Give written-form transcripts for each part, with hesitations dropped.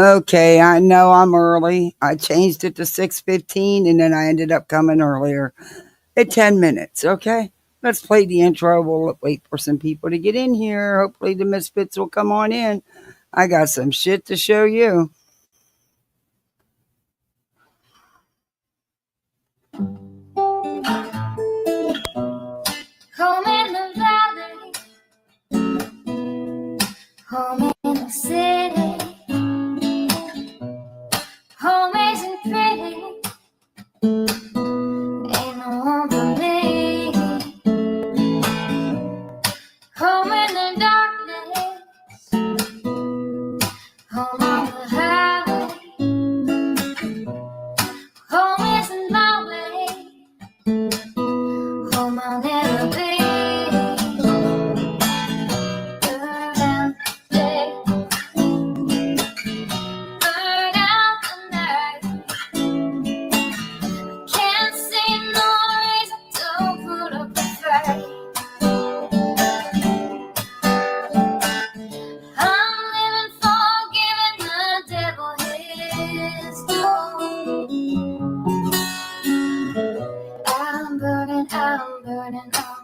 Okay, I know I'm early. I changed it to 6:15 and then I ended up coming earlier at 10 minutes. Okay, let's play the intro. We'll wait for some people to get in here. Hopefully the misfits will come on in. I got some shit to show you. Home in the valley, home in the city, home isn't pretty, ain't no home for me. Home in the darkness, home on the highway, home isn't my way, home I'll never be.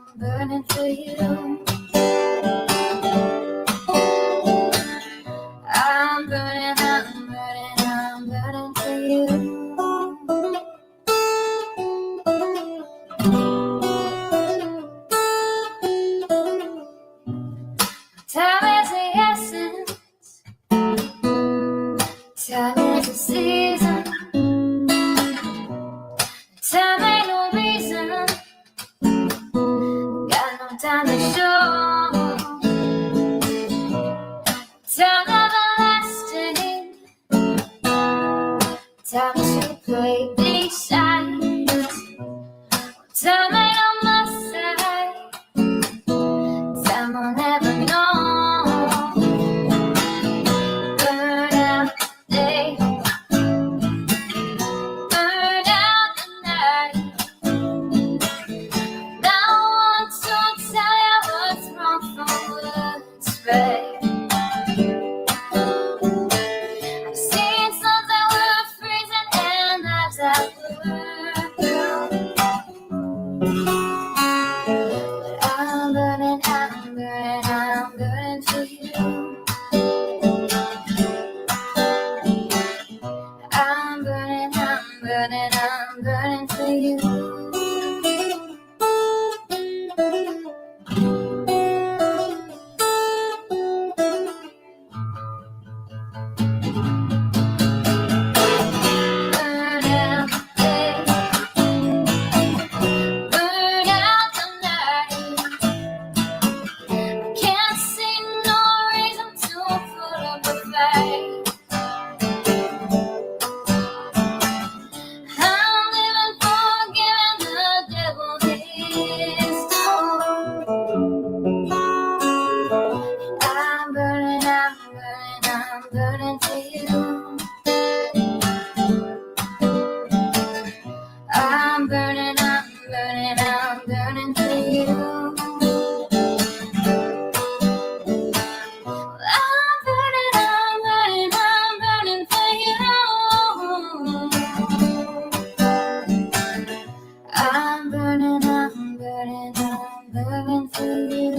I'm burning for you. I'm burning for you. Time is the essence. Time is the season. Time ain't no reason. Got no time to show. Time everlasting. Time to play these sides. Time ain't on my side. Time I'll never know. Burn out the day. Burn out the night. Now I want to tell you what's wrong from what's right. I've seen suns that were freezing and lives that were brown. But I'm burning for you. I'm burning for you. Burn out the day. Burn out the night. Can't see no reason to put up a fight. I'm living for giving the devil his due. I'm burning for you. I'm burning for you. I'm burning for you. I'm burning for you.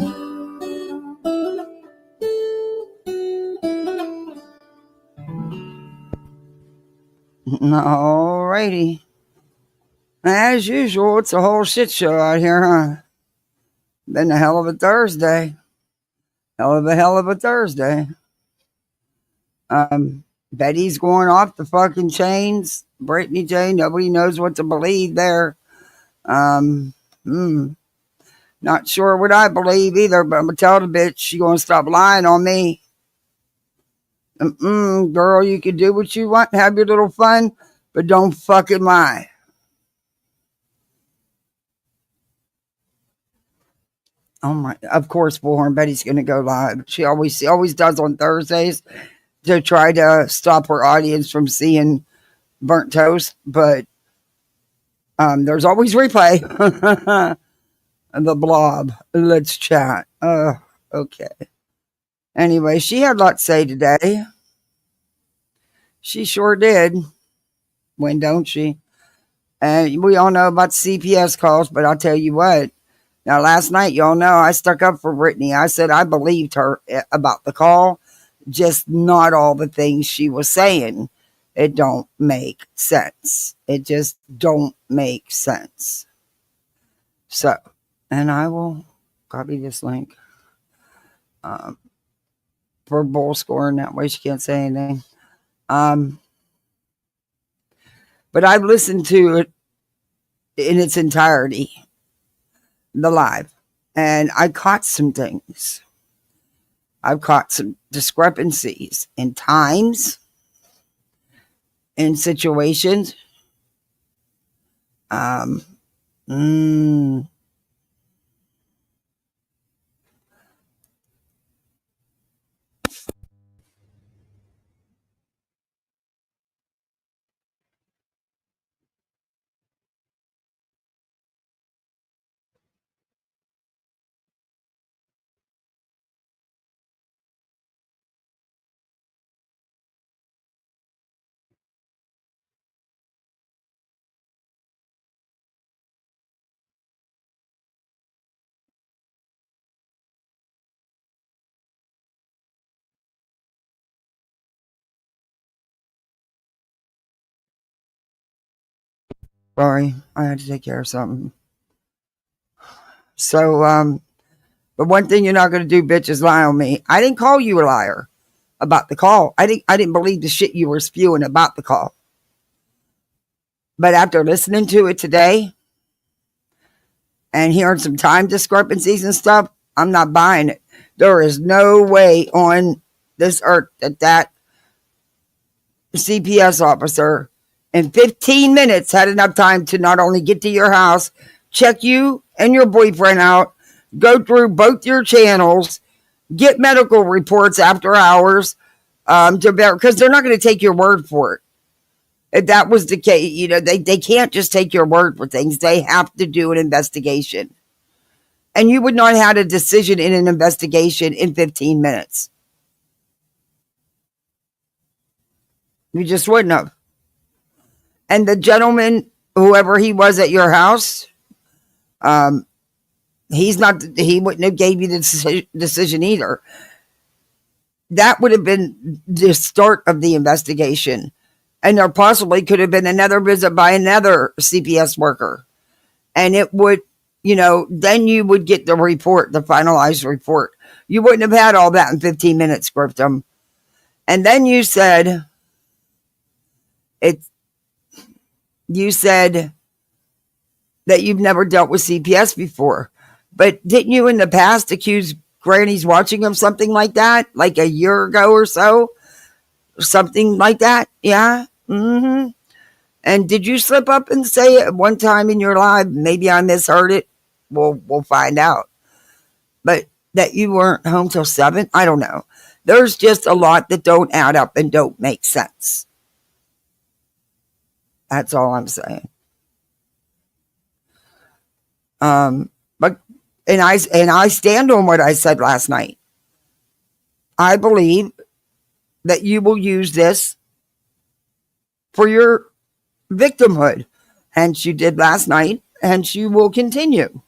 Alrighty. As usual, it's a whole shit show out here, huh? Been a hell of a Thursday. Hell of a Thursday. Betty's going off the fucking chains. Brittany J, nobody knows what to believe there. Not sure what I believe either, but I'm gonna tell the bitch she gonna stop lying on me. Girl, you can do what you want, have your little fun, but don't fucking lie. Oh my! Of course, Bullhorn Betty's gonna go live. She always does on Thursdays to try to stop her audience from seeing burnt toast. But there's always replay. The blob. Let's chat. Okay. Anyway, she had a lot to say today. She sure did. When don't she? And we all know about CPS calls, but I'll tell you what. Now, last night, y'all know I stuck up for Brittany. I said I believed her about the call, just not all the things she was saying. It don't make sense. It just don't make sense. So, and I will copy this link for Bull scoring. That way she can't say anything. But I've listened to it in its entirety, the live, and I caught some things. I've caught some discrepancies in times, in situations. Sorry, I had to take care of something. So, but one thing you're not going to do, bitch, is lie on me. I didn't call you a liar about the call. I didn't believe the shit you were spewing about the call. But after listening to it today and hearing some time discrepancies and stuff, I'm not buying it. There is no way on this earth that CPS officer in 15 minutes had enough time to not only get to your house, check you and your boyfriend out, go through both your channels, get medical reports after hours, because they're not going to take your word for it. If that was the case, they can't just take your word for things. They have to do an investigation. And you would not have had a decision in an investigation in 15 minutes. You just wouldn't have. And the gentleman, whoever he was at your house, he wouldn't have gave you the decision either. That would have been the start of the investigation. And there possibly could have been another visit by another CPS worker. And it would, then you would get the report, the finalized report. You wouldn't have had all that in 15 minutes, Griffitham. And then you said that you've never dealt with CPS before. But didn't you in the past accuse Granny's watching of something like that? Like a year ago or so? Something like that? Yeah? Mm-hmm. And did you slip up and say it one time in your life? Maybe I misheard it. We'll find out. But that you weren't home till 7? I don't know. There's just a lot that don't add up and don't make sense. That's all I'm saying. But I stand on what I said last night. I believe that you will use this for your victimhood, and you did last night, and you will continue.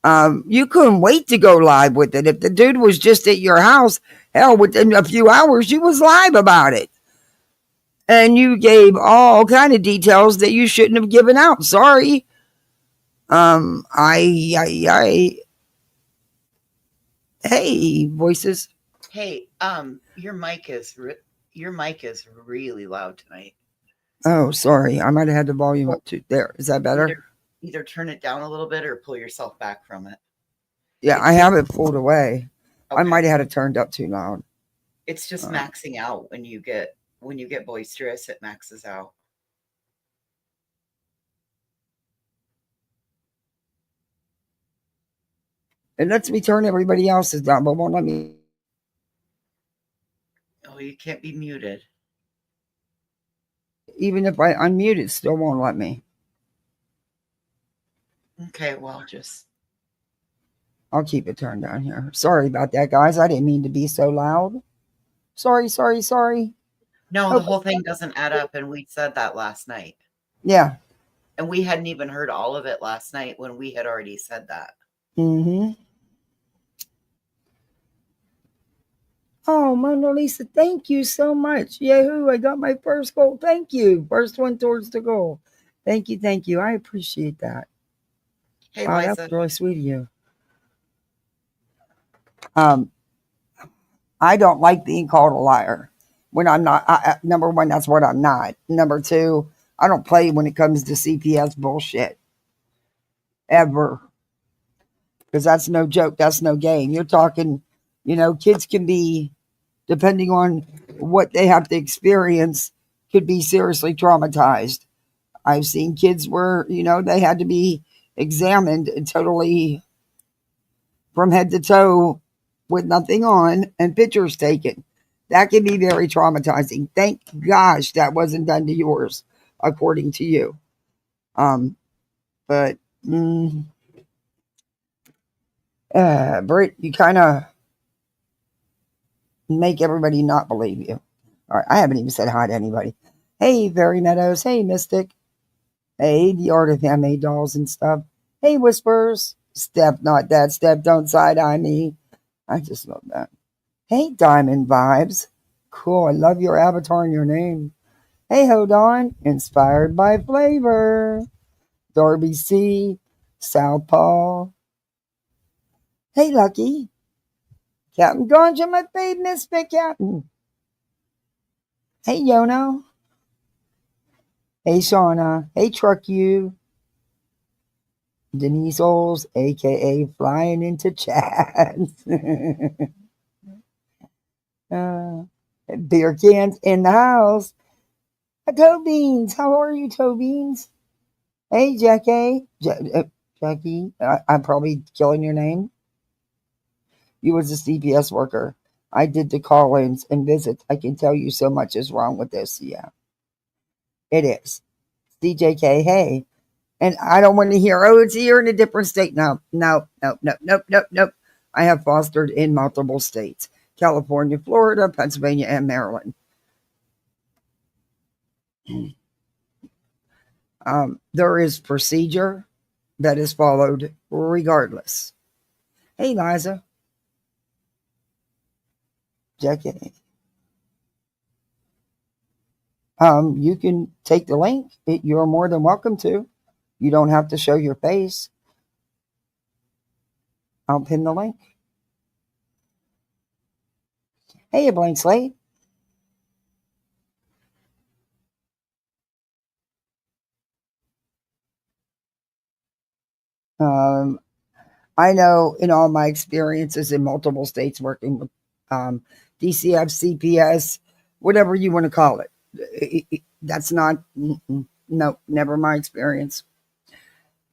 You couldn't wait to go live with it. If the dude was just at your house, hell, within a few hours, you was live about it. And you gave all kind of details that you shouldn't have given out. Sorry. Hey, voices. Hey, your mic is really loud tonight. Oh, sorry. I might have had the volume up to there. Is that better? Either turn it down a little bit or pull yourself back from it. Yeah, I have it pulled away. Okay. I might have had it turned up too loud. It's just maxing out when you get boisterous. It maxes out. It lets me turn everybody else's down, but won't let me. Oh, you can't be muted. Even if I unmute it, still won't let me. Okay, well, I'll keep it turned down here. Sorry about that, guys. I didn't mean to be so loud. Sorry. No, Oh, the whole thing doesn't add up, and we said that last night. yeah. And we hadn't even heard all of it last night when we had already said that. Mm-hmm. Oh, Mona Lisa, thank you so much. Yahoo, I got my first goal. Thank you. First one towards the goal. Thank you, thank you. I appreciate that. Hey, Wow, Liza. that's really sweet of you. I don't like being called a liar when I'm not. Number one, that's what I'm not. Number two, I don't play when it comes to CPS bullshit. Ever. Because that's no joke. That's no game. You're talking, kids can be, depending on what they have to experience, could be seriously traumatized. I've seen kids where, they had to be examined totally from head to toe with nothing on and pictures taken. That can be very traumatizing. Thank gosh that wasn't done to yours, according to you. But Britt, you kind of make everybody not believe you. All right, I haven't even said hi to anybody. Hey, Very Meadows. Hey, Mystic. Hey, the art of handmade dolls and stuff. Hey, Whispers. Steph, not that. Steph, don't side eye me. I just love that. Hey, Diamond Vibes. Cool. I love your avatar and your name. Hey, Hodon. Inspired by flavor. Darby C. Southpaw. Hey, Lucky. Captain Ganja, my babe, Misfit Captain. Hey, Yono. Hey, Shauna. Hey, Truck You. Denise Oles, a.k.a. Flying into Chats. Beer cans in the house. Toe Beans. How are you, Toe Beans? Hey, Jackie. Jackie, I'm probably killing your name. You was a CPS worker. I did the call-ins and visits. I can tell you so much is wrong with this. Yeah, it is. DJK, hey. And I don't want to hear, oh, it's here in a different state. No. I have fostered in multiple states. California, Florida, Pennsylvania, and Maryland. There is procedure that is followed regardless. Hey, Liza. Jackie. You can take the link. You're more than welcome to. You don't have to show your face. I'll pin the link. Hey, a blank slate. I know in all my experiences in multiple states working with DCF, CPS, whatever you want to call it, that's not, no, never my experience.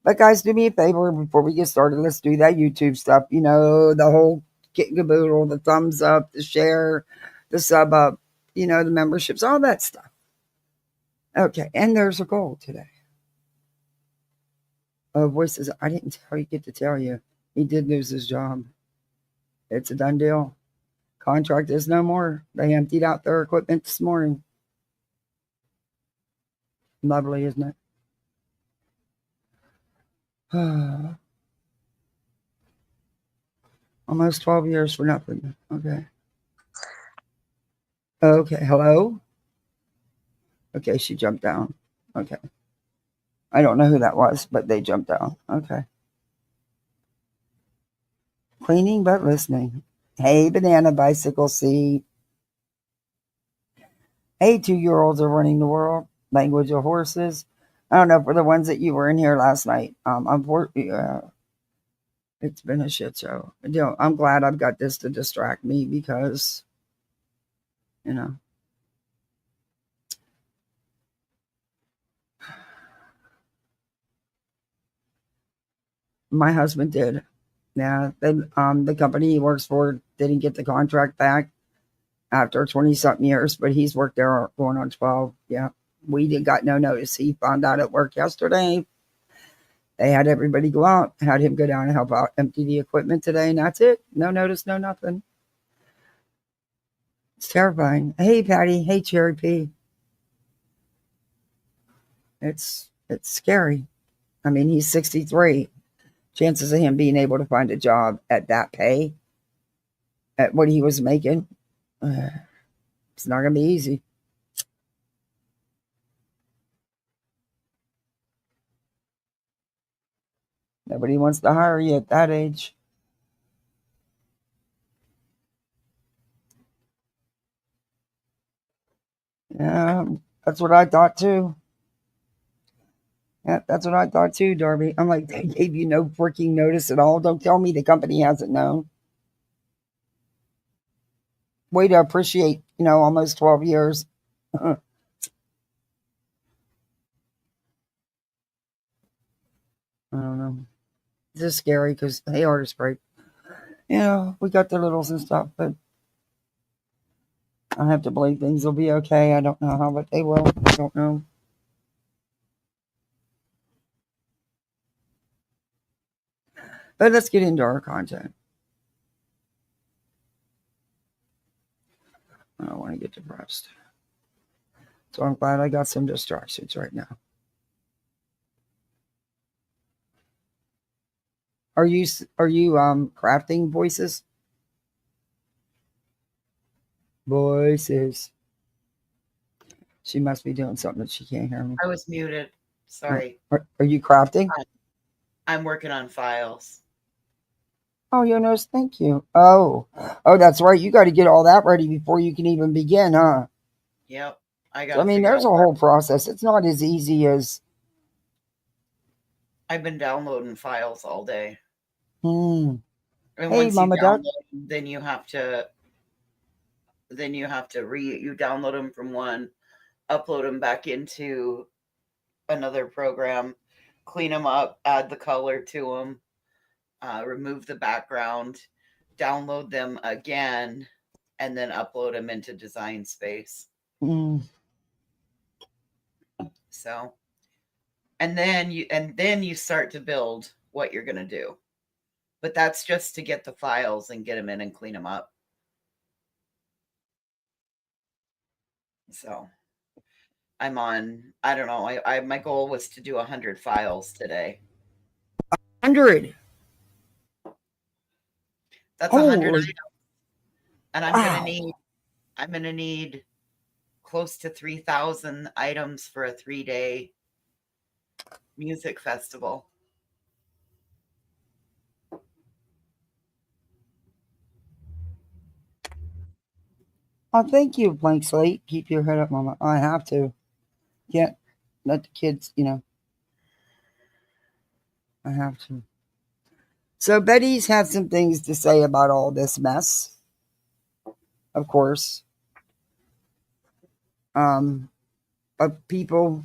But guys, do me a favor before we get started. Let's do that YouTube stuff. The whole kit and caboodle, the thumbs up, the share, the sub up, the memberships, all that stuff. Okay, and there's a goal today. Voices, I didn't get to tell you. He did lose his job. It's a done deal. Contract is no more. They emptied out their equipment this morning. Lovely, isn't it? Almost 12 years for nothing. Okay. Okay, hello? Okay, she jumped down. Okay. I don't know who that was, but they jumped down. Okay. Cleaning but listening. Hey, banana bicycle seat. Hey, 2-year-olds are running the world. Language of horses. I don't know for the ones that you were in here last night. Unfortunately, it's been a shit show. I'm glad I've got this to distract me because, my husband did. Yeah, the company he works for didn't get the contract back after 20-something years, but he's worked there going on 12. Yeah, we got no notice. He found out at work yesterday. They had everybody go out, had him go down and help out empty the equipment today, and that's it. No notice, no nothing. It's terrifying. Hey, Patty. Hey, Cherry P. It's scary. I mean, he's 63. Chances of him being able to find a job at that pay, at what he was making, it's not going to be easy. Nobody wants to hire you at that age. Yeah, that's what I thought too. Yeah, that's what I thought too, Darby. I'm like, they gave you no freaking notice at all. Don't tell me the company hasn't known. Way to appreciate, almost 12 years. I don't know. It's just scary because, hey, artist break. We got the littles and stuff, but I have to believe things will be okay. I don't know how, but they will. I don't know. But let's get into our content. I don't want to get depressed. So I'm glad I got some distractions right now. Are you crafting voices? Voices. She must be doing something that she can't hear me. I was muted. Sorry. Are you crafting? I'm working on files. Oh, Jonas, thank you. Oh, that's right. You got to get all that ready before you can even begin, huh? Yep. I mean, there's a whole process. It's not as easy as. I've been downloading files all day. And hey, once Mama you download them, then you have to. You download them from one, upload them back into another program, clean them up, add the color to them, remove the background, download them again, and then upload them into Design Space. So, and then you start to build what you're going to do. But that's just to get the files and get them in and clean them up. So I'm on, I don't know. My goal was to do 100 files today. 100. That's 100 items. And I'm going to need close to 3,000 items for a 3-day music festival. Oh, thank you, Blank Slate. Keep your head up, Mama. I have to. Yeah, let the kids, I have to. So Betty's had some things to say about all this mess. Of course. But people,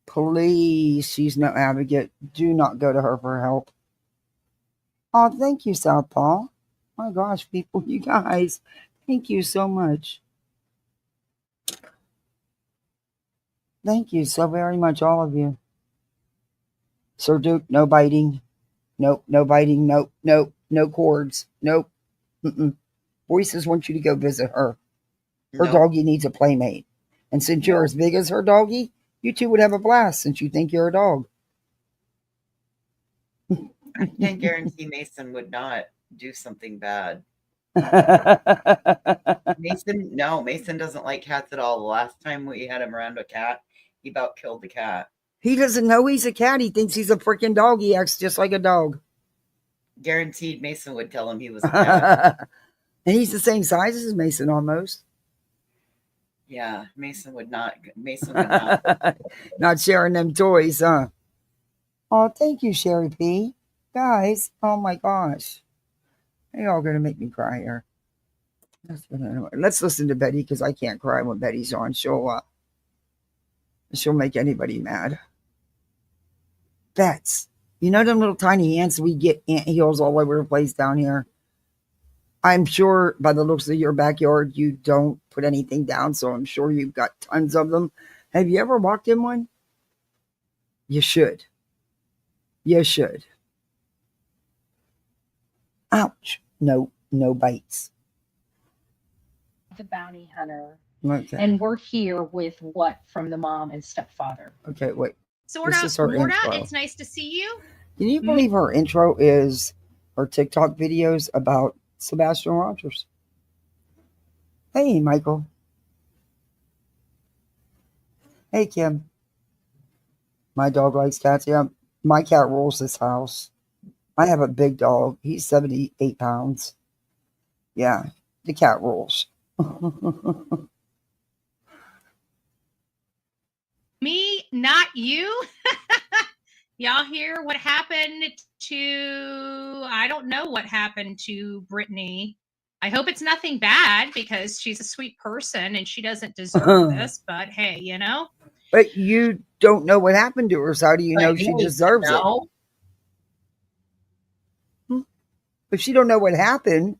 please, she's no advocate. Do not go to her for help. Oh, thank you, Southpaw. My gosh, people, you guys, thank you so much. Thank you so very much, all of you. Sir Duke, no biting. Nope, no biting. Nope, no cords. Nope. Voices wants you to go visit her. Her doggy needs a playmate. And since you're as big as her doggy, you two would have a blast since you think you're a dog. I can't guarantee Mason would not do something bad. Mason doesn't like cats at all. The last time we had him around a cat, he about killed the cat. He doesn't know he's a cat. He thinks he's a freaking dog. He acts just like a dog. Guaranteed Mason would tell him he was a cat. And he's the same size as Mason almost. Yeah, Mason would not. Not sharing them toys, huh? Oh, thank you, Sherry P. Guys, oh my gosh. They all going to make me cry here. Let's listen to Betty because I can't cry when Betty's on. She'll make anybody mad. Bets. You know them little tiny ants? We get ant hills all over the place down here. I'm sure by the looks of your backyard, you don't put anything down, so I'm sure you've got tons of them. Have you ever walked in one? You should. You should. Ouch. No bites. the bounty hunter. Okay. And we're here with what from the mom and stepfather. Okay, wait. Sorta, This is her Morta, intro. it's nice to see you. Can you believe her intro is her TikTok videos about Sebastian Rogers? Hey, Michael. Hey, Kim. My dog likes cats. Yeah, my cat rules this house. I have a big dog. He's 78 pounds. Yeah, the cat rules. Me, not you. Y'all hear what happened to, I don't know what happened to Brittany. I hope it's nothing bad because she's a sweet person and she doesn't deserve this, but hey, you know. But you don't know what happened to her, so how do you know she deserves it? If she don't know what happened,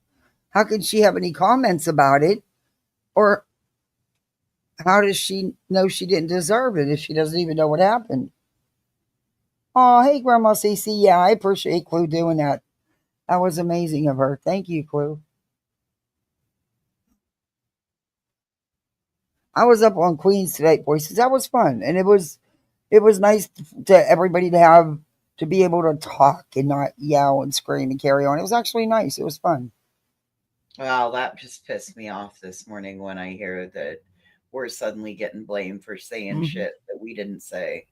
how can she have any comments about it? Or how does she know she didn't deserve it if she doesn't even know what happened? Oh, hey, Grandma CC. Yeah, I appreciate Clue doing that. That was amazing of her. Thank you, Clue. I was up on Queens today, voices. That was fun, and it was nice to everybody to be able to talk and not yell and scream and carry on. It was actually nice. It was fun. Well, that just pissed me off this morning when I hear that we're suddenly getting blamed for saying shit that we didn't say.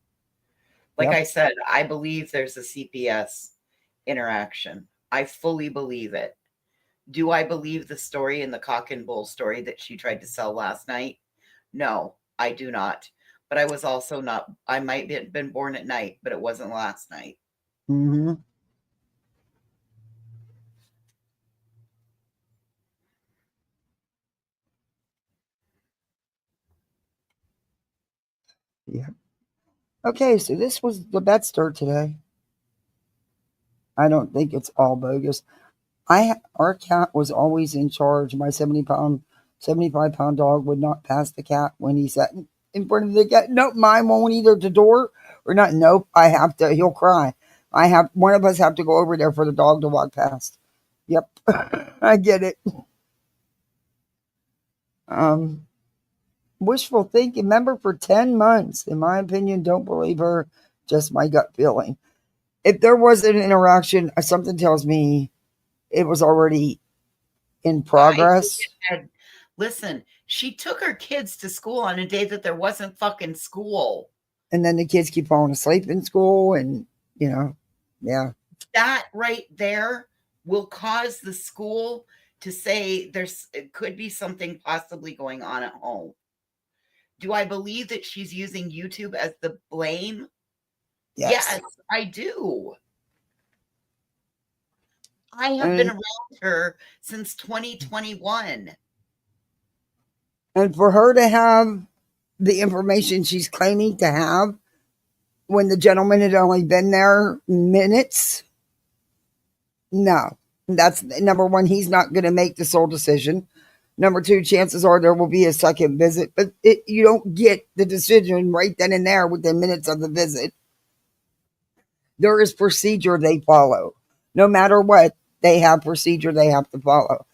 Like I said, I believe there's a CPS interaction. I fully believe it. Do I believe the story in the cock and bull story that she tried to sell last night? No, I do not. But I was also not, I might have been born at night, but it wasn't last night. Mm-hmm. Yeah. Okay, so this was the bet stir today. I don't think it's all bogus. Our cat was always in charge. My 75-pound dog would not pass the cat when he sat in front of the cat. Nope, mine won't either at the door or not. Nope, I have to. He'll cry. One of us have to go over there for the dog to walk past. Yep, I get it. Wishful thinking. Member for 10 months. In my opinion, don't believe her. Just my gut feeling. If there was an interaction, something tells me it was already in progress. Listen, she took her kids to school on a day that there wasn't fucking school. And then the kids keep falling asleep in school and, yeah. That right there will cause the school to say it could be something possibly going on at home. Do I believe that she's using YouTube as the blame? Yes, I do. I have been around her since 2021. And for her to have the information she's claiming to have when the gentleman had only been there minutes, no. That's number one. He's not going to make the sole decision. Number two, chances are there will be a second visit, but you don't get the decision right then and there within minutes of the visit. There is procedure they follow. No matter what, they have procedure they have to follow.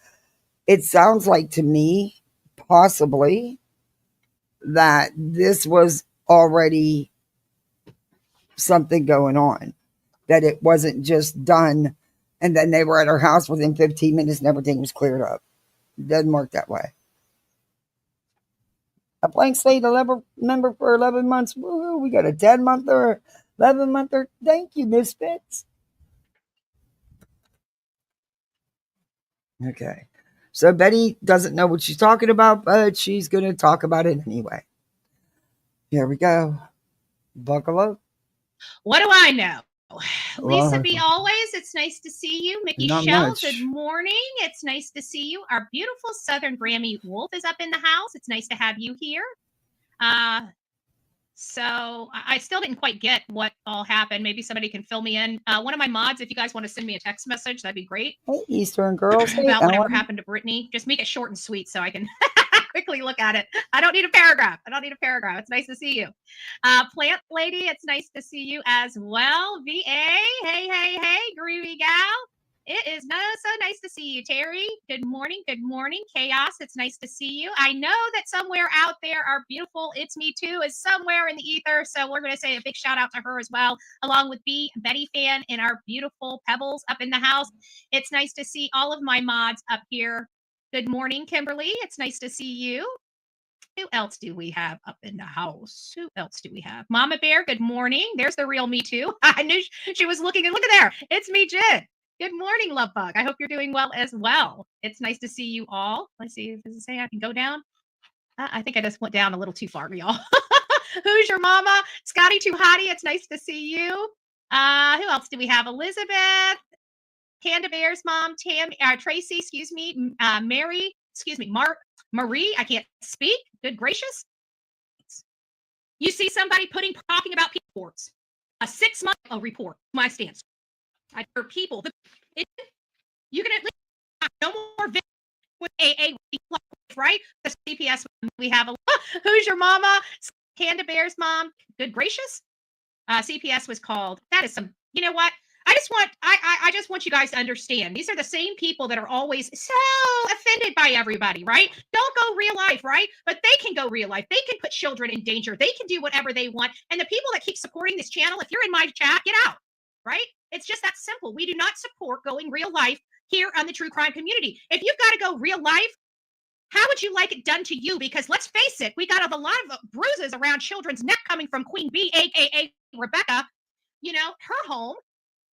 It sounds like to me, possibly, that this was already something going on. That it wasn't just done and then they were at her house within 15 minutes and everything was cleared up. It doesn't work that way. A blank slate member for 11 months. Woohoo, we got a 10-monther, 11-monther. Thank you, Misfits. Okay. So Betty doesn't know what she's talking about, but she's going to talk about it anyway. Here we go. Buckle up. What do I know? Lisa B. Always, it's nice to see you. Mickey Shell, good morning. It's nice to see you. Our beautiful Southern Grammy Wolf is up in the house. It's nice to have you here. So I still didn't quite get what all happened. Maybe somebody can fill me in. One of my mods, if you guys want to send me a text message, that'd be great. Hey, Eastern girls. Hey, about whatever happened to Brittany. Just make it short and sweet so I can quickly look at it. I don't need a paragraph. It's nice to see you. Plant Lady, it's nice to see you as well. VA, hey, groovy gal. It is so nice to see you, Terry. Good morning. Good morning, Chaos. It's nice to see you. I know that somewhere out there, our beautiful It's Me Too is somewhere in the ether. So we're going to say a big shout out to her as well, along with Betty Fan and our beautiful Pebbles up in the house. It's nice to see all of my mods up here. Good morning, Kimberly. It's nice to see you. Who else do we have up in the house? Who else do we have? Mama Bear, good morning. There's the real Me Too. I knew she was looking, and look at there. It's me, Jen. Good morning, Love Bug. I hope you're doing well as well. It's nice to see you all. Let's see. Does it say I can go down? I think I just went down a little too far, y'all. Who's your mama? Scotty Too Hottie. It's nice to see you. Who else do we have? Elizabeth, Panda Bear's mom, Tracy, excuse me, Mary, excuse me, Marie. I can't speak. Good gracious. You see somebody talking about people reports. A 6-month report. My stance. I hear people. You can at least have no more with AA, right? The CPS we have. Who's your mama? Panda Bear's mom. Good gracious. CPS was called. That is some. You know what? I just want you guys to understand. These are the same people that are always so offended by everybody, right? Don't go real life, right? But they can go real life. They can put children in danger. They can do whatever they want. And the people that keep supporting this channel, if you're in my chat, get out, right? It's just that simple. We do not support going real life here on the true crime community. If you've got to go real life, how would you like it done to you? Because let's face it, we got a lot of bruises around children's neck coming from Queen Bee, aka Rebecca, her home.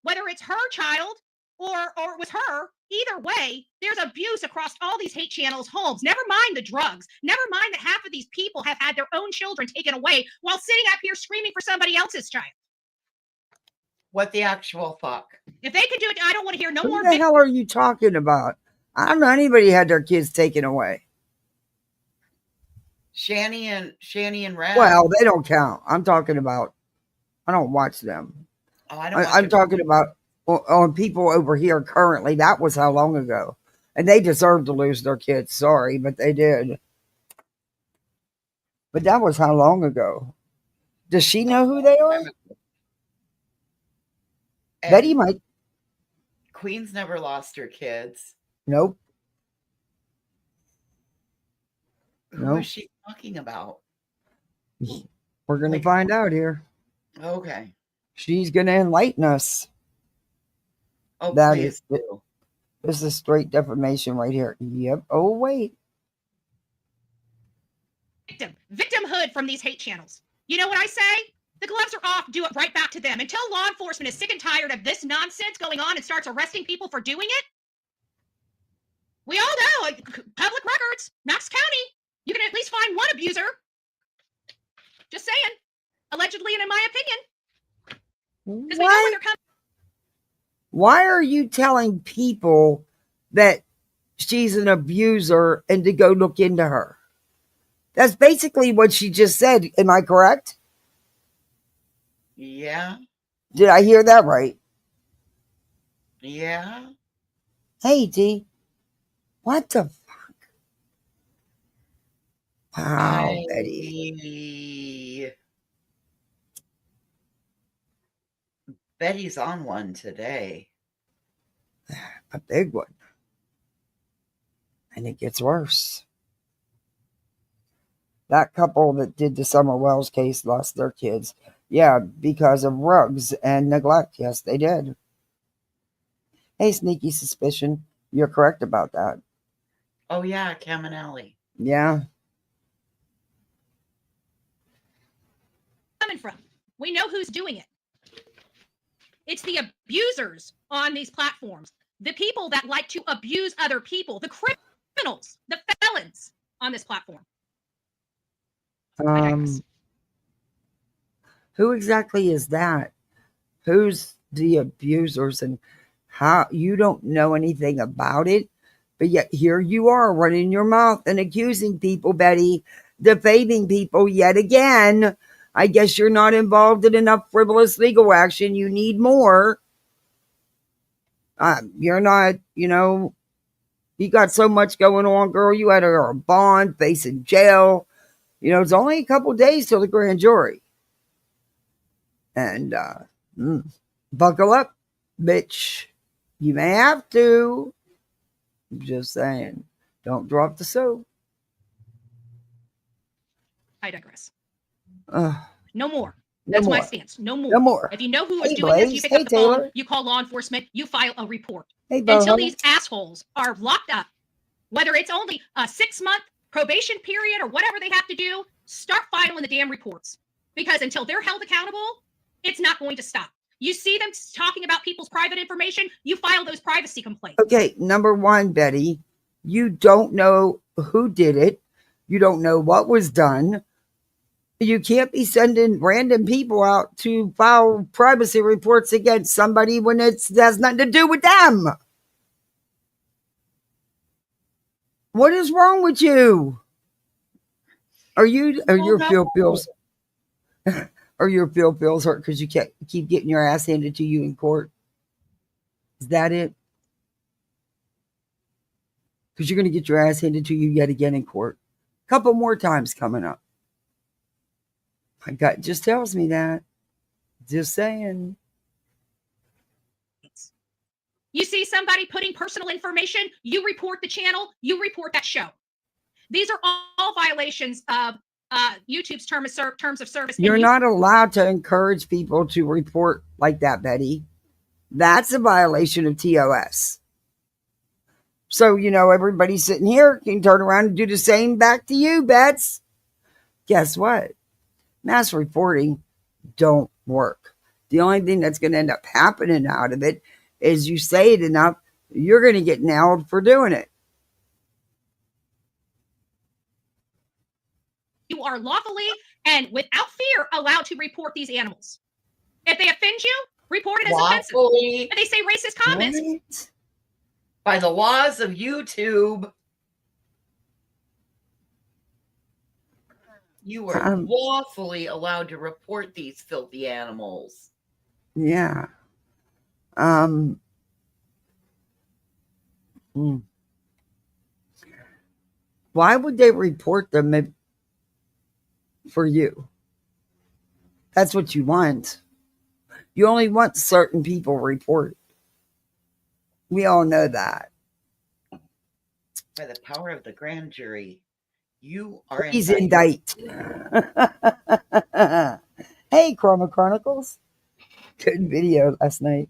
Whether it's her child or it was her, either way, there's abuse across all these hate channels' homes. Never mind the drugs. Never mind that half of these people have had their own children taken away while sitting up here screaming for somebody else's child. What the actual fuck? If they can do it, I don't want to hear no more. What the hell are you talking about? I don't know anybody had their kids taken away. Shanny and Red. Well, they don't count. I'm talking about. I don't watch them. Oh, I don't. I'm talking about on people over here currently. That was how long ago, and they deserve to lose their kids. Sorry, but they did. But that was how long ago? Does she know who they are? And Betty might. Queen's never lost her kids. Nope. Who is she talking about? We're going to find out here. Okay. She's going to enlighten us. Oh, that please is do. This is straight defamation right here. Yep. Oh, wait. Victimhood from these hate channels. You know what I say? The gloves are off. Do it right back to them. Until law enforcement is sick and tired of this nonsense going on and starts arresting people for doing it. We all know, public records, Knox County, you can at least find one abuser. Just saying. Allegedly, and in my opinion. Because we know where they're coming. Why are you telling people that she's an abuser and to go look into her? That's basically what she just said. Am I correct? Yeah. Did I hear that right? Yeah. Hey, D. What the fuck? Wow, Betty. Betty's on one today. A big one. And it gets worse. That couple that did the Summer Wells case lost their kids. Yeah, because of rugs and neglect. Yes, they did. Hey, Sneaky Suspicion. You're correct about that. Oh, yeah, Caminelli. Yeah. Coming from. We know who's doing it. It's the abusers on these platforms. The people that like to abuse other people. The criminals. The felons on this platform. Who exactly is that? Who's the abusers and how you don't know anything about it, but yet here you are running your mouth and accusing people, Betty, defaming people yet again. I guess you're not involved in enough frivolous legal action. You need more. You're not, you got so much going on, girl. You had a bond, facing jail. It's only a couple days till the grand jury. And buckle up, bitch. You may have to. Just saying. Don't drop the soap. I digress. Ugh, No more. no That's my more. stance. No more. No more. If you know who is Hey, doing this, you Blaze. pick Hey, up the phone, Taylor. you call law enforcement, you file a report. Hey, Until Boho. these assholes are locked up, whether it's only a 6-month probation period or whatever they have to do, start filing the damn reports. Because until they're held accountable, it's not going to stop. You see them talking about people's private information, you file those privacy complaints. Okay, number one, Betty, you don't know who did it. You don't know what was done. You can't be sending random people out to file privacy reports against somebody when it has nothing to do with them. What is wrong with you? Are your Phil Bills are your Phil Bills hurt because you keep getting your ass handed to you in court? Is that it? Because you're going to get your ass handed to you yet again in court. A couple more times coming up. My gut just tells me that. Just saying. You see somebody putting personal information, you report the channel, you report that show. These are all violations of YouTube's terms of service. You're not allowed to encourage people to report like that, Betty. That's a violation of TOS. So, everybody sitting here can turn around and do the same back to you, Bets. Guess what? Mass reporting don't work. The only thing that's going to end up happening out of it is you say it enough, you're going to get nailed for doing it. You are lawfully and without fear allowed to report these animals. If they offend you, report it as offensive. If they say racist comments. What? By the laws of YouTube, you are lawfully allowed to report these filthy animals. Yeah. Why would they report them for you? That's what you want. You only want certain people reported. We all know that. By the power of the grand jury, you are Please indict. Hey, Chroma Chronicles. Good video last night.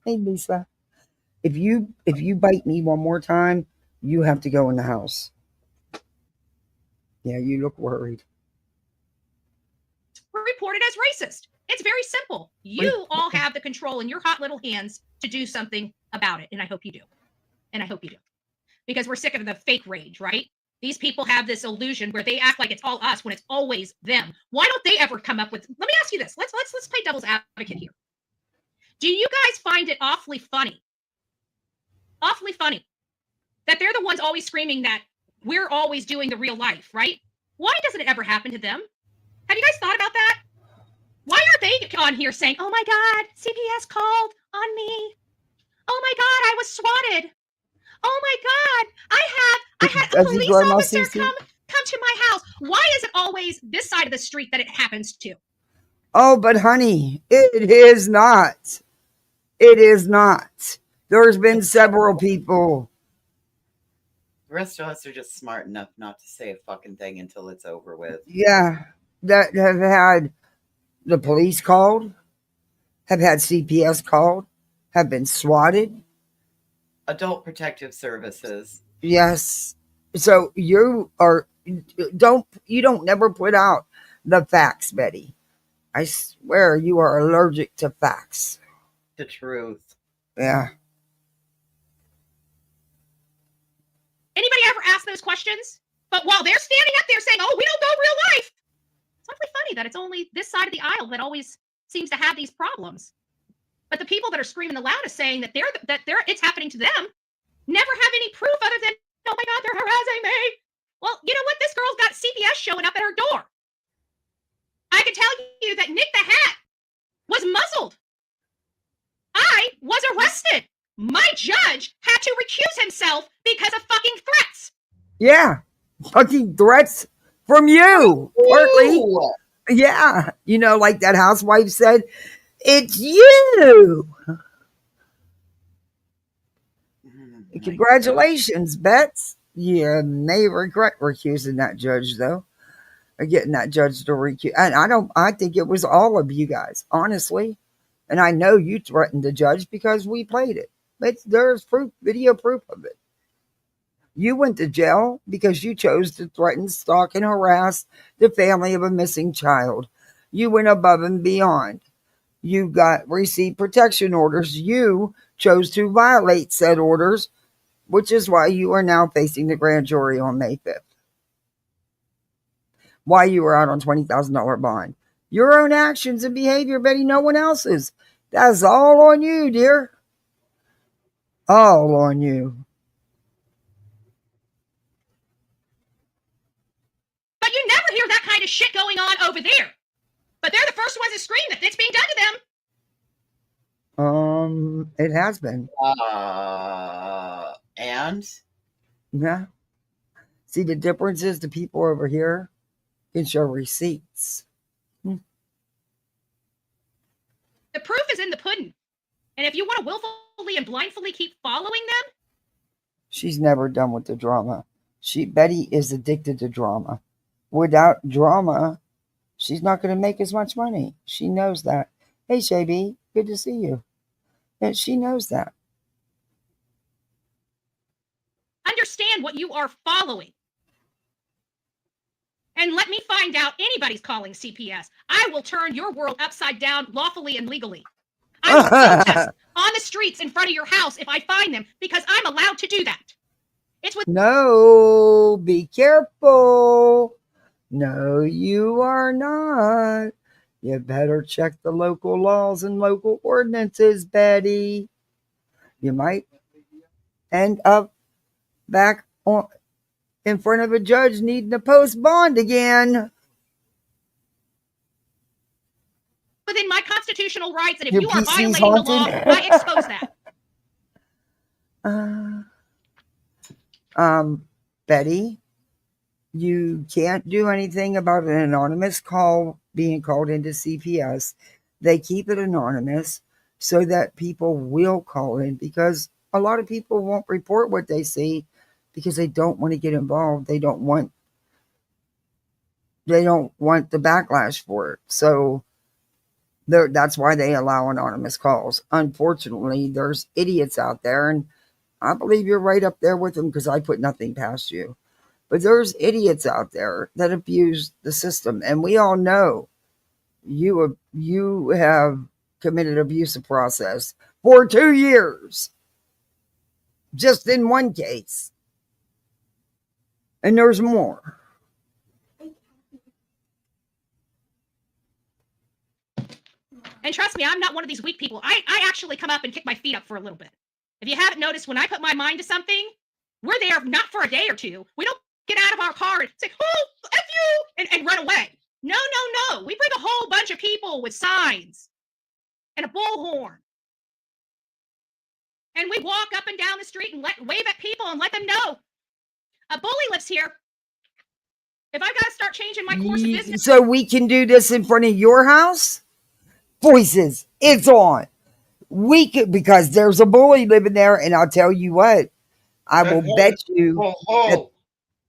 Hey, Lisa. If you bite me one more time, you have to go in the house. Yeah, you look worried. Reported as racist. It's very simple. You all have the control in your hot little hands to do something about it. And I hope you do. Because we're sick of the fake rage, right? These people have this illusion where they act like it's all us when it's always them. Why don't they ever come up with, let me ask you this. Let's play devil's advocate here. Do you guys find it awfully funny that they're the ones always screaming that we're always doing the real life, right? Why doesn't it ever happen to them? Have you guys thought about that? Why are they on here saying, oh my God, CPS called on me. Oh my God, I was swatted. Oh my God, I had a police officer come to my house. Why is it always this side of the street that it happens to? Oh, but honey, it is not. It is not. There's been several people. The rest of us are just smart enough not to say a fucking thing until it's over with. Yeah, that have had the police called, have had CPS called, have been swatted. Adult Protective Services. Yes. So you don't never put out the facts, Betty. I swear you are allergic to facts. The truth. Yeah. Anybody ever ask those questions? But while they're standing up there saying, oh, we don't know real life. It's awfully funny that it's only this side of the aisle that always seems to have these problems. But the people that are screaming the loudest saying that it's happening to them never have any proof other than, oh my God, they're harassing me. Well, you know what? This girl's got CPS showing up at her door. I can tell you that Nick the Hat was muzzled. I was arrested. My judge had to recuse himself because of fucking threats. Yeah. Fucking threats from you. Partly. Yeah. Like that housewife said, it's you. Congratulations, Bets. You may regret recusing that judge, though, or getting that judge to recuse. And I think it was all of you guys, honestly. And I know you threatened the judge because we played it. But there's proof, video proof of it. You went to jail because you chose to threaten, stalk, and harass the family of a missing child. You went above and beyond. You received protection orders. You chose to violate said orders, which is why you are now facing the grand jury on May 5th. Why you were out on $20,000 bond. Your own actions and behavior, Betty, no one else's. That's all on you, dear. All on you. But you never hear that kind of shit going on over there. But they're the first ones to scream that it's being done to them. It has been. And? Yeah. See, the difference is the people over here can show receipts. The proof is in the pudding. And if you want to willfully and blindly keep following them. She's never done with the drama. Betty is addicted to drama. Without drama, she's not going to make as much money. She knows that. Hey, Shabby, good to see you. And she knows that. Understand what you are following. And let me find out anybody's calling CPS. I will turn your world upside down lawfully and legally. I will protest on the streets in front of your house if I find them because I'm allowed to do that. It's with No, be careful. No, you are not. You better check the local laws and local ordinances, Betty. You might end up back in front of a judge needing to post bond again. within my constitutional rights, and if Your you are PC's violating the law, haunted? I expose that. Betty, you can't do anything about an anonymous call being called into CPS. They keep it anonymous so that people will call in, because a lot of people won't report what they see because they don't want to get involved. They don't want the backlash for it. So that's why they allow anonymous calls. Unfortunately, there's idiots out there, and I believe you're right up there with them because I put nothing past you. But there's idiots out there that abuse the system, and we all know you have committed abusive process for 2 years, just in one case, and there's more. And trust me, I'm not one of these weak people. I actually come up and kick my feet up for a little bit. If you haven't noticed, when I put my mind to something, we're there not for a day or two. We don't get out of our car and say, oh, F you, and run away. No. We bring a whole bunch of people with signs and a bullhorn. And we walk up and down the street and wave at people and let them know a bully lives here. If I've got to start changing my course of business. So we can do this in front of your house? Voices, it's on. We could, because there's a bully living there, and I'll tell you what, I will bet you.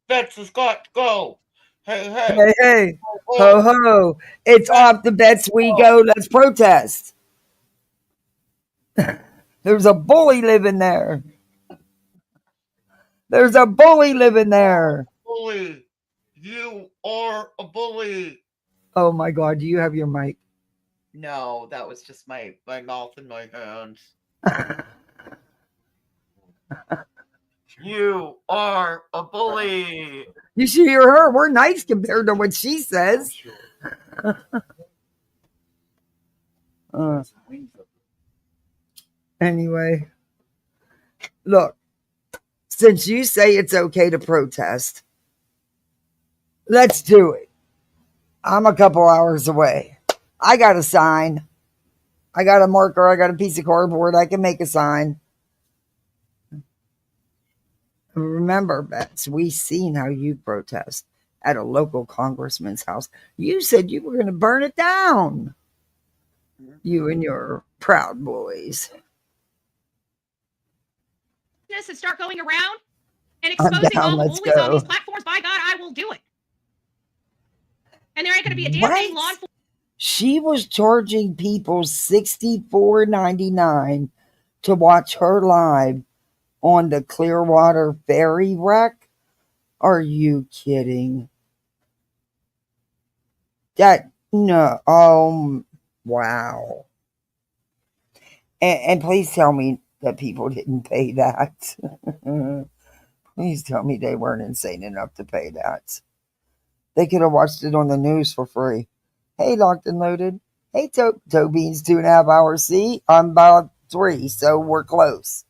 Bets has got to go. Hey. Ho, ho. It's off the bets we go. Let's protest. There's a bully living there. There's a bully living there. Bully. You are a bully. Oh, my God. Do you have your mic? No, that was just my mouth and my hands. You are a bully. You should hear her. We're nice compared to what she says. Anyway, look, since you say it's okay to protest, let's do it. I'm a couple hours away. I got a sign. I got a marker. I got a piece of cardboard. I can make a sign. Remember, Bets, we seen how you protest at a local congressman's house. You said you were going to burn it down. You and your Proud Boys. and start going around and I'm exposing down, all the let's bullies on these go. platforms, by God, I will do it. And there ain't going to be a damn What? thing law enforcement. She was charging people $64.99 to watch her live on the Clearwater ferry wreck. Are you kidding? That no. Wow. And please tell me that people didn't pay that. Please tell me they weren't insane enough to pay that. They could have watched it on the news for free. Hey, Locked and Loaded. Hey, Tobean's 2.5 hours. See, I'm about 3, so we're close.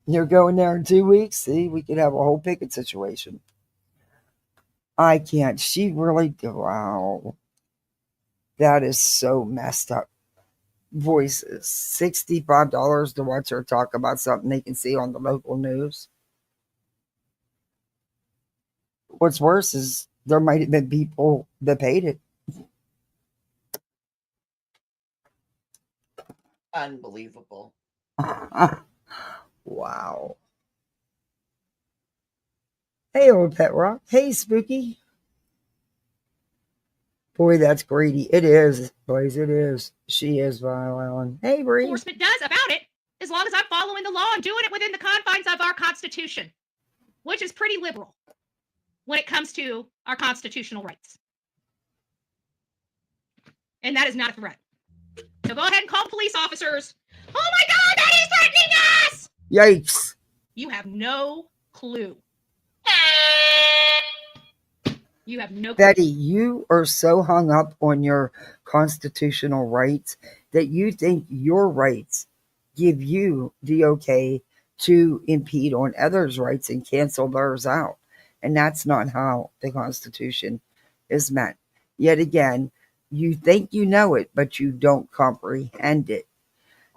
You're going there in 2 weeks? See, we could have a whole picket situation. I can't. She really, wow. That is so messed up. Voices. $65 to watch her talk about something they can see on the local news. What's worse is there might have been people that paid it. Unbelievable. Wow. Hey, old Pet Rock. Hey, Spooky. Boy, that's greedy. It is, boys. It is. She is vile, Ellen. Hey, Bree. Enforcement does about it, as long as I'm following the law and doing it within the confines of our Constitution, which is pretty liberal when it comes to our constitutional rights. And that is not a threat. So go ahead and call police officers. Oh my God, that is threatening us! Yikes. You have no clue. You have no clue. Betty, you are so hung up on your constitutional rights that you think your rights give you the okay to impede on others' rights and cancel theirs out. And that's not how the Constitution is meant. Yet again, you think you know it, but you don't comprehend it.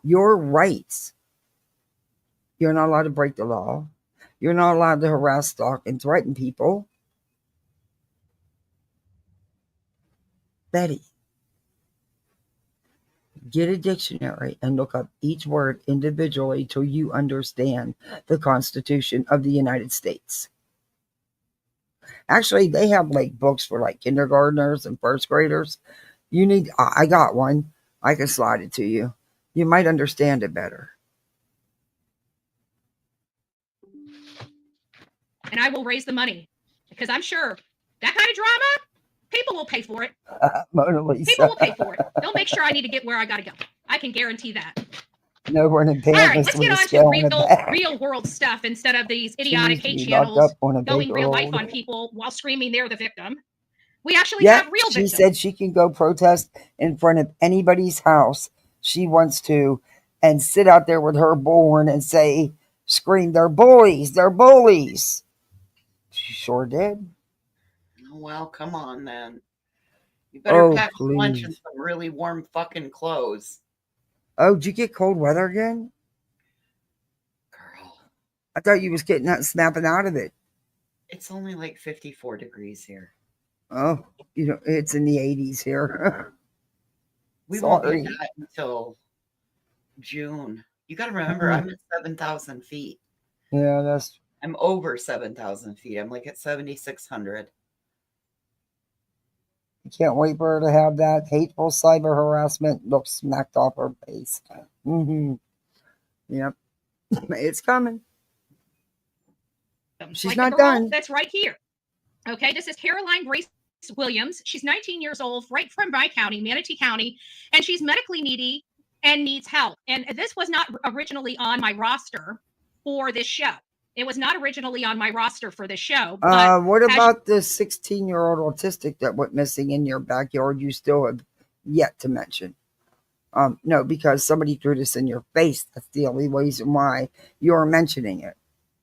Your rights, you're not allowed to break the law. You're not allowed to harass, stalk, and threaten people. Betty, get a dictionary and look up each word individually till you understand the Constitution of the United States. Actually, they have like books for like kindergartners and first graders. I got one. I can slide it to you. You might understand it better. And I will raise the money because I'm sure that kind of drama, people will pay for it. Mona Lisa. People will pay for it. They'll make sure I need to get where I got to go. I can guarantee that. No, we're in All right, Pampas let's with get a on skull to in the back. real world stuff instead of these She idiotic needs to hate be locked channels up on a going big real life road. on people while screaming they're the victim. We actually Yeah, have real she victims. said she can go protest in front of anybody's house she wants to and sit out there with her bullhorn and say, scream, they're bullies, they're bullies. She sure did. Oh, well, come on then. You better Oh, pack some lunch and please. some really warm fucking clothes. Oh, did you get cold weather again? Girl, I thought you was getting that snapping out of it. it's only like 54 degrees here. Oh, it's in the 80s here. We won't Sorry. hit that until June. You got to remember, I'm at 7,000 feet. Yeah, I'm over 7,000 feet. I'm like at 7,600. I can't wait for her to have that hateful cyber harassment look smacked off her face. Mm-hmm. Yep. It's coming. She's like not the girl done. that's right here. Okay, this is Caroline Grace Williams. She's 19 years old, right from my county, Manatee County, and she's medically needy and needs help. And this was not originally on my roster for this show. It was not originally on my roster for this show. But What about the 16-year-old autistic that went missing in your backyard? You still have yet to mention. No, because somebody threw this in your face. That's the only reason why you're mentioning it.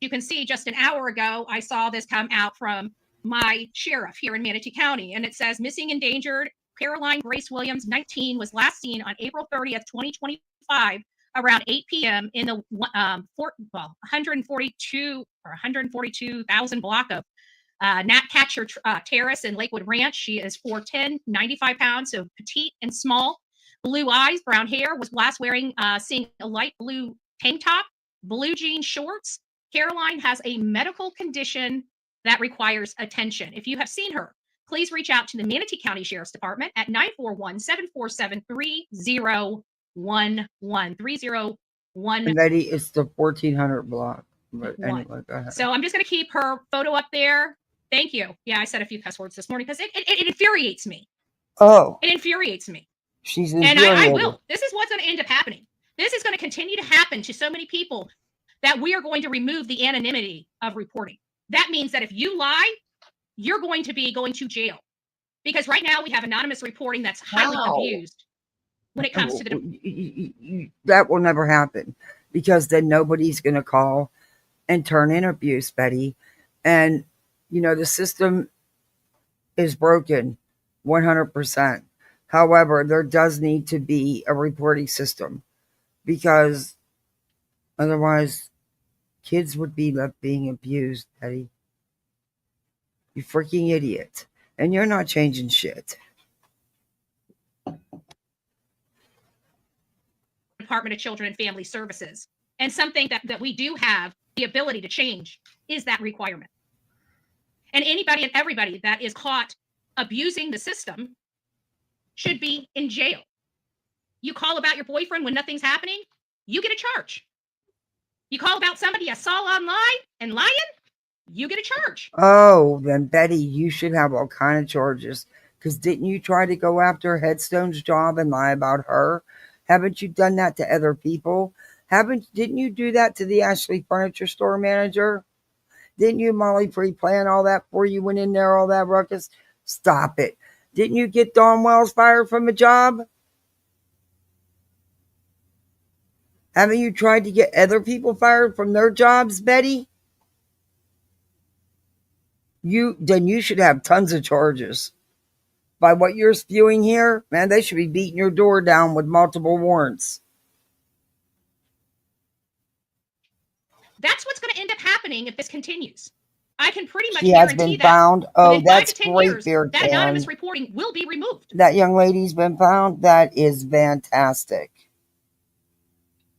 You can see just an hour ago, I saw this come out from my sheriff here in Manatee County, and it says missing endangered Caroline Grace Williams, 19, was last seen on April 30th, 2025, around 8 p.m. in the 142,000 block of Gnatcatcher Terrace in Lakewood Ranch. She is 4'10", 95 pounds, so petite and small. blue eyes, brown hair, was last wearing, seeing a light blue tank top, blue jean shorts. Caroline has a medical condition that requires attention. If you have seen her, please reach out to the Manatee County Sheriff's Department at 941-747-3011. 3011. Betty, it's the 1400 block. But anyway, go ahead. So I'm just going to keep her photo up there. Thank you. Yeah, I said a few cuss words this morning because it infuriates me. Oh, It infuriates me. she's And infuriated. I will. This is what's going to end up happening. This is going to continue to happen to so many people that we are going to remove the anonymity of reporting. That means that if you lie, you're going to be going to jail. Because right now we have anonymous reporting that's highly Wow. abused when it comes to the. That will never happen because then nobody's going to call and turn in abuse, Betty. And, you know, the system is broken 100%. However, there does need to be a reporting system because otherwise kids would be left being abused, Betty. You freaking idiot. And you're not changing shit. Department of Children and Family Services. And something that we do have the ability to change is that requirement. And anybody and everybody that is caught abusing the system should be in jail. You call about your boyfriend when nothing's happening, you get a charge. You call about somebody you saw online and lying, you get a charge. Oh, then Betty, you should have all kind of charges. Because didn't you try to go after Headstone's job and lie about her? Haven't you done that to other people? Didn't you do that to the Ashley Furniture Store manager? Didn't you, Molly, pre-plan all that before you went in there, all that ruckus? Stop it. Didn't you get Dawn Wells fired from a job? Haven't you tried to get other people fired from their jobs, Betty? Then you should have tons of charges. By what you're spewing here, man, they should be beating your door down with multiple warrants. That's what's going to end up happening if this continues. I can pretty much She has guarantee been that found. Oh, within 5 that's to 10 great, years, Beer that Can. anonymous reporting will be removed. That young lady's been found. That is fantastic.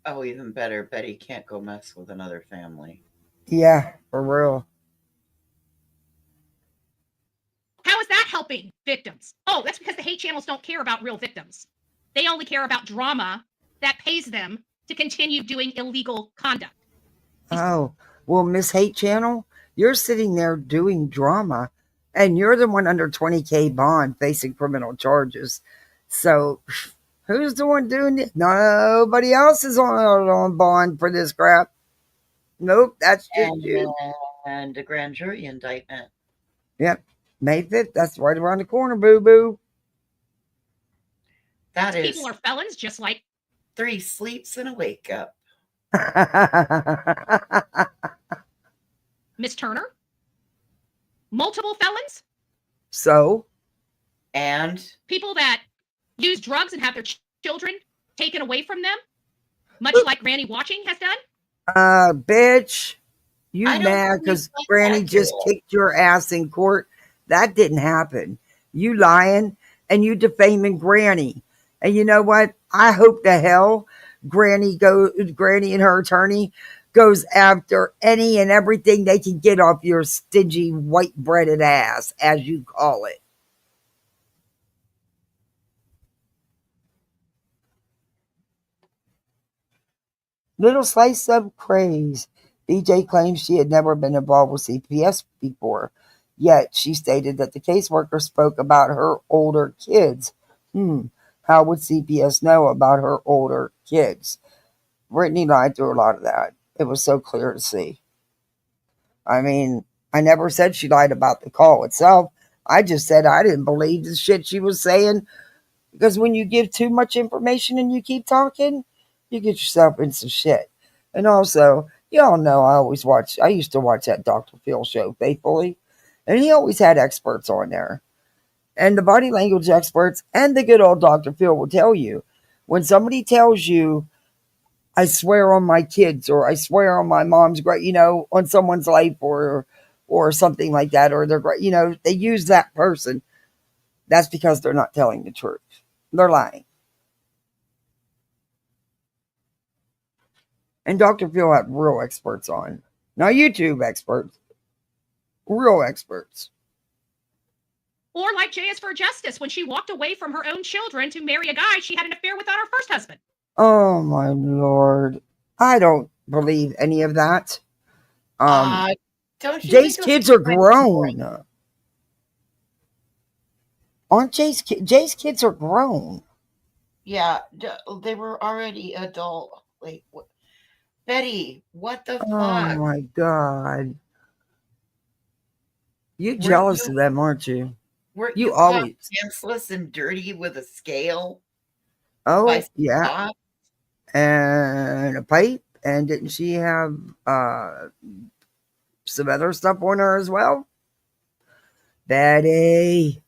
Oh, even better. Betty can't go mess with another family. Yeah, for real. How is that helping victims? Oh, that's because the hate channels don't care about real victims. They only care about drama that pays them to continue doing illegal conduct. Oh, well, Miss Hate Channel, you're sitting there doing drama, and you're the one under 20K bond facing criminal charges. So, who's the one doing it? Nobody else is on bond for this crap. Nope, that's just you. And a grand jury indictment. Yep, May 5th. That's right around the corner, boo-boo. That is People are felons just like 3 sleeps and a wake up. Miss Turner. Multiple felons. So? And People that use drugs and have their children taken away from them, much like Granny Watching has done. Bitch, you I don't mad believe because that's Granny just accurate. kicked your ass in court? That didn't happen. You lying and you defaming Granny. And you know what? I hope the hell Granny and her attorney goes after any and everything they can get off your stingy white breaded ass, as you call it. Little slice of craze. BJ claims she had never been involved with CPS before, yet she stated that the caseworker spoke about her older kids. How would CPS know about her older kids? Brittany lied through a lot of that. It was so clear to see. I mean, I never said she lied about the call itself. I just said I didn't believe the shit she was saying, because when you give too much information and you keep talking, you get yourself in some shit. And also, y'all know I used to watch that Dr. Phil show faithfully, and he always had experts on there. And the body language experts and the good old Dr. Phil will tell you, when somebody tells you, I swear on my kids, or I swear on my mom's great, on someone's life, or something like that, or they're great, they use that person. That's because they're not telling the truth. They're lying. And Dr. Phil had real experts on. Not YouTube experts. Real experts. Or like J is for Justice, when she walked away from her own children to marry a guy she had an affair with on her first husband. Oh my Lord. I don't believe any of that. Don't you Jay's think kids are grown. Aren't Jay's kids are grown? Yeah, they were already adult. Like, Betty, what the Oh fuck? my God. You jealous of them, aren't you? Were You you caught always. pantsless and dirty with a scale? Oh, yeah. And a pipe. And didn't she have some other stuff on her as well? Betty.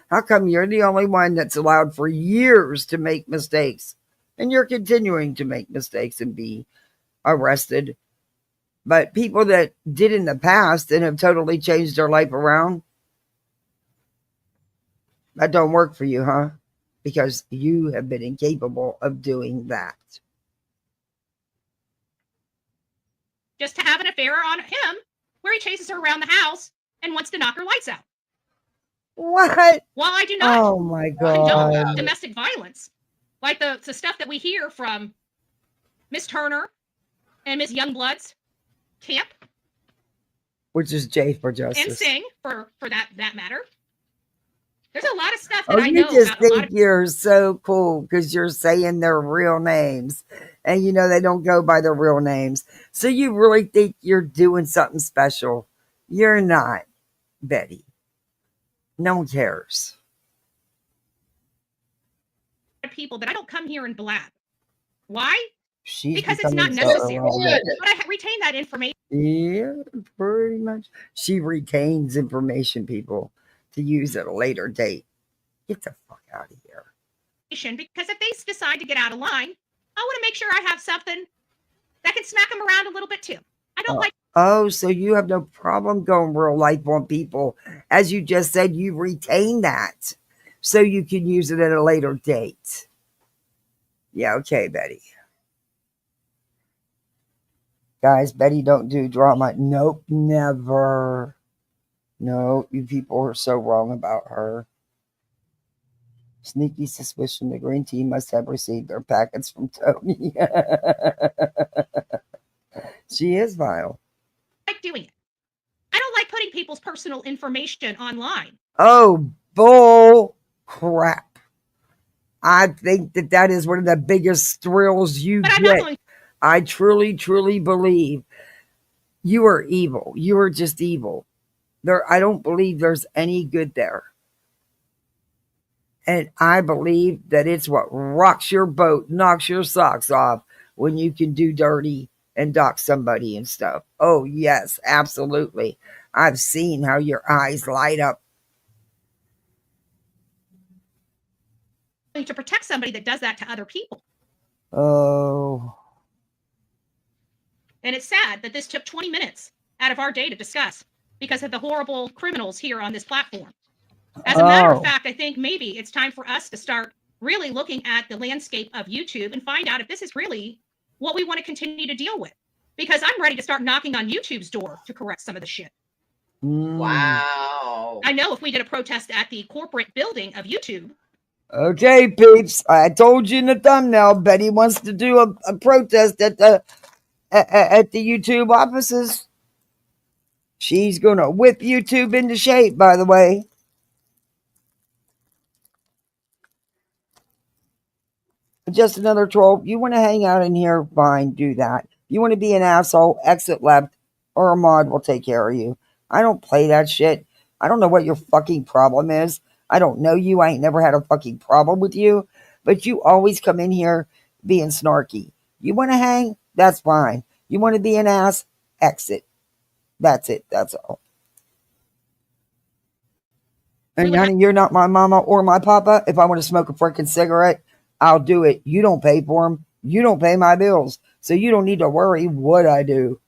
How come you're the only one that's allowed for years to make mistakes? And you're continuing to make mistakes and be arrested. But people that did in the past and have totally changed their life around, that don't work for you, huh? Because you have been incapable of doing that. Just to have an affair on him where he chases her around the house and wants to knock her lights out. What? While I do not Oh my condone God. domestic violence, like the stuff that we hear from Miss Turner and Miss Youngblood's camp, Which is J for and Justice. Sing for that matter. There's a lot of stuff Oh, that I you know just about a lot think of you're so cool because you're saying their real names. And you know they don't go by their real names. So you really think you're doing something special. You're not, Betty. No one cares. people that I don't come here and blab. Why? She's Because it's not becoming so necessary. irrelevant. But I retain that information Yeah, pretty much. She retains information, people, to use at a later date. Get the fuck out of here. because if they decide to get out of line, I want to make sure I have something that can smack them around a little bit too. I don't like. Oh, so you have no problem going real life on people. As you just said, you retain that so you can use it at a later date. Yeah, okay, Betty. Guys, Betty don't do drama. Nope, never. No, you people are so wrong about her. Sneaky suspicion the green team must have received their packets from Tony. She is vile. Like doing it. I don't like putting people's personal information online. Oh, bull crap. I think that is one of the biggest thrills you get. I truly, truly believe you are evil. You are just evil. I don't believe there's any good there. And I believe that it's what rocks your boat, knocks your socks off when you can do dirty and dock somebody and stuff. Oh, yes, absolutely. I've seen how your eyes light up. To protect somebody that does that to other people. Oh. And it's sad that this took 20 minutes out of our day to discuss because of the horrible criminals here on this platform. As a matter of fact, I think maybe it's time for us to start really looking at the landscape of YouTube and find out if this is really what we want to continue to deal with. Because I'm ready to start knocking on YouTube's door to correct some of the shit. Wow. I know if we did a protest at the corporate building of YouTube. Okay, peeps. I told you in the thumbnail, Betty wants to do a protest at the YouTube offices. She's going to whip YouTube into shape, by the way. Just another troll. You want to hang out in here? Fine, do that. You want to be an asshole? Exit left, or a mod will take care of you. I don't play that shit. I don't know what your fucking problem is. I don't know you. I ain't never had a fucking problem with you. But you always come in here being snarky. You want to hang? That's fine. You want to be an ass? Exit. That's it. That's all. And honey, you're not my mama or my papa. If I want to smoke a freaking cigarette, I'll do it. You don't pay for them. You don't pay my bills. So you don't need to worry what I do.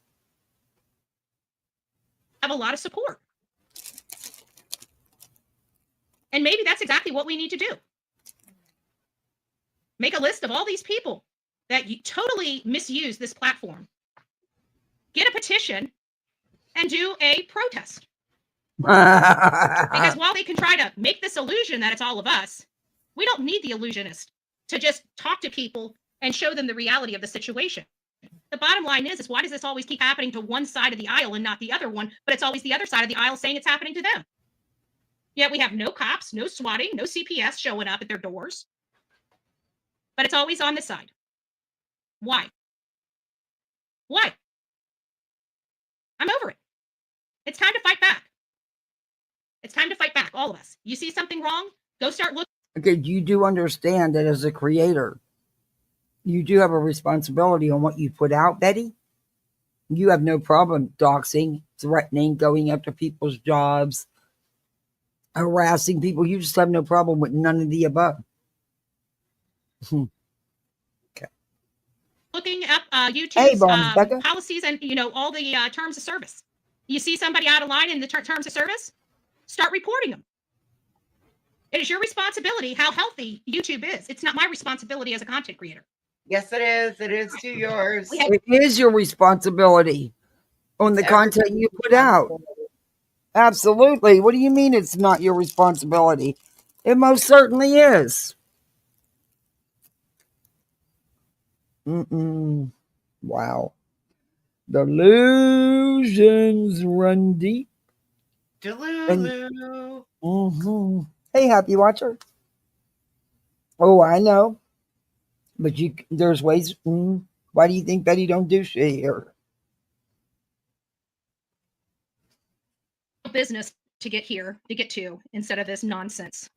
Have a lot of support. And maybe that's exactly what we need to do. Make a list of all these people that you totally misuse this platform, get a petition and do a protest. Because while they can try to make this illusion that it's all of us, we don't need the illusionist to just talk to people and show them the reality of the situation. The bottom line is why does this always keep happening to one side of the aisle and not the other one, but it's always the other side of the aisle saying it's happening to them? Yet we have no cops, no swatting, no CPS showing up at their doors, but it's always on this side. Why? Why? I'm over it. It's time to fight back. It's time to fight back, all of us. You see something wrong? Go start looking. Okay, you do understand that as a creator, you do have a responsibility on what you put out, Betty. You have no problem doxing, threatening, going after people's jobs, harassing people. You just have no problem with none of the above. Okay. Looking up YouTube's Becca. policies and all the terms of service. You see somebody out of line in the terms of service, start reporting them. It is your responsibility how healthy YouTube is. It's not my responsibility as a content creator. Yes, it is. It is to yours. It is your responsibility on the content you put out. Absolutely. What do you mean it's not your responsibility? It most certainly is. Wow. Delusions run deep. Hey, happy watcher. Oh, I know. But there's ways. Why do you think Betty don't do shit here? Business to get to instead of this nonsense.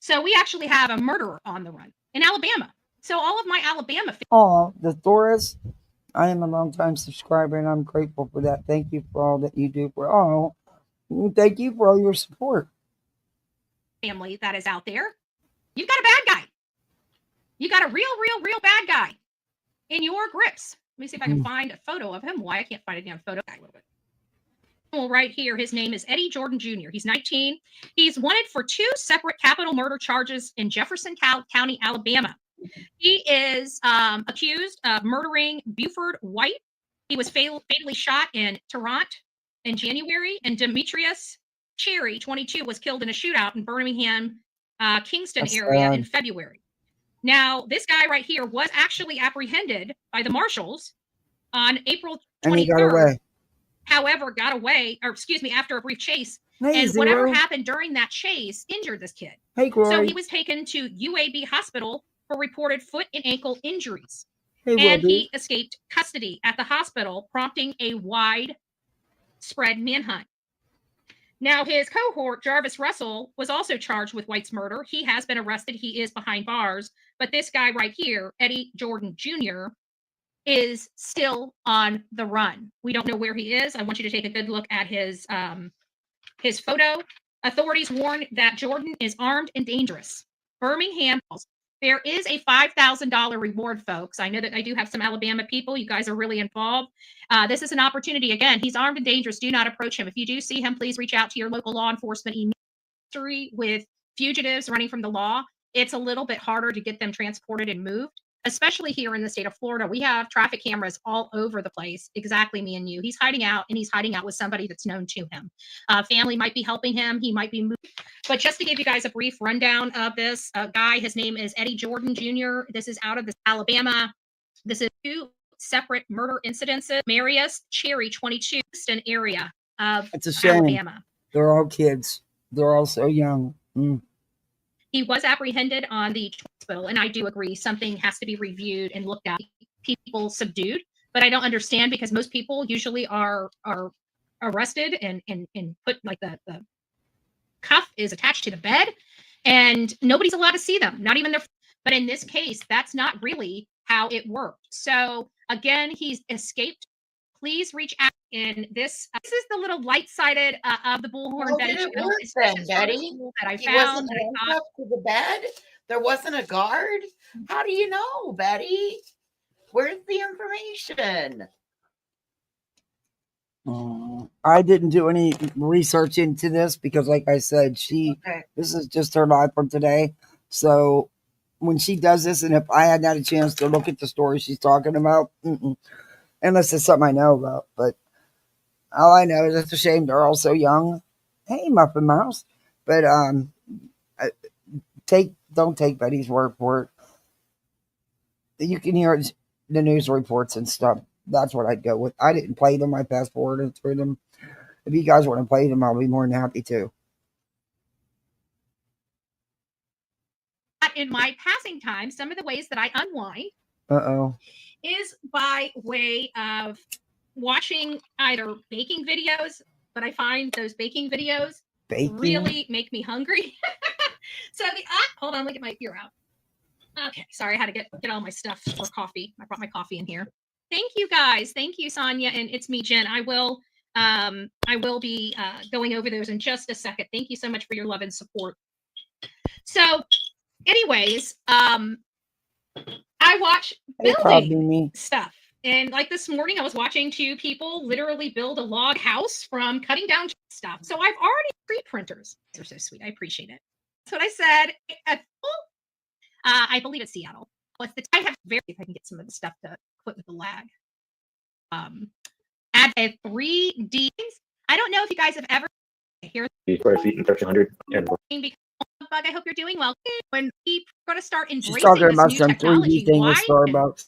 So we actually have a murderer on the run in Alabama. So all of my Alabama. The Thoris. I am a long-time subscriber, and I'm grateful for that. Thank you for all that you do thank you for all your support. Family that is out there. You've got a bad guy. You got a real bad guy in your grips. Let me see if I can find a photo of him. Why I can't find a damn photo. Well, right here, his name is Eddie Jordan Jr. He's 19. He's wanted for 2 separate capital murder charges in Jefferson County, Alabama. He is accused of murdering Buford White. He was fatally shot in Toronto in January, and Demetrius Cherry, 22, was killed in a shootout in Birmingham, Kingston area in February. Now, this guy right here was actually apprehended by the marshals on April 23rd. And he got away. However, after a brief chase. And whatever happened during that chase injured this kid. So he was taken to UAB hospital for reported foot and ankle injuries. And he escaped custody at the hospital, prompting a widespread manhunt. Now, his cohort, Jarvis Russell, was also charged with White's murder. He has been arrested. He is behind bars. But this guy right here, Eddie Jordan Jr., is still on the run. We don't know where he is. I want you to take a good look at his photo. Authorities warn that Jordan is armed and dangerous. Birmingham. There is a $5,000 reward, folks. I know that I do have some Alabama people. You guys are really involved. This is an opportunity. Again, he's armed and dangerous. Do not approach him. If you do see him, please reach out to your local law enforcement. With fugitives running from the law, it's a little bit harder to get them transported and moved, especially here in the state of Florida. We have traffic cameras all over the place. Exactly, me and you. He's hiding out, and he's hiding out with somebody that's known to him. Family might be helping him. He might be moved. But just to give you guys a brief rundown of this guy, his name is Eddie Jordan Jr. This is out of Alabama. This is 2 separate murder incidences. Marius Cherry, 22, Kingston area of Alabama. They're all kids. They're all so young. He was apprehended on the hospital, and I do agree something has to be reviewed and looked at. People subdued, but I don't understand because most people usually are arrested and put like the cuff is attached to the bed, and nobody's allowed to see them, not even their. But in this case, that's not really how it worked. So again, he's escaped. Please reach out in this. This is the little light-sided of the Bullhorn Betty. Betty? That I He found. wasn't handcuffed to the bed. There wasn't a guard. How do you know, Betty? Where's the information? I didn't do any research into this because, like I said, this is just her live for today. So when she does this, and if I had not a chance to look at the story she's talking about, unless it's something I know about. But all I know is it's a shame they're all so young. Hey, Muffin Mouse. But don't take Betty's word for it. You can hear the news reports and stuff. That's what I'd go with. I didn't play them. I fast forwarded through them. If you guys want to play them, I'll be more than happy to. In my passing time, some of the ways that I unwind Uh-oh. is by way of watching either baking videos, but I find those baking videos really make me hungry. So hold on, let me get my ear out. Okay, sorry, I had to get all my stuff for coffee. I brought my coffee in here. Thank you guys. Thank you, Sonia, and it's me, Jen. I will be going over those in just a second. Thank you so much for your love and support. So, anyways, I watch building stuff. And like this morning, I was watching 2 people literally build a log house from cutting down stuff. So I've already tree printers. They're so sweet. I appreciate it. That's what I said. I believe it's Seattle. What's the I have very if I can get some of the stuff to quit with the lag. Add a 3D. I don't know if you guys have ever here. Square feet and 1300 and Bug, I hope you're doing well. When we're going to start embracing She's talking this about new some technology, 3D thing with Starbucks.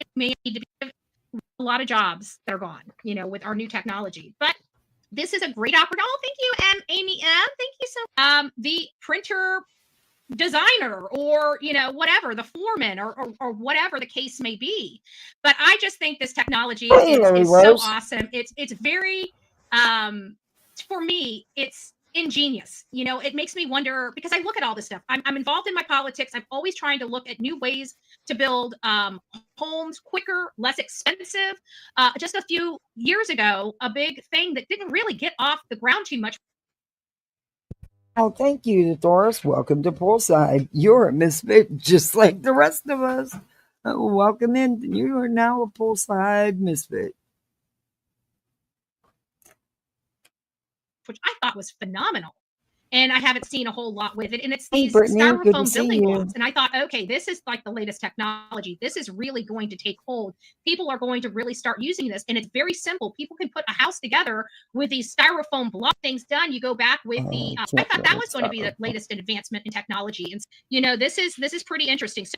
It may need to be a lot of jobs that are gone, with our new technology. But this is a great opportunity. Oh, thank you, and Amy M. Thank you so. The printer designer, or whatever, the foreman, or whatever the case may be. But I just think this technology is so awesome. It's very for me, it's ingenious. It makes me wonder, because I look at all this stuff. I'm involved in my politics. I'm always trying to look at new ways to build homes quicker, less expensive. Just a few years ago, a big thing that didn't really get off the ground too much. Oh, thank you, Doris. Welcome to Poolside. You're a misfit just like the rest of us. Welcome in. You are now a Poolside misfit. Which I thought was phenomenal. And I haven't seen a whole lot with it. And it's these Brittany, styrofoam building blocks. And I thought, okay, this is like the latest technology. This is really going to take hold. People are going to really start using this. And it's very simple. People can put a house together with these styrofoam block things done. You go back with the, I thought that was going to be the latest advancement in technology. And, this is pretty interesting. So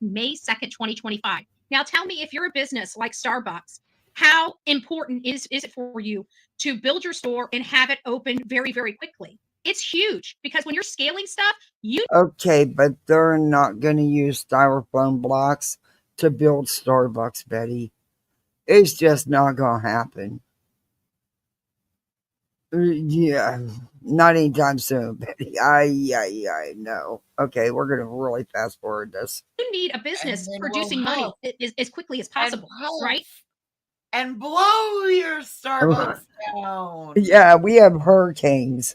May 2nd, 2025. Now tell me, if you're a business like Starbucks, how important is it for you to build your store and have it open very, very quickly? It's huge, because when you're scaling stuff, Okay, but they're not going to use styrofoam blocks to build Starbucks, Betty. It's just not going to happen. Yeah, not anytime soon, Betty. I know. Okay, we're going to really fast forward this. You need a business producing money as quickly as possible, right? And blow your Starbucks down. Yeah, we have hurricanes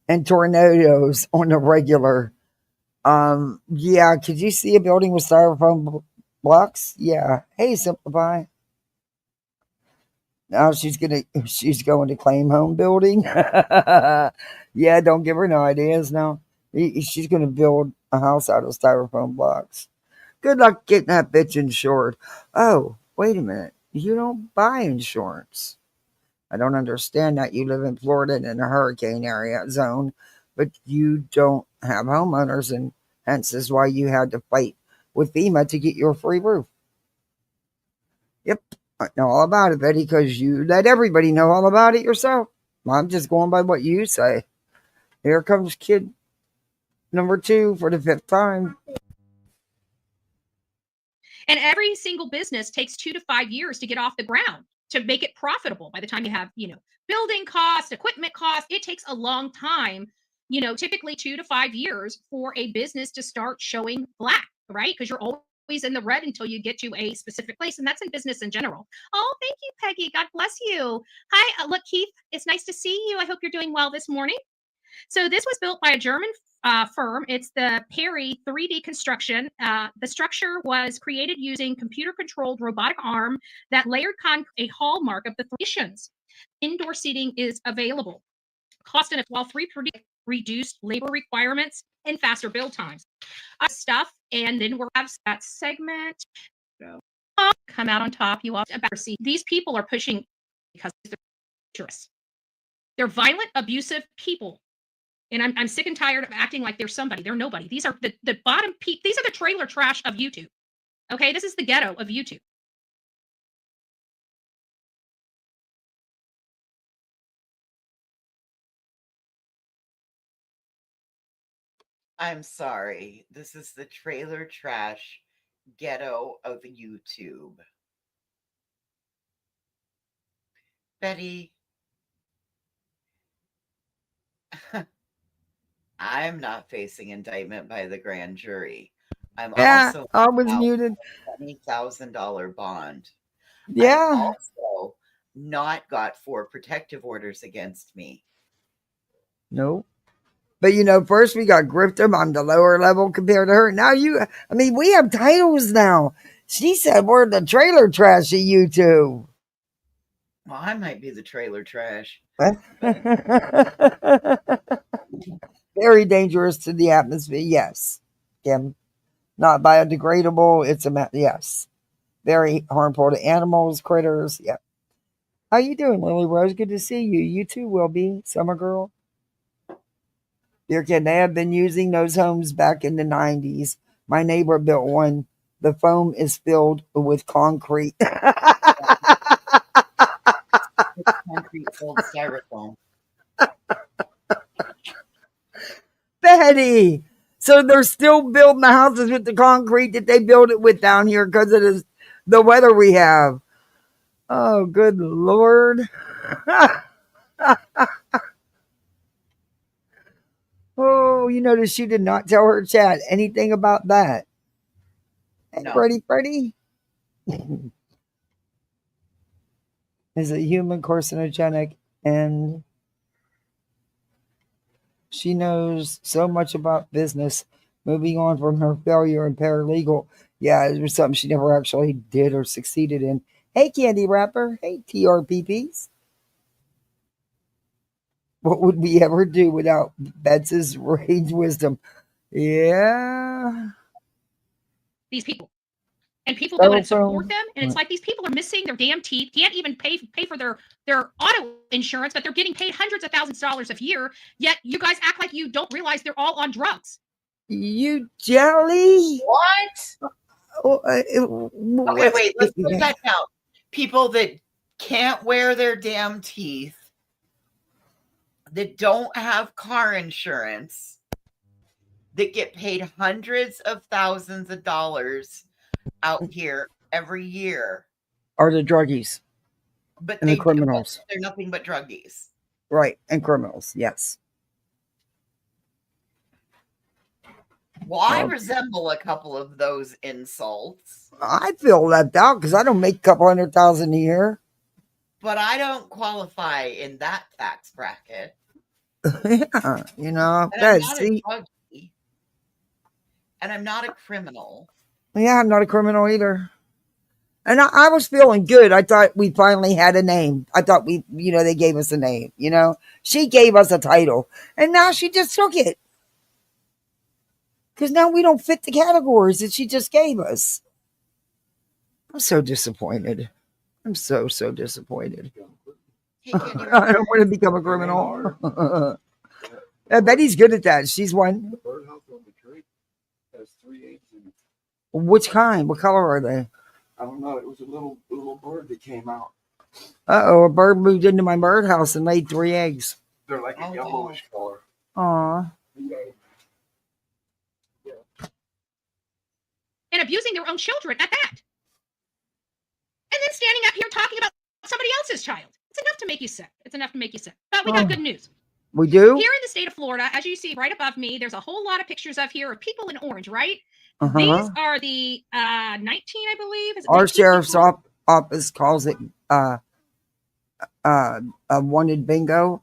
and tornadoes on the regular. Yeah, could you see a building with styrofoam blocks? Yeah. Hey, Simplify. Now she's going to claim home building. Yeah, don't give her no ideas now. She's going to build a house out of styrofoam blocks. Good luck getting that bitch insured. Oh, wait a minute. You don't buy insurance. I don't understand that. You live in Florida in a hurricane area zone, but you don't have homeowners, and hence is why you had to fight with FEMA to get your free roof. Yep, I know all about it, Betty, because you let everybody know all about it yourself. I'm just going by what you say. Here comes kid number 2 for the 5th time. And every single business takes 2 to 5 years to get off the ground, to make it profitable. By the time you have, building costs, equipment costs, it takes a long time, typically 2 to 5 years for a business to start showing black, right? Because you're always in the red until you get to a specific place. And that's in business in general. Oh, thank you, Peggy. God bless you. Hi, look, Keith, it's nice to see you. I hope you're doing well this morning. So this was built by a German firm. It's the Perry 3D construction. The structure was created using computer-controlled robotic arm that layered a hallmark of the nations. Indoor seating is available. Cost and while 3 reduced labor requirements and faster build times. Stuff, and then we'll have that segment. So, come out on top. You all see these people are pushing because they're dangerous. They're violent, abusive people. And I'm sick and tired of acting like they're somebody. They're nobody. These are the bottom people. These are the trailer trash of YouTube. Okay, this is the ghetto of YouTube. I'm sorry. This is the trailer trash ghetto of YouTube. Betty, I'm not facing indictment by the grand jury. I'm also I was muted. $20,000 bond. Yeah. I've also not got 4 protective orders against me. No. But first we got Grifter on the lower level compared to her. Now we have titles now. She said we're the trailer trash of YouTube. Well, I might be the trailer trash. Very dangerous to the atmosphere. Yes, Kim. Not biodegradable. It's yes. Very harmful to animals, critters. Yep. How you doing, Lily Rose? Good to see you. You too will be, Summer Girl. Dear kid, they have been using those homes back in the 90s. My neighbor built one. The foam is filled with concrete. Concrete filled styrofoam. Betty. So they're still building the houses with the concrete that they built it with down here because it is the weather we have. Oh, good Lord. Oh, you notice she did not tell her chat anything about that. Hey, No. Freddie. Is it human carcinogenic? And she knows so much about business. Moving on from her failure in paralegal. Yeah, it was something she never actually did or succeeded in. Hey, Candy Wrapper. Hey, TRPPs. What would we ever do without Betsy's rage wisdom? Yeah. These people. And people go and support them. And it's like these people are missing their damn teeth, can't even pay for their auto insurance, but they're getting paid hundreds of thousands of dollars a year. Yet you guys act like you don't realize they're all on drugs. You jelly? What? Okay, wait, let's put that down. People that can't wear their damn teeth, that don't have car insurance, that get paid hundreds of thousands of dollars out here every year are the druggies. But and the criminals. They're nothing but druggies. Right, and criminals, yes. Well, I resemble a couple of those insults. I feel left out because I don't make a couple $100,000 a year. But I don't qualify in that tax bracket. Yeah, you know. And I'm not a druggie. And I'm not a criminal. Yeah, I'm not a criminal either. And I was feeling good. I thought we finally had a name. I thought they gave us a name, She gave us a title. And now she just took it. Because now we don't fit the categories that she just gave us. I'm so disappointed. I'm so disappointed. I don't want to become a criminal. Betty's good at that. She's one. The birdhouse on the tree has 3 eggs in it. Which kind? What color are they? I don't know. It was a little bird that came out. Uh-oh, a bird moved into my birdhouse and laid 3 eggs. They're like a yellowish color. Aw. And abusing their own children at that. And then standing up here talking about somebody else's child. It's enough to make you sick. It's enough to make you sick. But we got good news. We do? Here in the state of Florida, as you see right above me, there's a whole lot of pictures of here of people in orange, right? Uh-huh. These are the 19, I believe. Is it Our sheriff's office calls it a wanted bingo,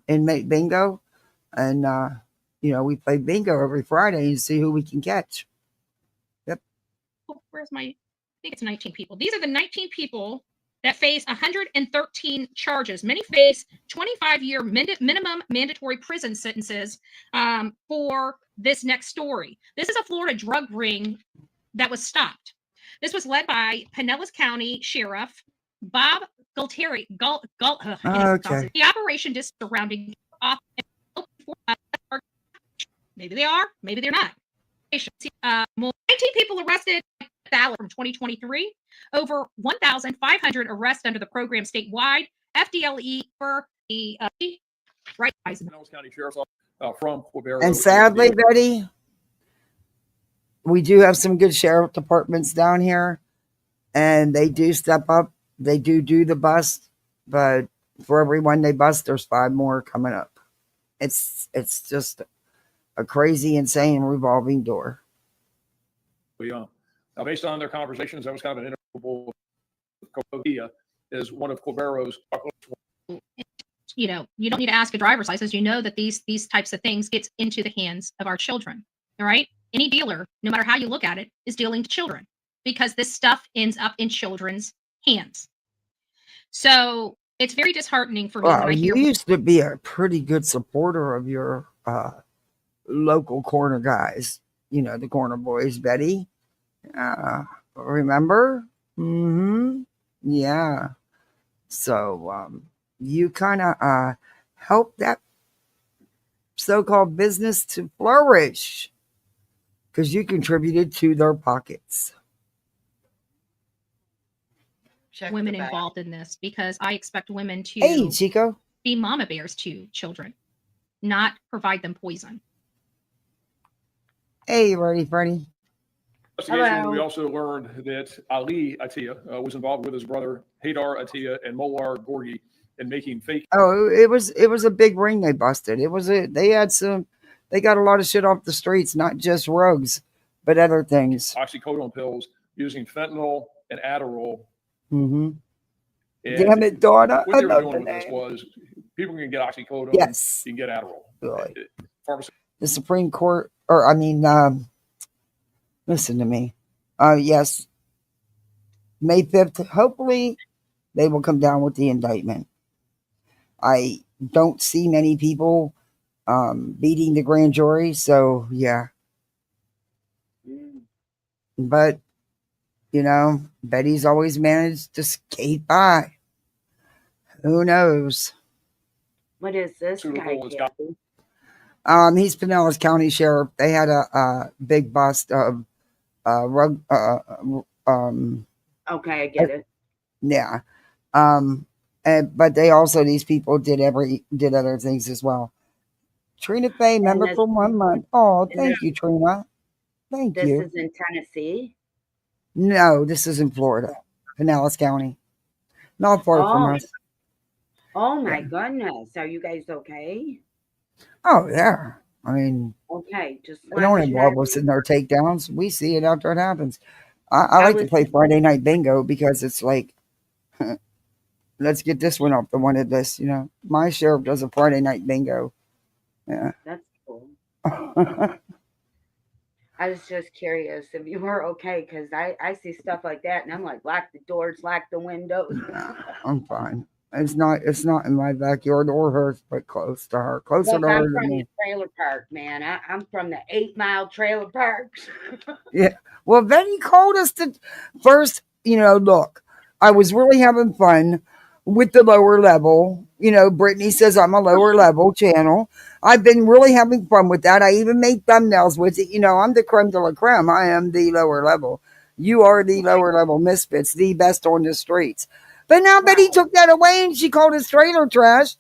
inmate bingo. And, we play bingo every Friday and see who we can catch. Yep. Oh, where's my, I think it's 19 people. These are the 19 people that face 113 charges. Many face 25-year minimum mandatory prison sentences for this next story. This is a Florida drug ring that was stopped. This was led by Pinellas County Sheriff Bob Galtieri. Okay. The operation just surrounding maybe they are, maybe they're not. 19 people arrested from 2023, over 1,500 arrests under the program statewide. FDLE for the right. Pinellas County Sheriff's Office from Quebec. And sadly, Betty, we do have some good sheriff departments down here, and they do step up. They do the bust, but for every one they bust, there's 5 more coming up. It's just a crazy, insane revolving door. Now, based on their conversations, that was kind of an interval. Coquilla is one of Quebero's. You know, you don't need to ask a driver's license. You know that these types of things gets into the hands of our children. All right. Any dealer, no matter how you look at it, is dealing to children because this stuff ends up in children's hands. So it's very disheartening for me. Well, you used to be a pretty good supporter of your local corner guys. You know, the corner boys, Betty. Remember? Mm-hmm. Yeah. So you kind of helped that so-called business to flourish because you contributed to their pockets. Check Women the bag. involved in this because I expect women to Hey, Chico. be mama bears to children, not provide them poison. Hey, ready, Freddie? We also learned that Ali Atiyah was involved with his brother Haydar Atiyah and Molar Gorgi in making fake. Oh, it was a big ring they busted. They got a lot of shit off the streets, not just rugs, but other things. Oxycodone pills using fentanyl and Adderall. Mm-hmm. And damn it, Donna. What they were doing with this was people can get oxycodone. Yes. You can get Adderall. Really. The Supreme Court, listen to me. Yes. May 5th, hopefully they will come down with the indictment. I don't see many people beating the grand jury, so yeah. But, you know, Betty's always managed to skate by. Who knows? What is this guy do? He's Pinellas County Sheriff. They had a big bust of rug. Okay, I get it. Yeah. But they also, these people did other things as well. Trina Fay, member for 1 month. Oh, thank you, Trina. Thank you. This is in Tennessee? No, this is in Florida, Pinellas County. Not far from us. Oh my goodness. Are you guys okay? Oh, yeah. I mean, okay, just we don't involve us in our takedowns. We see it after it happens. I like to play Friday Night Bingo because it's like, let's get this one off the wanted list. You know, my sheriff does a Friday Night Bingo. Yeah. That's cool. I was just curious if you were okay because I see stuff like that and I'm like, lock the doors, lock the windows. No, I'm fine. It's not in my backyard or hers, but close to her. Closer to her I'm than from me. the trailer park, man. I'm from the 8-mile trailer parks. Yeah. Well, Betty called us to first, you know, look, I was really having fun with the lower level. You know, Brittany says I'm a lower level channel. I've been really having fun with that. I even made thumbnails with it. You know, I'm the creme de la creme. I am the lower level. You are the lower level misfits, the best on the streets. But now Betty took that away and she called us trailer trash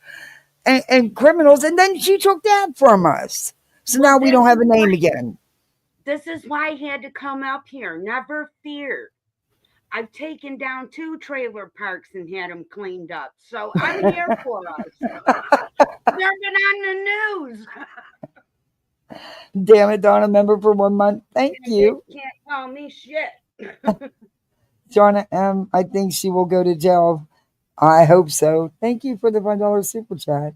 and criminals. And then she took that from us. So now we don't have a name again. This is why I had to come up here. Never fear. I've taken down 2 trailer parks and had them cleaned up. So I'm here for us. They've been on the news. Damn it, Donna, member for 1 month. Thank you. You can't call me shit. Shauna M., I think she will go to jail. I hope so. Thank you for the $5 super chat.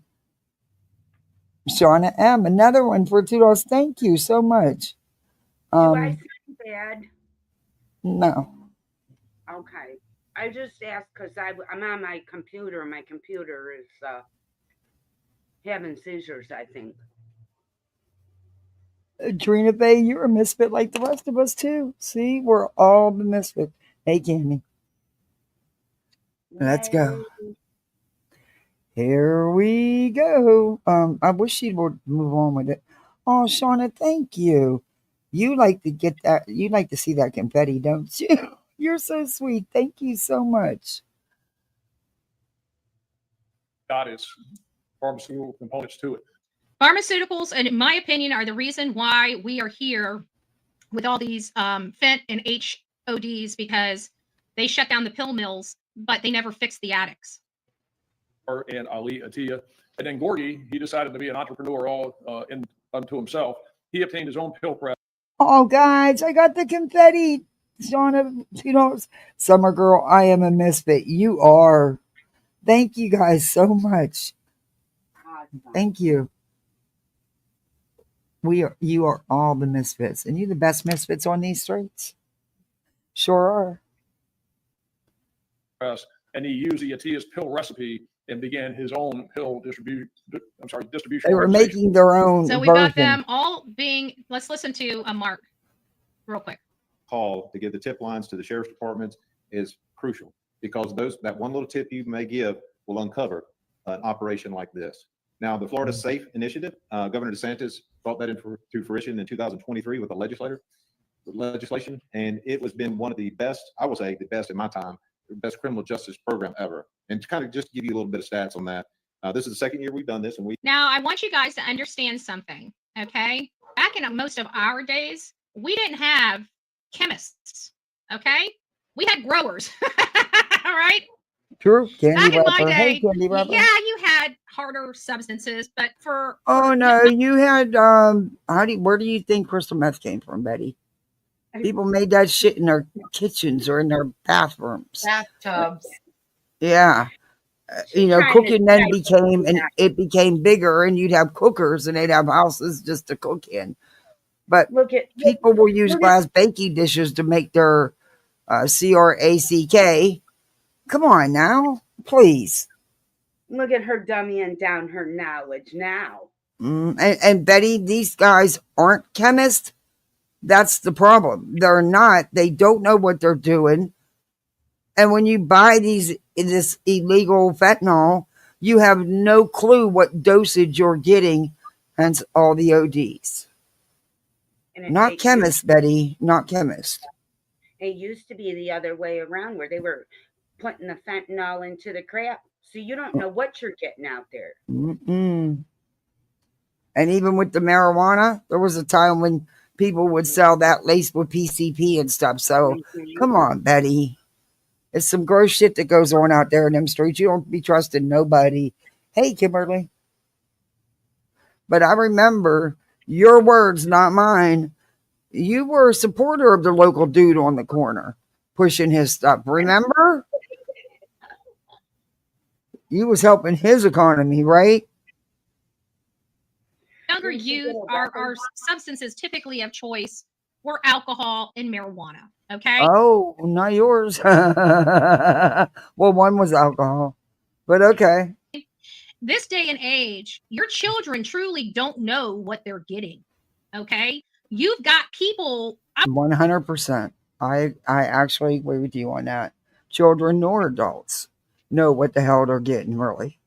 Shauna M., another one for $2. Thank you so much. Do I sound bad? No. Okay. I just asked because I'm on my computer, and my computer is having seizures, I think. Trina Bay, you're a misfit like the rest of us too. See, we're all the misfits. Hey, Candy, let's go. Yay. Here we go. I wish she would move on with it. Oh, Shauna, thank you. You like to get that. You like to see that confetti, don't you? You're so sweet. Thank you so much. Got its pharmaceutical components to it. Pharmaceuticals, and in my opinion, are the reason why we are here with all these fent and HODs, because they shut down the pill mills, but they never fixed the addicts. And Ali Atiyah. And then Gorgie, he decided to be an entrepreneur all unto himself. He obtained his own pill press. Oh, guys, I got the confetti. Shauna, Summer Girl, I am a misfit. You are. Thank you guys so much. Awesome. Thank you. You are all the misfits, and you're the best misfits on these streets. Sure are. And he used the Atiyah's pill recipe and began his own pill distribution. They were making their own. So we got them all being. Let's listen to Mark real quick. Call to give the tip lines to the sheriff's departments is crucial, because that one little tip you may give will uncover an operation like this. Now, the Florida Safe Initiative, Governor DeSantis brought that into fruition in 2023 with the legislation, and it has been one of the best, I will say the best in my time, the best criminal justice program ever. And to kind of just give you a little bit of stats on that, this is the second year we've done this, and Now, I want you guys to understand something, okay? Back in most of our days, we didn't have chemists, okay? We had growers, all right? True. Back Candy in my wrapper. Hey, day, candy wrapper. yeah, you had harder substances, but Oh no, you had where do you think crystal meth came from, Betty? People made that shit in their kitchens or in their bathrooms. Bathtubs. Yeah. Cooking then became bigger, and you'd have cookers and they'd have houses just to cook in. But people will use glass baking dishes to make their CRACK. Come on now, please. Look at her dummying down her knowledge now. And Betty, these guys aren't chemists. That's the problem. They're not. They don't know what they're doing. And when you buy this illegal fentanyl, you have no clue what dosage you're getting, hence all the ODs. Not chemists, Betty. Not chemists. It used to be the other way around, where they were putting the fentanyl into the crap. So you don't know what you're getting out there. And even with the marijuana, there was a time when people would sell that laced with PCP and stuff. So come on, Betty. It's some gross shit that goes on out there in them streets. You don't be trusting nobody. Hey, Kimberly. But I remember your words, not mine. You were a supporter of the local dude on the corner pushing his stuff. Remember? You was helping his economy, right? Younger youth, our substances typically of choice were alcohol and marijuana. Okay. Oh, not yours. Well, one was alcohol, but okay. This day and age, your children truly don't know what they're getting. Okay. You've got people. 100%. I actually agree with you on that. Children nor adults know what the hell they're getting, really.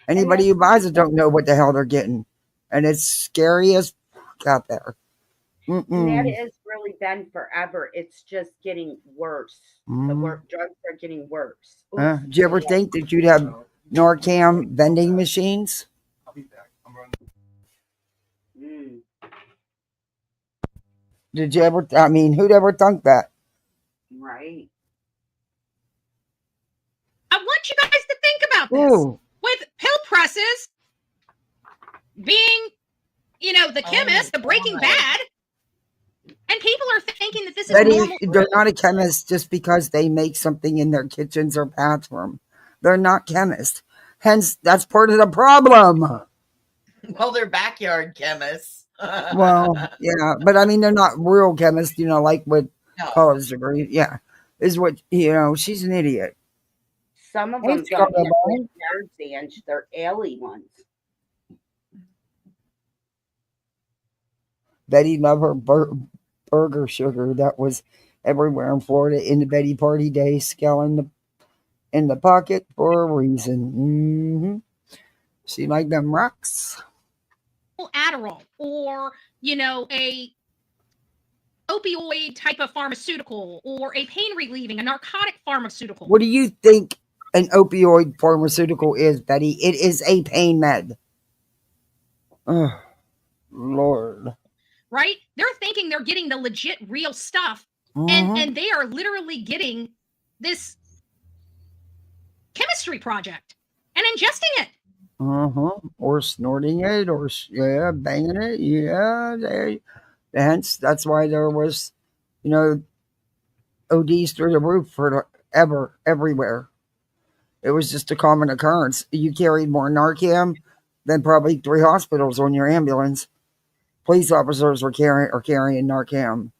Anybody who buys it don't know what the hell they're getting. And it's scary as fuck out there. And that has really been forever. It's just getting worse. The drugs are getting worse. Did you ever think that you'd have Narcan vending machines? I'll be back. I'm running. Did you ever? I mean, who'd ever thunk that? Right. I want you guys to think about this. Ooh. With pill presses being, the chemist, the Breaking Bad, and people are thinking that this is normal. They're not a chemist just because they make something in their kitchens or bathroom. They're not chemists. Hence, that's part of the problem. Well, they're backyard chemists. Well, yeah, but I mean, they're not real chemists, like with college degree. Yeah. is what, you know, she's an idiot. Some of Hey, them don't have Scumbag. yards, Ange. They're alley ones. Betty loved her burger sugar that was everywhere in Florida in the Betty Party Day, scale in the pocket for a reason. She liked them rocks. Adderall or, you know, a opioid type of pharmaceutical or a pain relieving, a narcotic pharmaceutical. What do you think an opioid pharmaceutical is, Betty? It is a pain med. Oh, Lord. Right? They're thinking they're getting the legit real stuff, and they are literally getting this chemistry project and ingesting it. Or snorting it, or banging it. Yeah, hence that's why there was, you know, ODs through the roof everywhere. It was just a common occurrence. You carried more Narcan than probably 3 hospitals on your ambulance. Police officers are carrying Narcan.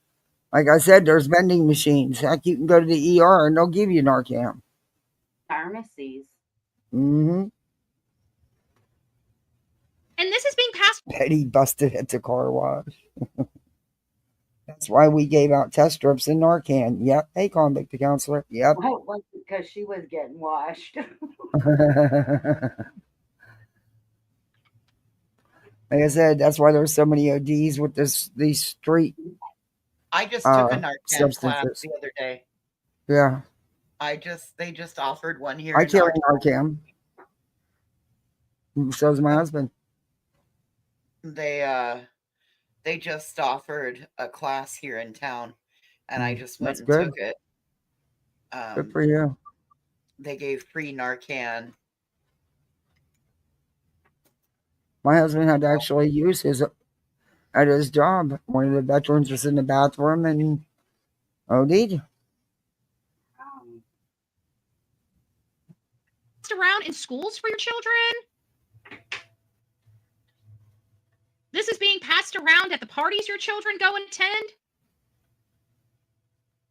Like I said, there's vending machines. Heck, you can go to the ER and they'll give you Narcan. Pharmacies. And this is being passed. Betty busted at the car wash. That's why we gave out test strips and Narcan. Yep. Hey, convict counselor. Yep. Well, it was because she was getting washed. Like I said, that's why there's so many ODs with these street. I just took a Narcan class substances. the other day. Yeah. They just offered one here. I in carry Narcan. Narcan. So does my husband. They just offered a class here in town, and I just went That's and good. took it. Good for you. They gave free Narcan. My husband had to actually use his at his job. One of the veterans was in the bathroom and OD'd. Around in schools for your children. This is being passed around at the parties your children go and attend.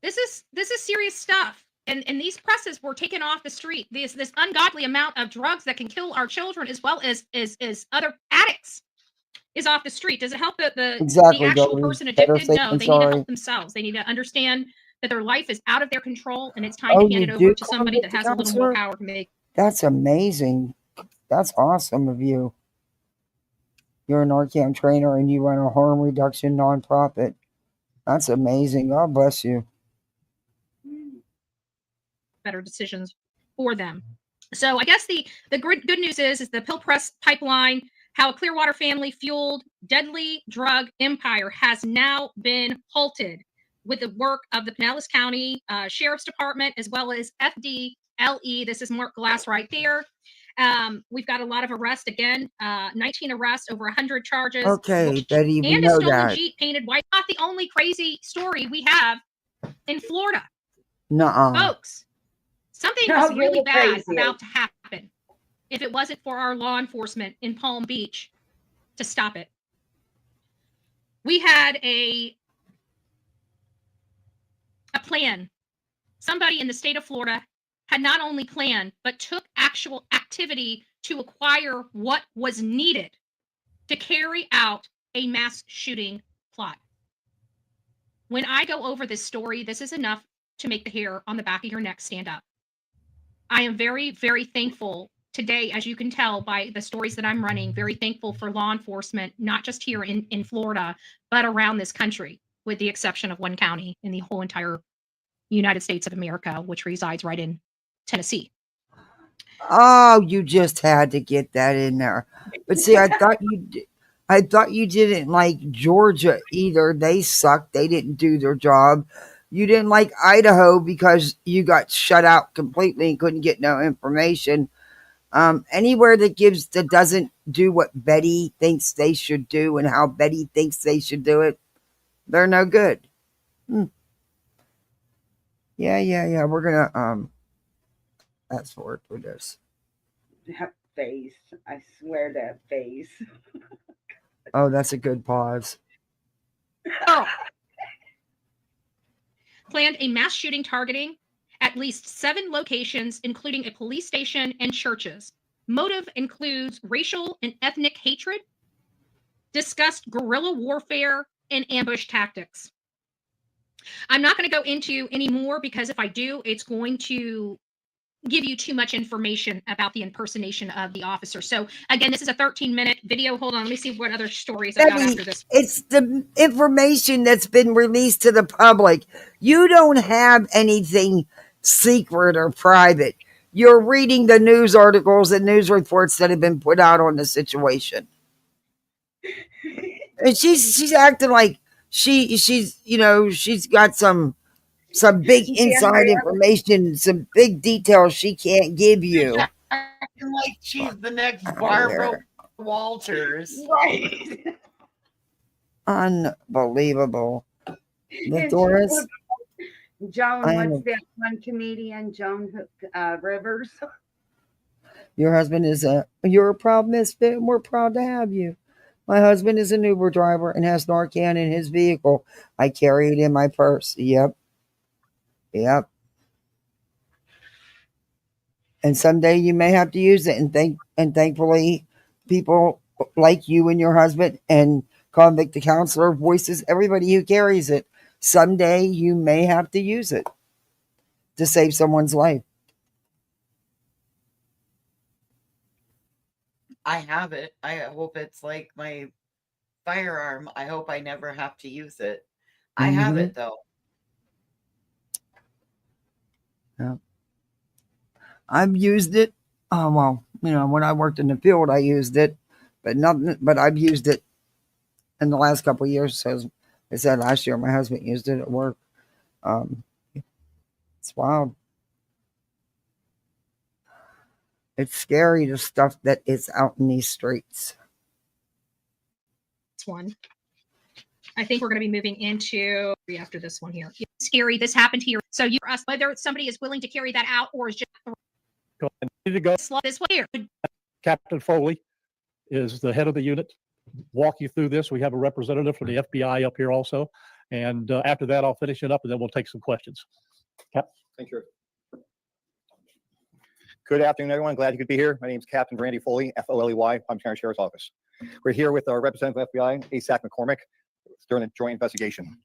This is serious stuff. And these presses were taken off the street. This ungodly amount of drugs that can kill our children, as well as other addicts, is off the street. Does it help the actual person addicted? No, they need to help themselves. They need to understand that their life is out of their control, and it's time to hand it over to somebody that has a little more power to make. That's amazing. That's awesome of you. You're a Narcan trainer and you run a harm reduction nonprofit. That's amazing. God bless you. Better decisions for them. So I guess the good news is the pill press pipeline, how a Clearwater family fueled deadly drug empire has now been halted with the work of the Pinellas County Sheriff's Department, as well as FDLE. This is Mark Glass right there. We've got a lot of arrests again, 19 arrests, over 100 charges. Okay, Betty, we and know a stolen that. Jeep painted white. Not the only crazy story we have in Florida. Nuh-uh. Folks, something was really bad about to happen if it wasn't for our law enforcement in Palm Beach to stop it. We had a plan. Somebody in the state of Florida had not only planned, but took actual activity to acquire what was needed to carry out a mass shooting plot. When I go over this story, this is enough to make the hair on the back of your neck stand up. I am very, very thankful today, as you can tell by the stories that I'm running, very thankful for law enforcement, not just here in Florida, but around this country, with the exception of one county in the whole entire United States of America, which resides right in Tennessee. Oh, you just had to get that in there. But see, I thought you didn't like Georgia either. They sucked. They didn't do their job. You didn't like Idaho because you got shut out completely and couldn't get no information. Anywhere that doesn't do what Betty thinks they should do and how Betty thinks they should do it, they're no good. Yeah. We're gonna fast forward for this. That face. I swear that face. Oh, that's a good pause. Oh. planned a mass shooting targeting at least 7 locations, including a police station and churches. Motive includes racial and ethnic hatred, discussed guerrilla warfare, and ambush tactics. I'm not going to go into any more because if I do, it's going to give you too much information about the impersonation of the officer. So again, this is a 13-minute video. Hold on, let me see what other stories I got after this. It's the information that's been released to the public. You don't have anything secret or private. You're reading the news articles and news reports that have been put out on the situation. And she's acting like she's you know, she's got some big inside information, some big details she can't give you. Acting like she's the next Barbara Walters. Right. Unbelievable. Doris, Joan, what's that one comedian, Joan Rivers? your husband is you're a proud misfit, and we're proud to have you. My husband is an Uber driver and has Narcan in his vehicle. I carry it in my purse. Yep. And someday you may have to use it, and thankfully people like you and your husband and convict the counselor voices everybody who carries it. Someday you may have to use it to save someone's life. I have it. I hope it's like my firearm. I hope I never have to use it. I have it though. Yeah. I've used it. Oh, well, you know, when I worked in the field, I used it, but I've used it in the last couple of years. So I said last year, my husband used it at work. It's wild. It's scary, the stuff that is out in these streets. This one. I think we're going to be moving into after this one here. It's scary. This happened here. So you ask whether somebody is willing to carry that out or is just this way here. Captain Foley is the head of the unit. Walk you through this. We have a representative from the FBI up here also. And after that, I'll finish it up and then we'll take some questions. Cap. Thank you. Good afternoon, everyone. Glad you could be here. My name is Captain Randy Foley, F-O-L-E-Y, Palm County Sheriff's Office. We're here with our representative of FBI, ASAC McCormick, during a joint investigation.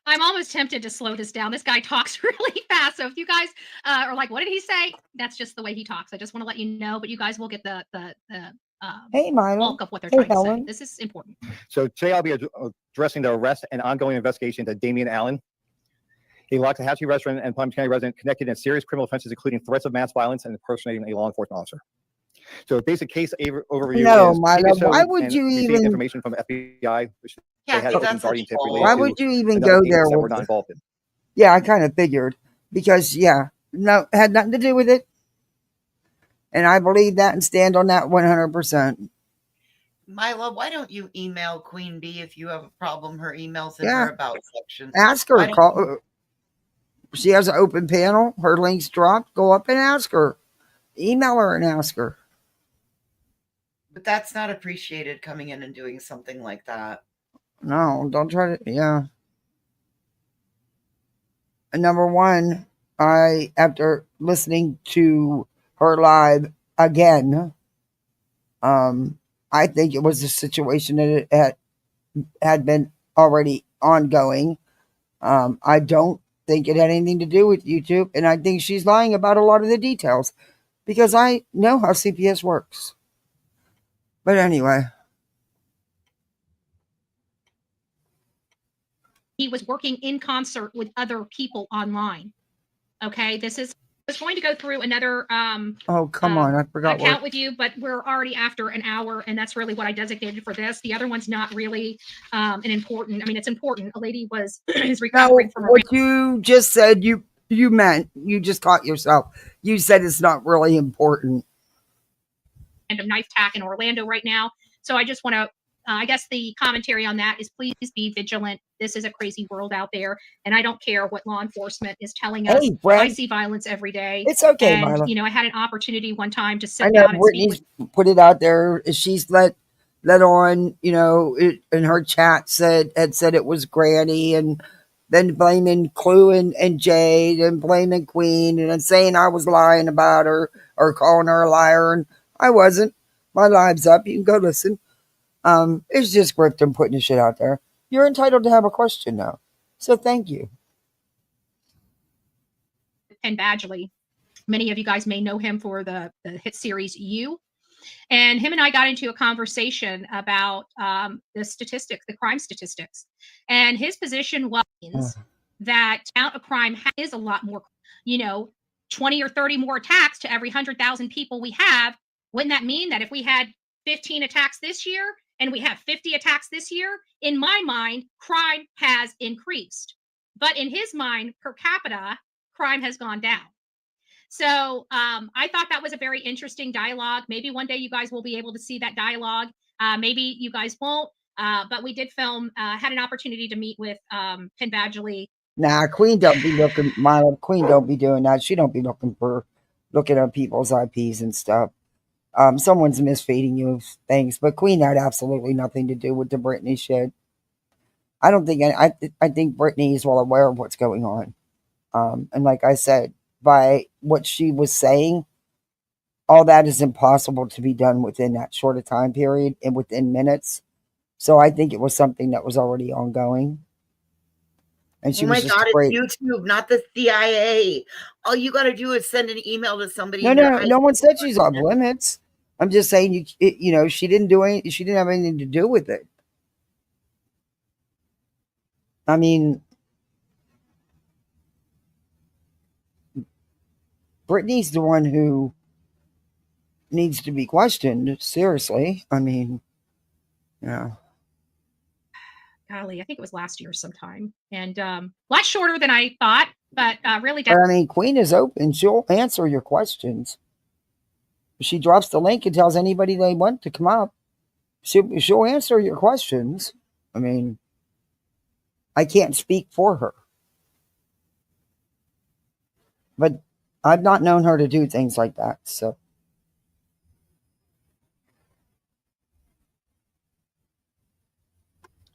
I'm almost tempted to slow this down. This guy talks really fast. So if you guys are like, what did he say? That's just the way he talks. I just want to let you know, but you guys will get the hey, bulk of what they're trying to say. This is important. So today I'll be addressing the arrest and ongoing investigation into Damian Allen, a Loxahatchee resident and Palm County resident connected in serious criminal offenses, including threats of mass violence and impersonating a law enforcement officer. So basic case overview. No, is Milo, why would you even information from the FBI? Which why would you even go there? We're not involved in. Yeah, I kind of figured because no, it had nothing to do with it, and I believe that and stand on that 100%. Mila, why don't you email Queen Bee if you have a problem? Her emails in her about section. Ask her. Call. She has an open panel. Her link's dropped. Go up and ask her. Email her and ask her. But that's not appreciated coming in and doing something like that. No, don't try to. Yeah. And number one, after listening to her live again, I think it was a situation that it had been already ongoing. I don't think it had anything to do with YouTube, and I think she's lying about a lot of the details because I know how CPS works. But anyway. He was working in concert with other people online. Okay, this is I was going to go through another oh, come on, I forgot account with you, but we're already after an hour, and that's really what I designated for this. The other one's not really an important. I mean, it's important. A lady is recovering from what you just said. You meant you just caught yourself. You said it's not really important. And a knife attack in Orlando right now. So I just want to. I guess the commentary on that is please be vigilant. This is a crazy world out there, and I don't care what law enforcement is telling us. I see violence every day. It's okay, and, Milo. You know, I had an opportunity one time to sit I know down and Brittany's put it out there. She's let on, you know, in her chat had said it was Granny, and then blaming Clue and Jade and blaming Queen and then saying I was lying about her or calling her a liar. And I wasn't. My live's up. You can go listen. It's just Grifton putting his shit out there. You're entitled to have a question now. So thank you. Penn Badgley. Many of you guys may know him for the hit series You. And him and I got into a conversation about the statistics, the crime statistics. And his position was that amount of crime is a lot more, 20 or 30 more attacks to every 100,000 people we have. Wouldn't that mean that if we had 15 attacks this year and we have 50 attacks this year, in my mind, crime has increased. But in his mind, per capita, crime has gone down. So I thought that was a very interesting dialogue. Maybe one day you guys will be able to see that dialogue. Maybe you guys won't. But we did film, had an opportunity to meet with Penn Badgley. Nah, Queen don't be looking. Queen don't be doing that. She don't be looking at people's IPs and stuff. Someone's misfeeding you things, but Queen had absolutely nothing to do with the Brittany shit. I don't think. I think Brittany is well aware of what's going on. And like I said, by what she was saying, all that is impossible to be done within that short a time period and within minutes. So I think it was something that was already ongoing. And she oh my was just God, great. it's YouTube, not the CIA. All you got to do is send an email to somebody. No one said she's off limits. I'm just saying, she didn't do any. She didn't have anything to do with it. I mean, Brittany's the one who needs to be questioned. Seriously. I mean, yeah. Golly, I think it was last year sometime. And a lot shorter than I thought, but really. I mean, Queen is open. She'll answer your questions. She drops the link and tells anybody they want to come up. She'll answer your questions. I mean, I can't speak for her. But I've not known her to do things like that, so.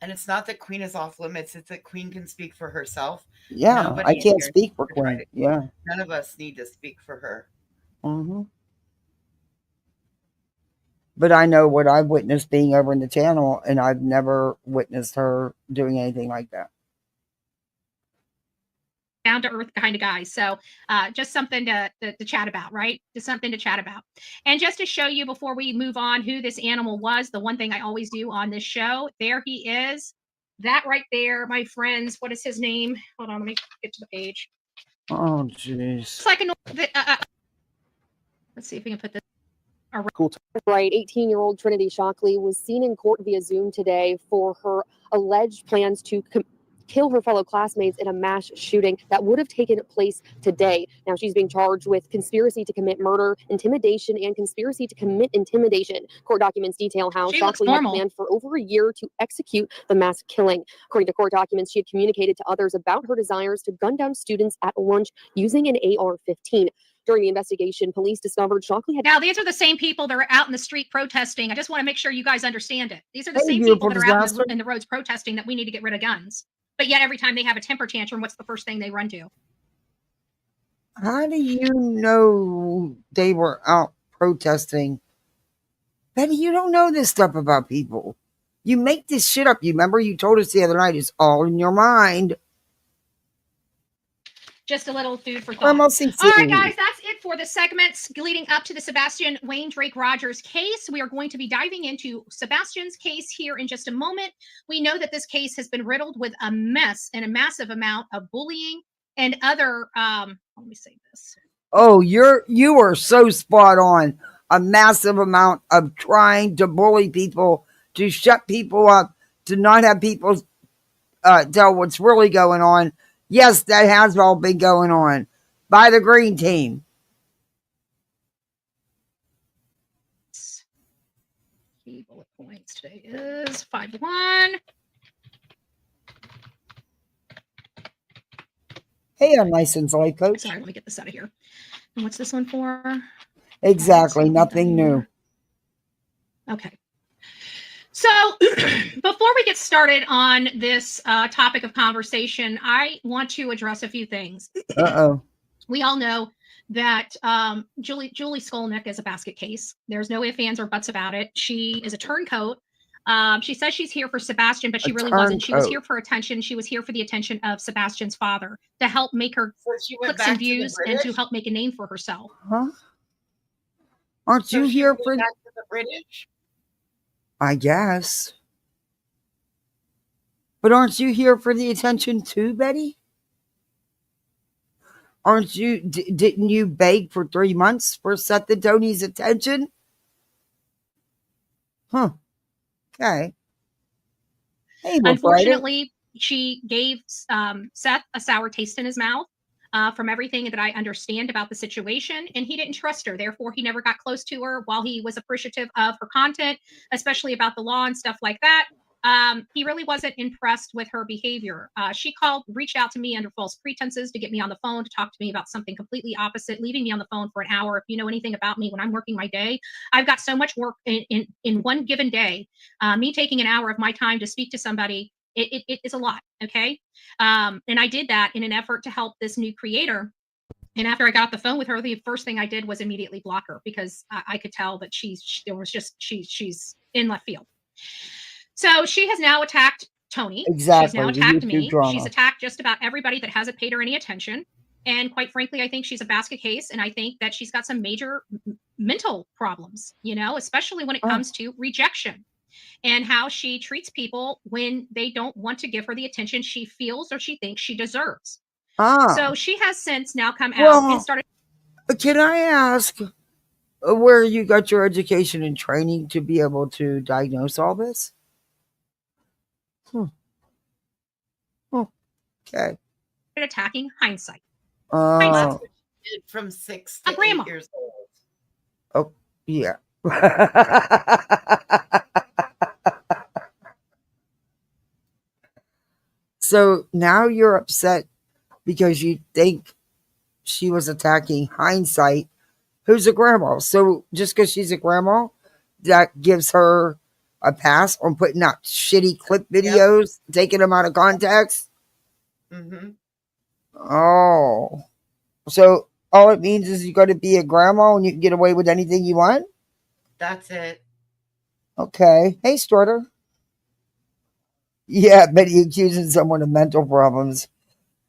And it's not that Queen is off limits, it's that Queen can speak for herself. Yeah, Nobody I in can't here speak for needs to try Queen. to- Yeah. None of us need to speak for her. Mm-hmm. But I know what I've witnessed being over in the channel, and I've never witnessed her doing anything like that. Down to earth kind of guy. So just something to chat about, right? Just something to chat about. And just to show you before we move on who this animal was, the one thing I always do on this show, there he is. That right there, my friends. What is his name? Hold on, let me get to the page. Oh, jeez. It's like let's see if we can put this. Right, 18-year-old Trinity Shockley was seen in court via Zoom today for her alleged plans to kill her fellow classmates in a mass shooting that would have taken place today. Now she's being charged with conspiracy to commit murder, intimidation, and conspiracy to commit intimidation. Court documents detail how Shockley had planned for over a year to execute the mass killing. According to court documents, she had communicated to others about her desires to gun down students at lunch using an AR-15. During the investigation, police discovered Shockley had. Now, these are the same people that are out in the street protesting. I just want to make sure you guys understand it. These are the same people that are out in the roads protesting that we need to get rid of guns. But yet every time they have a temper tantrum, what's the first thing they run to? How do you know they were out protesting? Betty, you don't know this stuff about people. You make this shit up. You remember you told us the other night it's all in your mind. Just a little food for thought. All right, guys, that's it for the segments leading up to the Sebastian Wayne Drake Rogers case. We are going to be diving into Sebastian's case here in just a moment. We know that this case has been riddled with a mess and a massive amount of bullying and other, let me say this. Oh, you are so spot on. A massive amount of trying to bully people, to shut people up, to not have people tell what's really going on. Yes, that has all been going on by the green team. Key bullet points today is 5-1. Hey, unlicensed life coach. Sorry, let me get this out of here. And what's this one for? Exactly, nothing new. Okay. So, before we get started on this topic of conversation, I want to address a few things. Uh-oh. We all know that Julie Skolnick is a basket case. There's no ifs, ands, or buts about it. She is a turncoat. She says she's here for Sebastian, but she really wasn't. She was here for attention. She was here for the attention of Sebastian's father to help make her clicks and views and to help make a name for herself. Huh? Aren't you here for back to the British? I guess. But aren't you here for the attention too, Betty? Aren't you? Didn't you beg for 3 months for Seth and Tony's attention? Huh. Okay. Hey, unfortunately, she gave Seth a sour taste in his mouth from everything that I understand about the situation, and he didn't trust her. Therefore, he never got close to her while he was appreciative of her content, especially about the law and stuff like that. He really wasn't impressed with her behavior. She reached out to me under false pretenses to get me on the phone to talk to me about something completely opposite, leaving me on the phone for an hour. If you know anything about me, when I'm working my day, I've got so much work in one given day. Me taking an hour of my time to speak to somebody, it is a lot. Okay. And I did that in an effort to help this new creator. And after I got off the phone with her, the first thing I did was immediately block her because I could tell that she's in left field. So she has now attacked Tony. Exactly. She's now attacked me. Drama. She's attacked just about everybody that hasn't paid her any attention. And quite frankly, I think she's a basket case. And I think that she's got some major mental problems, especially when it comes to rejection and how she treats people when they don't want to give her the attention she feels or she thinks she deserves. So she has since now come out and started. Can I ask where you got your education and training to be able to diagnose all this? Okay. Attacking hindsight. That's what she did from 6 to 8 years old. Oh, yeah. So now you're upset because you think she was attacking hindsight, who's a grandma. So just because she's a grandma, that gives her a pass on putting out shitty clip videos, taking them out of context. Mm-hmm. Oh, so all it means is you got to be a grandma and you can get away with anything you want? That's it. Okay. Hey, Strutter. Yeah, Betty accusing someone of mental problems.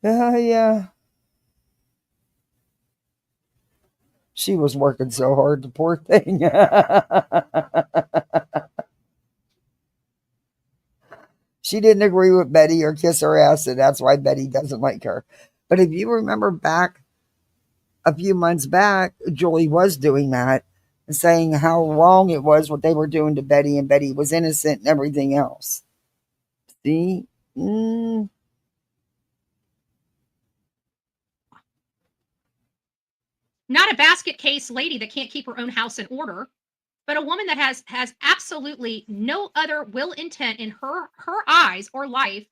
Yeah. She was working so hard, the poor thing. She didn't agree with Betty or kiss her ass, and that's why Betty doesn't like her. But if you remember back a few months back, Julie was doing that and saying how wrong it was what they were doing to Betty, and Betty was innocent and everything else. See? Not a basket case lady that can't keep her own house in order, but a woman that has absolutely no other will intent in her eyes or life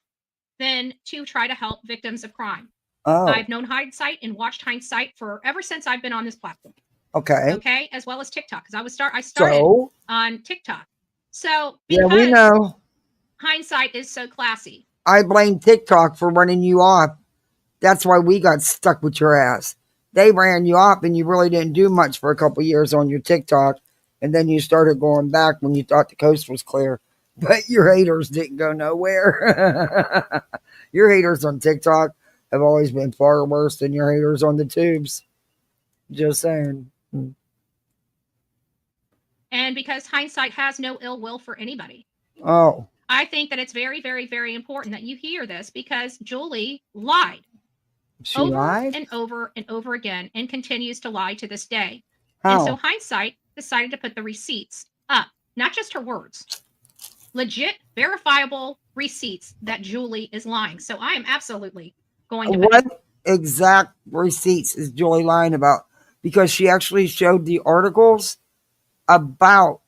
than to try to help victims of crime. I've known hindsight and watched hindsight for ever since I've been on this platform. Okay, as well as TikTok, because I started on TikTok. So yeah, we know hindsight is so classy. I blame TikTok for running you off. That's why we got stuck with your ass. They ran you off and you really didn't do much for a couple years on your TikTok. And then you started going back when you thought the coast was clear. But your haters didn't go nowhere. Your haters on TikTok have always been far worse than your haters on the tubes. Just saying. And because hindsight has no ill will for anybody. Oh. I think that it's very, very, very important that you hear this because Julie lied. She lied? And over and over again and continues to lie to this day. How? And so hindsight decided to put the receipts up, not just her words, legit, verifiable receipts that Julie is lying. So I am absolutely going to. What exact receipts is Julie lying about? Because she actually showed the articles about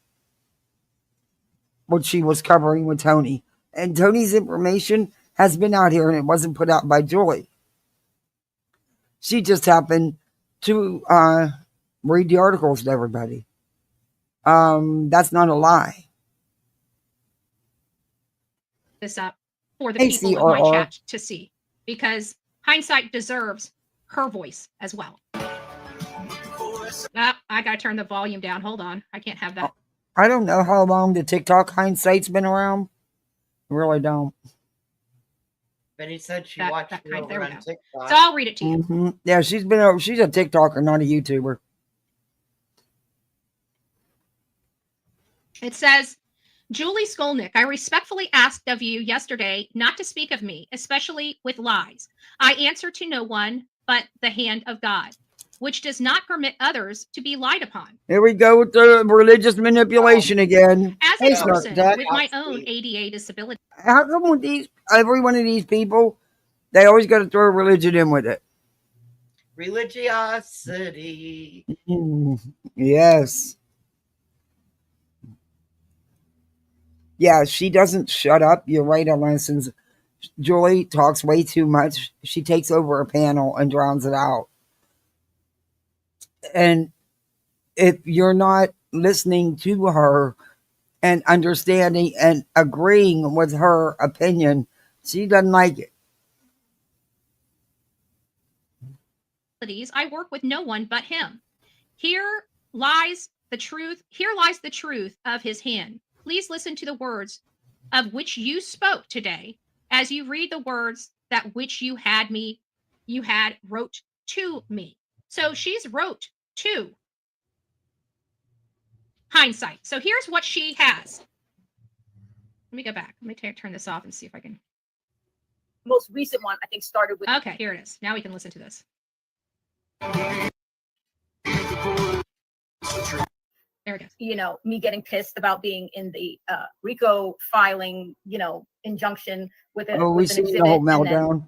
what she was covering with Tony. And Tony's information has been out here and it wasn't put out by Julie. She just happened to read the articles to everybody. That's not a lie. this up for the people of my ACRR. chat to see, because Hindsight deserves her voice as well. I gotta turn the volume down. Hold on. I can't have that. I don't know how long the TikTok Hindsight's been around. Really don't. Betty said she That watched kind- it over there we on go. TikTok. So I'll read it to you. Mhm. Yeah, she's a TikToker, not a YouTuber. It says, Julie Skolnick, I respectfully asked of you yesterday not to speak of me, especially with lies. I answer to no one but the hand of God, which does not permit others to be lied upon. Here we go with the religious manipulation again. As Hey, a Snark person Jack. with my own ADA disability, How come with every one of these people, they always got to throw religion in with it? Religiosity. Yes. Yeah, she doesn't shut up. You're right, Allison's. Julie talks way too much. She takes over a panel and drowns it out. And if you're not listening to her and understanding and agreeing with her opinion, she doesn't like it. I work with no one but him. Here lies the truth. Here lies the truth of his hand. Please listen to the words of which you spoke today, as you read the words that which you had wrote to me. So she's wrote to Hindsight. So here's what she has. Let me go back. Let me turn this off and see if I can. Most recent one, I think, started with. Okay, here it is. Now we can listen to this. There it goes. You know, me getting pissed about being in the RICO filing, you know, injunction with it. Oh, we see the whole meltdown.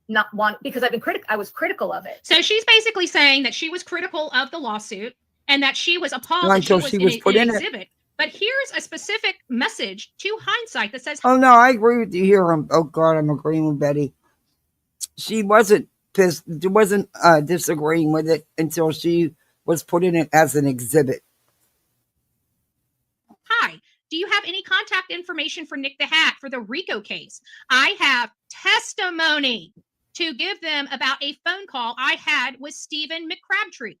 Not one, because I was critical of it. So she's basically saying that she was critical of the lawsuit and that she was appalled that Until she was put in it. exhibit. But here's a specific message to Hindsight that says, Oh, no, I agree with you here. Oh, God, I'm agreeing with Betty. She wasn't pissed, wasn't disagreeing with it until she was put in it as an exhibit. hi, do you have any contact information for Nick the Hat for the RICO case? I have testimony to give them about a phone call I had with Stephen McCrabtree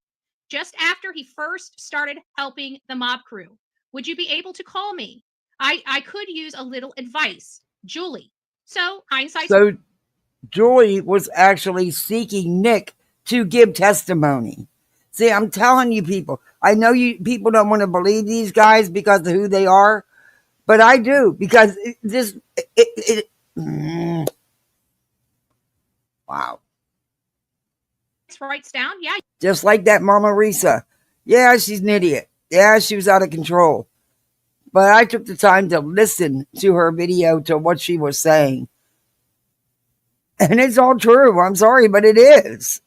just after he first started helping the mob crew. Would you be able to call me? I could use a little advice. Julie. So Hindsight. So Julie was actually seeking Nick to give testimony. See, I'm telling you people, I know you people don't want to believe these guys because of who they are, but I do, because wow. Writes down, yeah. Just like that Mama Risa. Yeah, she's an idiot. Yeah, she was out of control. But I took the time to listen to her video, to what she was saying. And it's all true. I'm sorry, but it is.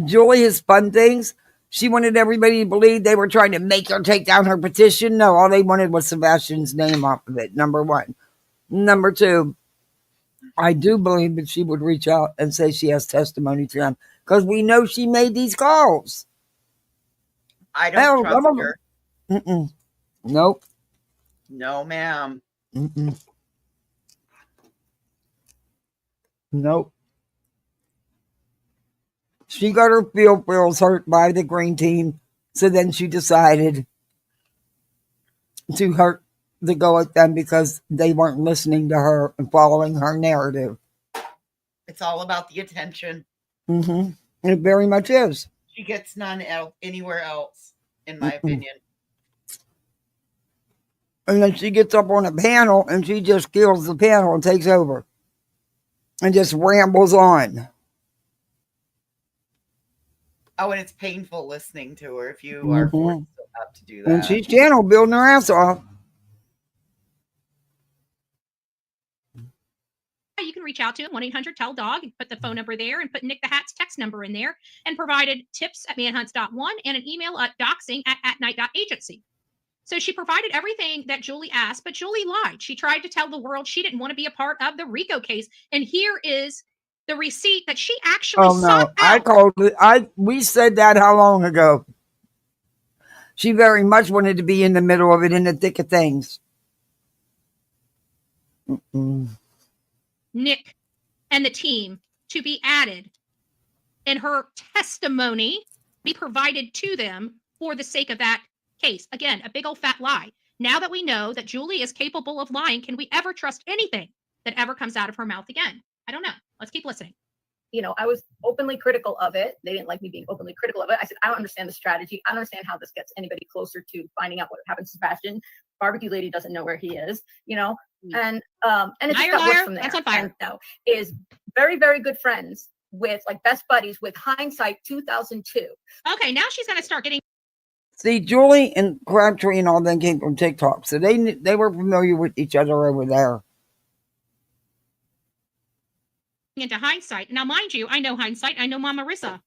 Julie has spun things. She wanted everybody to believe they were trying to make her take down her petition. No, all they wanted was Sebastian's name off of it, number one. Number two, I do believe that she would reach out and say she has testimony to them, because we know she made these calls. I don't trust her. Nope. No, ma'am. Nope. She got her feels hurt by the green team, so then she decided to go at them because they weren't listening to her and following her narrative. It's all about the attention. It very much is. She gets none anywhere else, in my opinion. And then she gets up on a panel and she just kills the panel and takes over and just rambles on. Oh, and it's painful listening to her if you are forced up to do that. And she's channel building her ass off. You can reach out to 1-800-TELL-DOG and put the phone number there and put Nick the Hat's text number in there, and provided tips at manhunts.one and an email at doxing@atnight.agency. So she provided everything that Julie asked, but Julie lied. She tried to tell the world she didn't want to be a part of the RICO case. And here is the receipt that she actually sought out. I called it. We said that how long ago? She very much wanted to be in the middle of it, in the thick of things. Nick and the team to be added and her testimony be provided to them for the sake of that case. Again, a big old fat lie. Now that we know that Julie is capable of lying, can we ever trust anything that ever comes out of her mouth again? I don't know. Let's keep listening. I was openly critical of it. They didn't like me being openly critical of it. I said, I don't understand the strategy. I don't understand how this gets anybody closer to finding out what happened to Sebastian. Barbecue lady doesn't know where he is, and it just got worse from there. That's on fire. And, is very, very good friends with, like, best buddies with Hindsight 2002. Okay, now she's going to start getting. See, Julie and Crabtree and all them came from TikTok, so they were familiar with each other over there. Into Hindsight. Now, mind you, I know Hindsight. I know Mama Rissa.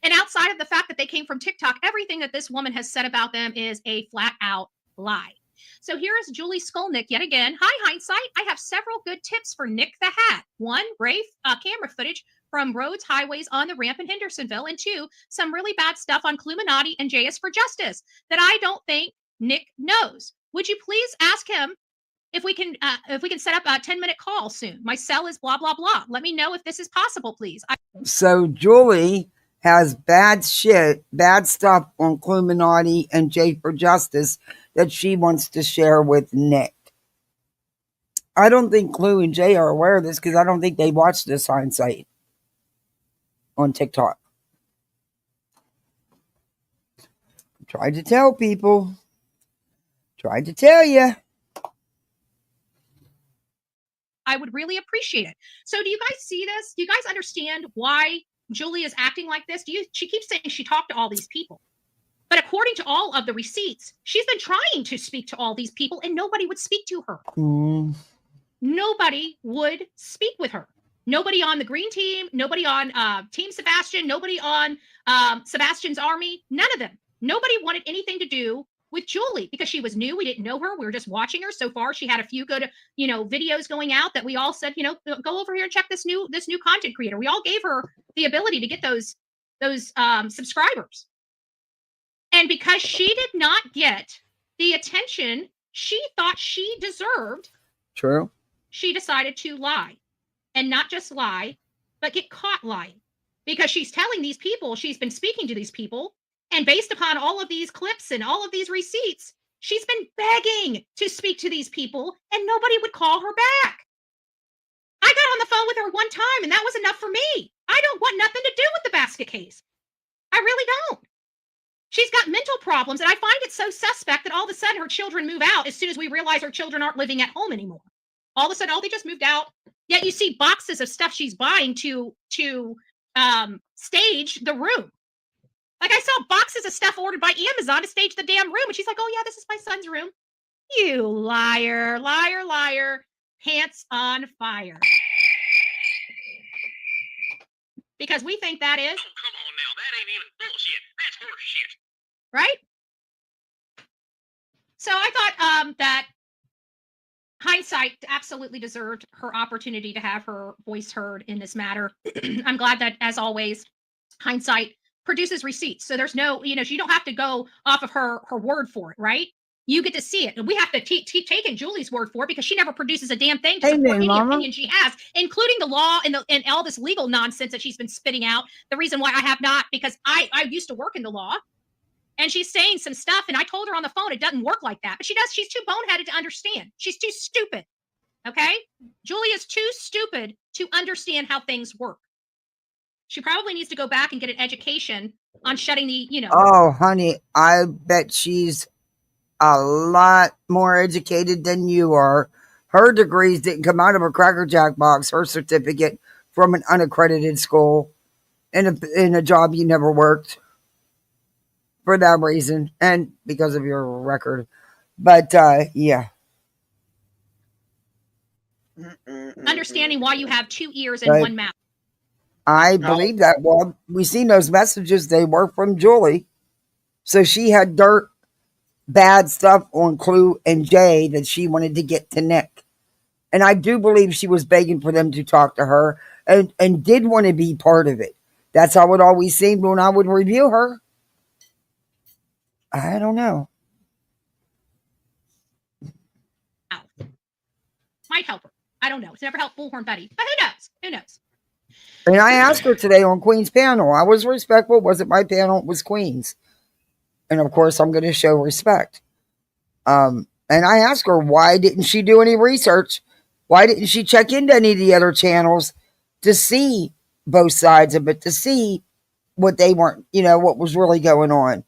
And outside of the fact that they came from TikTok, everything that this woman has said about them is a flat out lie. So here is Julie Skolnick yet again. Hi, Hindsight. I have several good tips for Nick the Hat. 1, brave camera footage from roads, highways on the ramp in Hendersonville. And 2, some really bad stuff on Cluminati and JS for Justice that I don't think Nick knows. Would you please ask him if we can set up a 10-minute call soon? My cell is blah, blah, blah. Let me know if this is possible, please. So Julie has bad stuff on Cluminati and J for Justice that she wants to share with Nick. I don't think Clue and Jay are aware of this because I don't think they watched this Hindsight on TikTok. Tried to tell people. Tried to tell you. I would really appreciate it. So do you guys see this? Do you guys understand why Julie is acting like this? She keeps saying she talked to all these people. But according to all of the receipts, she's been trying to speak to all these people and nobody would speak to her. Nobody would speak with her. Nobody on the green team, nobody on Team Sebastian, nobody on Sebastian's army, none of them. Nobody wanted anything to do with Julie because she was new. We didn't know her. We were just watching her. So far, she had a few good, videos going out that we all said, go over here and check this new content creator. We all gave her the ability to get those subscribers. And because she did not get the attention she thought she deserved, True. She decided to lie. And not just lie, but get caught lying. Because she's telling these people, she's been speaking to these people, and based upon all of these clips and all of these receipts, she's been begging to speak to these people, and nobody would call her back. I got on the phone with her one time, and that was enough for me. I don't want nothing to do with the basket case. I really don't. She's got mental problems, and I find it so suspect that all of a sudden her children move out as soon as we realize her children aren't living at home anymore. All of a sudden, they just moved out. Yet you see boxes of stuff she's buying to stage the room. Like I saw boxes of stuff ordered by Amazon to stage the damn room. And she's like, oh, yeah, this is my son's room. You liar, liar, liar. Pants on fire. Because we think that is. Oh, come on now. That ain't even bullshit. That's horse shit. Right? So I thought that Hindsight absolutely deserved her opportunity to have her voice heard in this matter. I'm glad that, as always, Hindsight produces receipts. So there's no, you don't have to go off of her word for it, right? You get to see it. And we have to keep taking Julie's word for it because she never produces a damn thing to support any opinion she has, including the law and all this legal nonsense that she's been spitting out. The reason why I have not, because I used to work in the law. And she's saying some stuff, and I told her on the phone it doesn't work like that. But she does. She's too boneheaded to understand. She's too stupid. Okay? Julie is too stupid to understand how things work. She probably needs to go back and get an education on shutting the, Oh, honey, I bet she's a lot more educated than you are. Her degrees didn't come out of a Cracker Jack box. Her certificate from an unaccredited school in a job you never worked. For that reason, and because of your record. But, yeah. Understanding why you have 2 ears and one mouth. I believe that. Well, we seen those messages. They were from Julie. So she had bad stuff on Clue and Jay that she wanted to get to Nick. And I do believe she was begging for them to talk to her and did want to be part of it. That's how it always seemed when I would review her. I don't know. Might help her. I don't know. It's never helped Bullhorn Betty, but who knows? Who knows? And I asked her today on Queen's panel. I was respectful. It wasn't my panel. It was Queen's. And of course, I'm going to show respect. And I asked her, why didn't she do any research? Why didn't she check into any of the other channels to see both sides of it, to see what they weren't, what was really going on?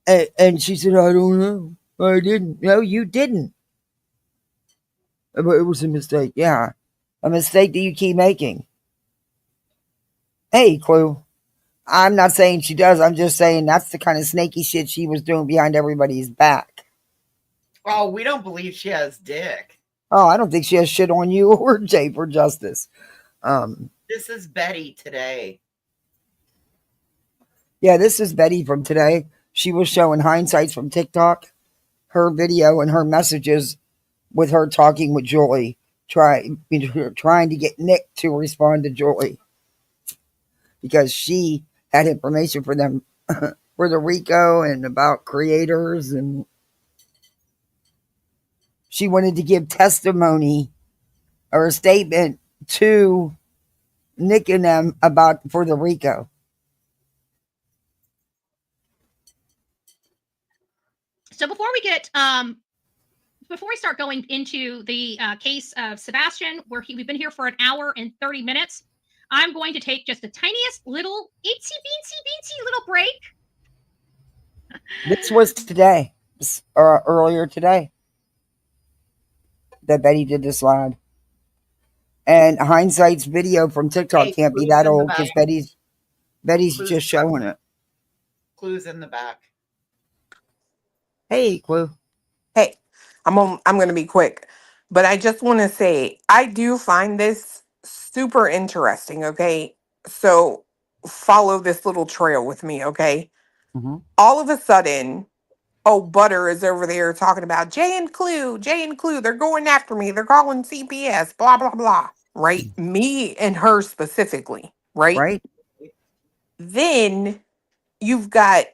And she said, I don't know. I didn't. No, you didn't. But it was a mistake. Yeah. A mistake that you keep making. Hey, Clue. I'm not saying she does. I'm just saying that's the kind of snaky shit she was doing behind everybody's back. Oh, we don't believe she has dick. Oh, I don't think she has shit on you or Jay for justice. This is Betty today. Yeah, this is Betty from today. She was showing hindsights from TikTok, her video and her messages with her talking with Julie, trying to get Nick to respond to Julie because she had information for them for the Rico and about creators, and she wanted to give testimony or a statement to Nick and them about for the Rico. So before we start going into the case of Sebastian, we've been here for an hour and 30 minutes. I'm going to take just the tiniest little itsy-beatsy little break. This was today, or earlier today, that Betty did this live. And hindsight's video from TikTok can't be that old because Betty's just showing it. Clue's in the back. Hey, Clue. Hey, I'm going to be quick, but I just want to say I do find this super interesting. Okay, so follow this little trail with me. Okay, all of a sudden, Butter is over there talking about Jay and Clue. They're going after me. They're calling CPS. Blah blah blah. Right, me and her specifically. Right. Then you've got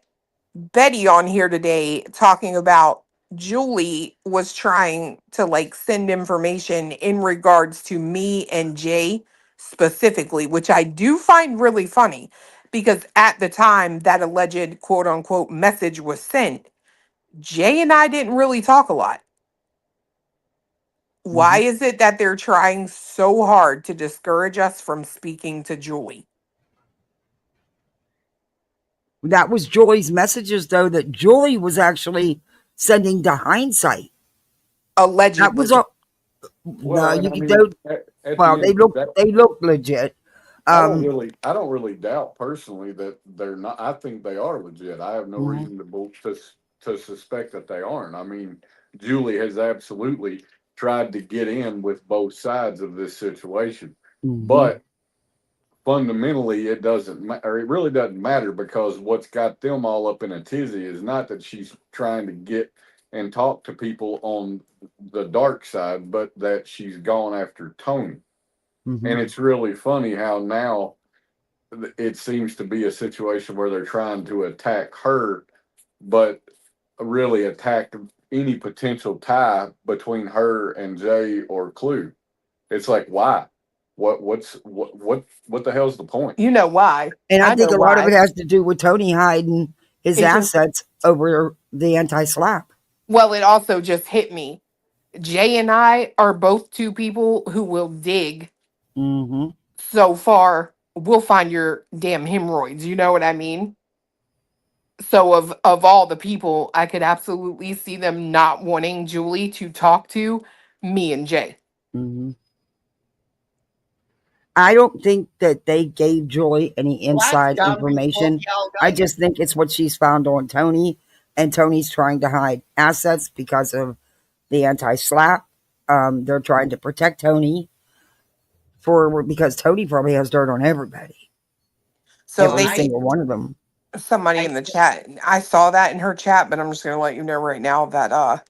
Betty on here today talking about Julie was trying to send information in regards to me and Jay specifically, which I do find really funny because at the time that alleged quote unquote message was sent, Jay and I didn't really talk a lot. Why is it that they're trying so hard to discourage us from speaking to Julie? That was Julie's messages, though, that Julie was actually sending to hindsight. Allegedly. That was all. Well, They look legit. I don't really doubt personally that they're not. I think they are legit. I have no reason to suspect that they aren't. I mean, Julie has absolutely tried to get in with both sides of this situation, but fundamentally it doesn't matter. It really doesn't matter because what's got them all up in a tizzy is not that she's trying to get and talk to people on the dark side, but that she's gone after Tony. And it's really funny how now it seems to be a situation where they're trying to attack her, but really attack any potential tie between her and Jay or Clue. It's like, why? What the hell's the point? You know why? And I think a lot of it has to do with Tony hiding his assets over the anti-slap. Well, it also just hit me. Jay and I are both two people who will dig. So far, we'll find your damn hemorrhoids. You know what I mean? So of all the people, I could absolutely see them not wanting Julie to talk to me and Jay. I don't think that they gave Julie any inside information. I just think it's what she's found on Tony, and Tony's trying to hide assets because of the anti-slap. They're trying to protect Tony because Tony probably has dirt on everybody. So every single one of them. Somebody in the chat, I saw that in her chat, but I'm just going to let you know right now that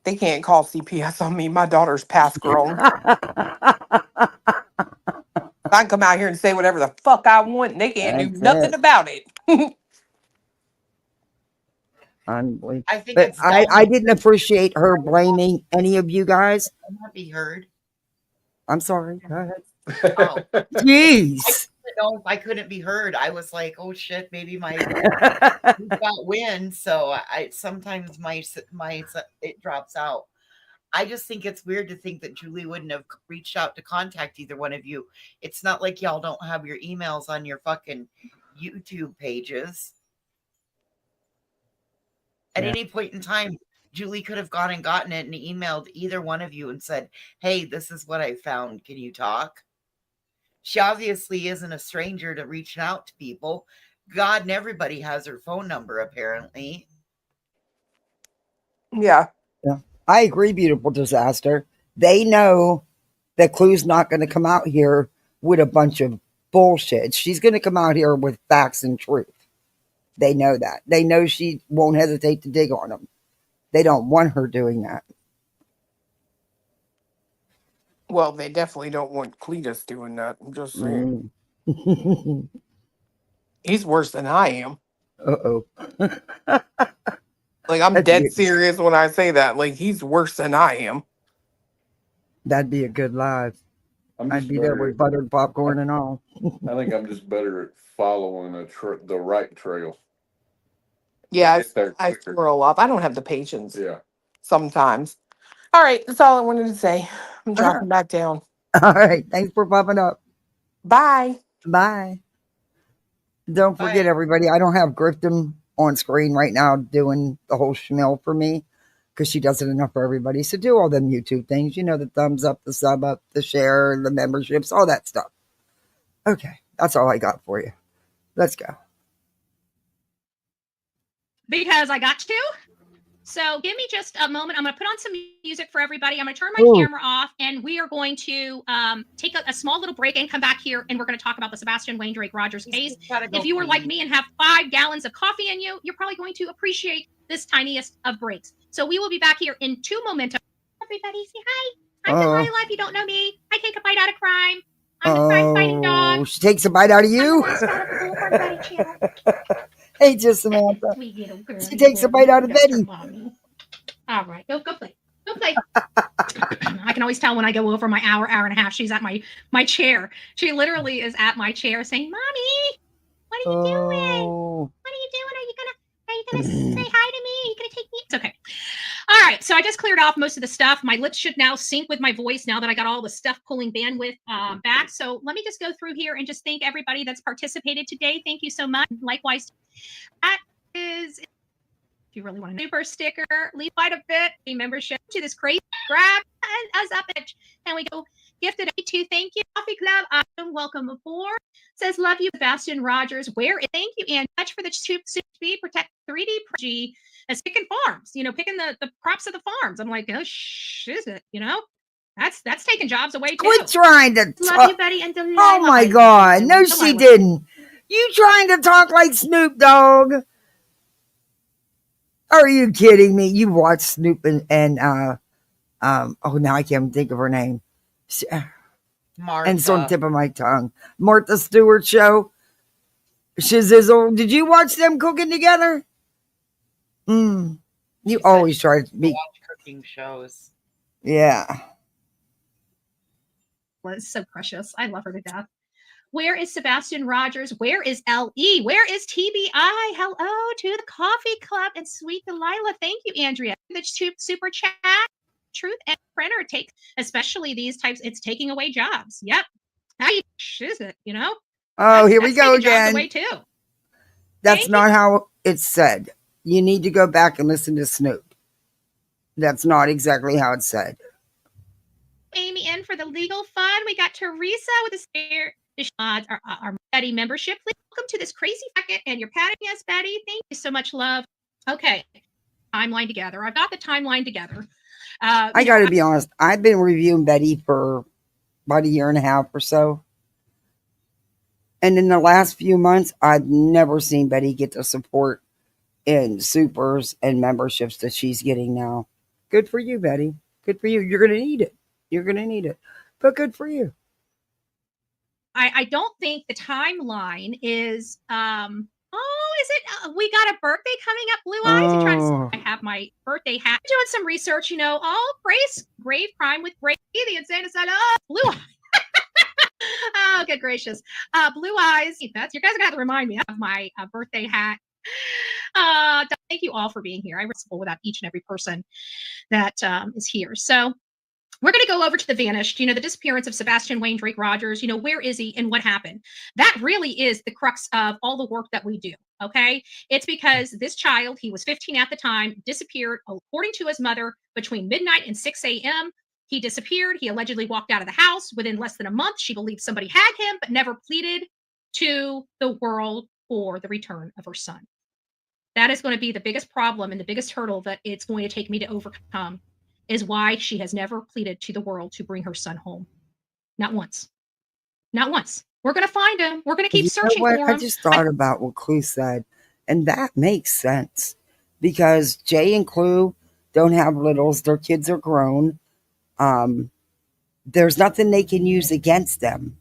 they can't call CPS on me. My daughter's past grown. I can come out here and say whatever the fuck I want, and they can't do nothing about it. Unbelievable. I think But it's I didn't appreciate her blaming any of you guys. not be heard. I'm sorry. Go ahead. Oh, Jeez. no, I couldn't be heard. I was like, oh shit, maybe my got wind. So I sometimes it drops out. I just think it's weird to think that Julie wouldn't have reached out to contact either one of you. It's not like y'all don't have your emails on your fucking YouTube pages. At any point in time, Julie could have gone and gotten it and emailed either one of you and said, hey, this is what I found. Can you talk? She obviously isn't a stranger to reaching out to people. God and everybody has her phone number, apparently. Yeah. Yeah. I agree, beautiful disaster. They know that Clue's not going to come out here with a bunch of bullshit. She's going to come out here with facts and truth. They know that. They know she won't hesitate to dig on them. They don't want her doing that. Well, they definitely don't want Cletus doing that. I'm just saying. He's worse than I am. Uh-oh. Like, I'm dead serious when I say that. Like, he's worse than I am. That'd be a good live. I'd be there with buttered popcorn and all. I think I'm just better at following the right trail. Yeah, I scroll up. I don't have the patience. Yeah. Sometimes. All right, that's all I wanted to say. I'm dropping back down. All right. Thanks for popping up. Bye. Bye. Don't forget, everybody, I don't have Grifton on screen right now doing the whole schmill for me because she does it enough for everybody. So do all them YouTube things. You know, the thumbs up, the sub up, the share, the memberships, all that stuff. Okay. That's all I got for you. Let's go. Because I got to. So give me just a moment. I'm going to put on some music for everybody. I'm going to turn my camera off, and we are going to take a small little break and come back here, and we're going to talk about the Sebastian Rogers case. If you were like me and have 5 gallons of coffee in you, you're probably going to appreciate this tiniest of breaks. So we will be back here in 2 momentum. Everybody say hi. I'm Delilah. If you don't know me, I take a bite out of crime. I'm the crime fighting dog. She takes a bite out of you? Hey, just Samantha. Sweet little girl. She takes a bite out of Betty. All right, go play. Go play. I can always tell when I go over my hour and a half. She's at my chair. She literally is at my chair saying, "Mommy, what are you doing? What are you doing? Are you gonna say hi to me? Are you gonna take me?" It's okay. All right, so I just cleared off most of the stuff. My lips should now sync with my voice now that I got all the stuff pulling bandwidth back. So let me just go through here and just thank everybody that's participated today. Thank you so much. Likewise, that is, if you really want a super sticker, leave quite a bit, a membership to this crazy grab and us up it. And we go gifted to thank you. Coffee Club, Autumn, welcome aboard. Says, love you, Sebastian Rogers. Where is thank you, and much for the speed protect 3D G as picking farms, picking the crops of the farms. I'm like, oh shit, that's taking jobs away too. Quit trying to love you, Betty and Delilah. Oh my God. No, she didn't. You trying to talk like Snoop Dogg? Are you kidding me? You watched Snoop and now I can't think of her name. Martha. And it's on the tip of my tongue. Martha Stewart show. Shizzle. Did you watch them cooking together? You always try to be watch cooking shows. Yeah. Was so precious. I love her to death. Where is Sebastian Rogers? Where is LE? Where is TBI? Hello to the Coffee Club and sweet Delilah. Thank you, Andrea. The super chat. Truth and printer takes, especially these types, it's taking away jobs. Yep. How you is it, Oh, here we go again. Away too. That's not how it's said. You need to go back and listen to Snoop. That's not exactly how it's said. Amy in for the legal fund. We got Teresa with the spare our Betty membership. Please welcome to this crazy packet, and you're patting us, Betty. Thank you so much, love. Okay, timeline together. I've got the timeline together. I got to be honest. I've been reviewing Betty for about 1.5 years or so. And in the last few months, I've never seen Betty get the support in supers and memberships that she's getting now. Good for you, Betty. Good for you. You're going to need it. You're going to need it. But good for you. I don't think the timeline is, is it? We got a birthday coming up, Blue Eyes. You trying Oh, to have my birthday hat? Doing some research, all praise grave crime with Brady, the insane asylum. Blue Eyes. Oh, good gracious. Blue Eyes. You guys are going to have to remind me of my birthday hat. Thank you all for being here. I wrestle without each and every person that is here. So we're going to go over to the vanished, the disappearance of Sebastian Wayne Drake Rogers. Where is he and what happened? That really is the crux of all the work that we do. Okay. It's because this child, he was 15 at the time, disappeared, according to his mother, between midnight and 6 a.m. He disappeared. He allegedly walked out of the house within less than a month. She believed somebody had him, but never pleaded to the world for the return of her son. That is going to be the biggest problem and the biggest hurdle that it's going to take me to overcome, is why she has never pleaded to the world to bring her son home. Not once. Not once. We're going to find him. We're going to keep searching for him. I just thought about what Clue said, and that makes sense because Jay and Clue don't have littles. Their kids are grown. There's nothing they can use against them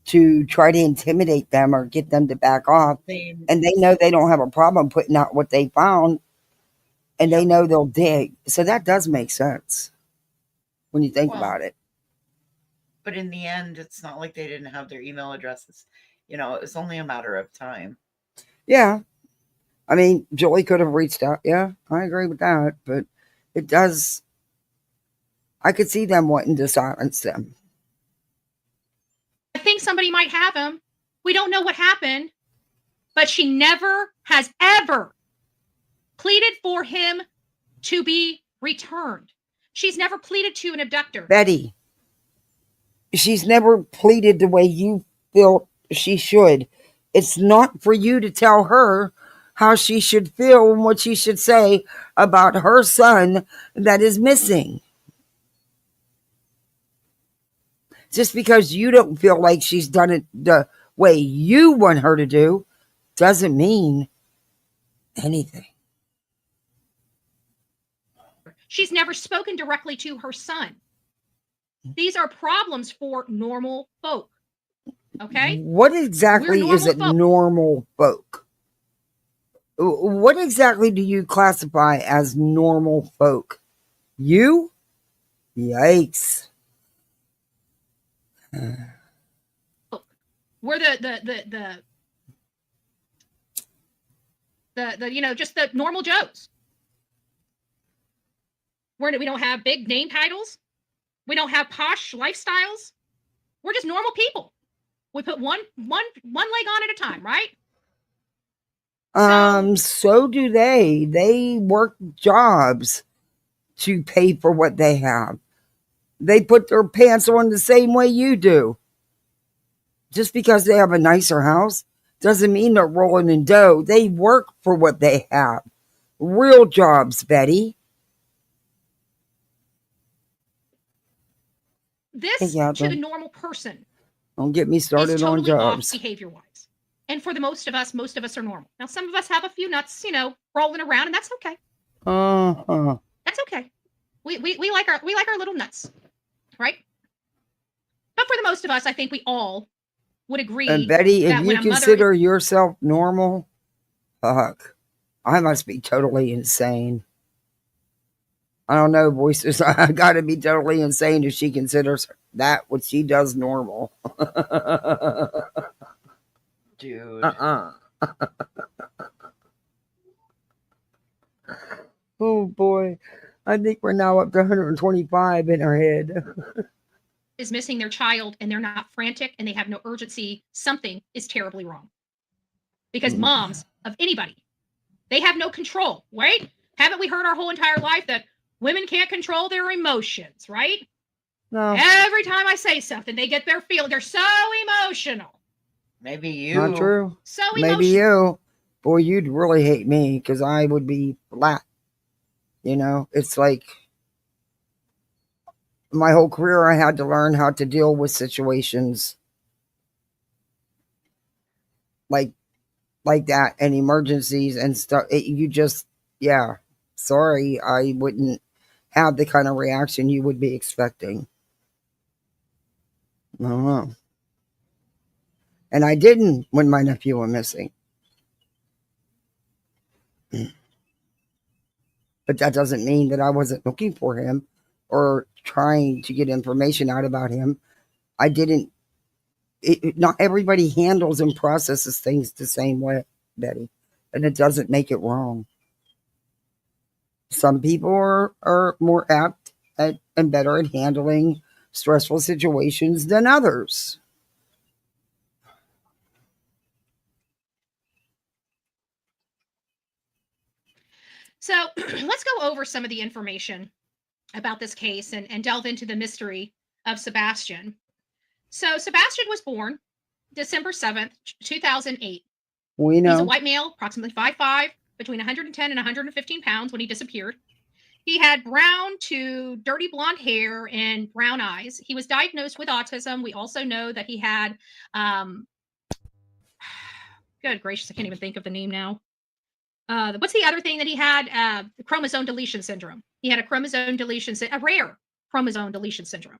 to try to intimidate them or get them to back off. And they know they don't have a problem putting out what they found, and they know they'll dig. So that does make sense when you think about it. But in the end, it's not like they didn't have their email addresses. It was only a matter of time. Yeah. I mean, Joey could have reached out. Yeah, I agree with that. But it does. I could see them wanting to silence them. I think somebody might have him. We don't know what happened, but she never has ever pleaded for him to be returned. She's never pleaded to an abductor. Betty, she's never pleaded the way you feel she should. It's not for you to tell her how she should feel and what she should say about her son that is missing. Just because you don't feel like she's done it the way you want her to do doesn't mean anything. She's never spoken directly to her son. These are problems for normal folk. Okay? What exactly is it, normal folk? What exactly do you classify as normal folk? You? Yikes. We're the just the normal Joes. We don't have big name titles. We don't have posh lifestyles. We're just normal people. We put one leg on at a time, right? So do they. They work jobs to pay for what they have. They put their pants on the same way you do. Just because they have a nicer house doesn't mean they're rolling in dough. They work for what they have. Real jobs, Betty. This to the normal person. Don't get me started on jobs. Behavior-wise. And for the most of us are normal. Now, some of us have a few nuts, rolling around, and that's okay. That's okay. We like our little nuts, right? But for the most of us, I think we all would agree. And Betty, if you consider yourself normal, fuck, I must be totally insane. I don't know, voices. I gotta be totally insane if she considers that what she does normal. Dude. Oh boy. I think we're now up to 125 in our head. Is missing their child and they're not frantic and they have no urgency, something is terribly wrong. Because moms of anybody, they have no control, right? Haven't we heard our whole entire life that women can't control their emotions, right? No. Every time I say something, they get their feeling. They're so emotional. Maybe you. Not true. So emotional. Maybe you. Boy, you'd really hate me because I would be flat. It's like my whole career I had to learn how to deal with situations like that and emergencies and stuff. Sorry, I wouldn't have the kind of reaction you would be expecting. I don't know. And I didn't when my nephew went missing. But that doesn't mean that I wasn't looking for him or trying to get information out about him. I didn't. Not everybody handles and processes things the same way, Betty, and it doesn't make it wrong. Some people are more apt at, and better at handling stressful situations than others. So let's go over some of the information about this case and delve into the mystery of Sebastian. So Sebastian was born December 7th, 2008. We know. He's a white male, approximately 5'5", between 110 and 115 pounds when he disappeared. He had brown to dirty blonde hair and brown eyes. He was diagnosed with autism. We also know that he had, good gracious, I can't even think of the name now. What's the other thing that he had? Chromosome deletion syndrome. He had a chromosome deletion, a rare chromosome deletion syndrome,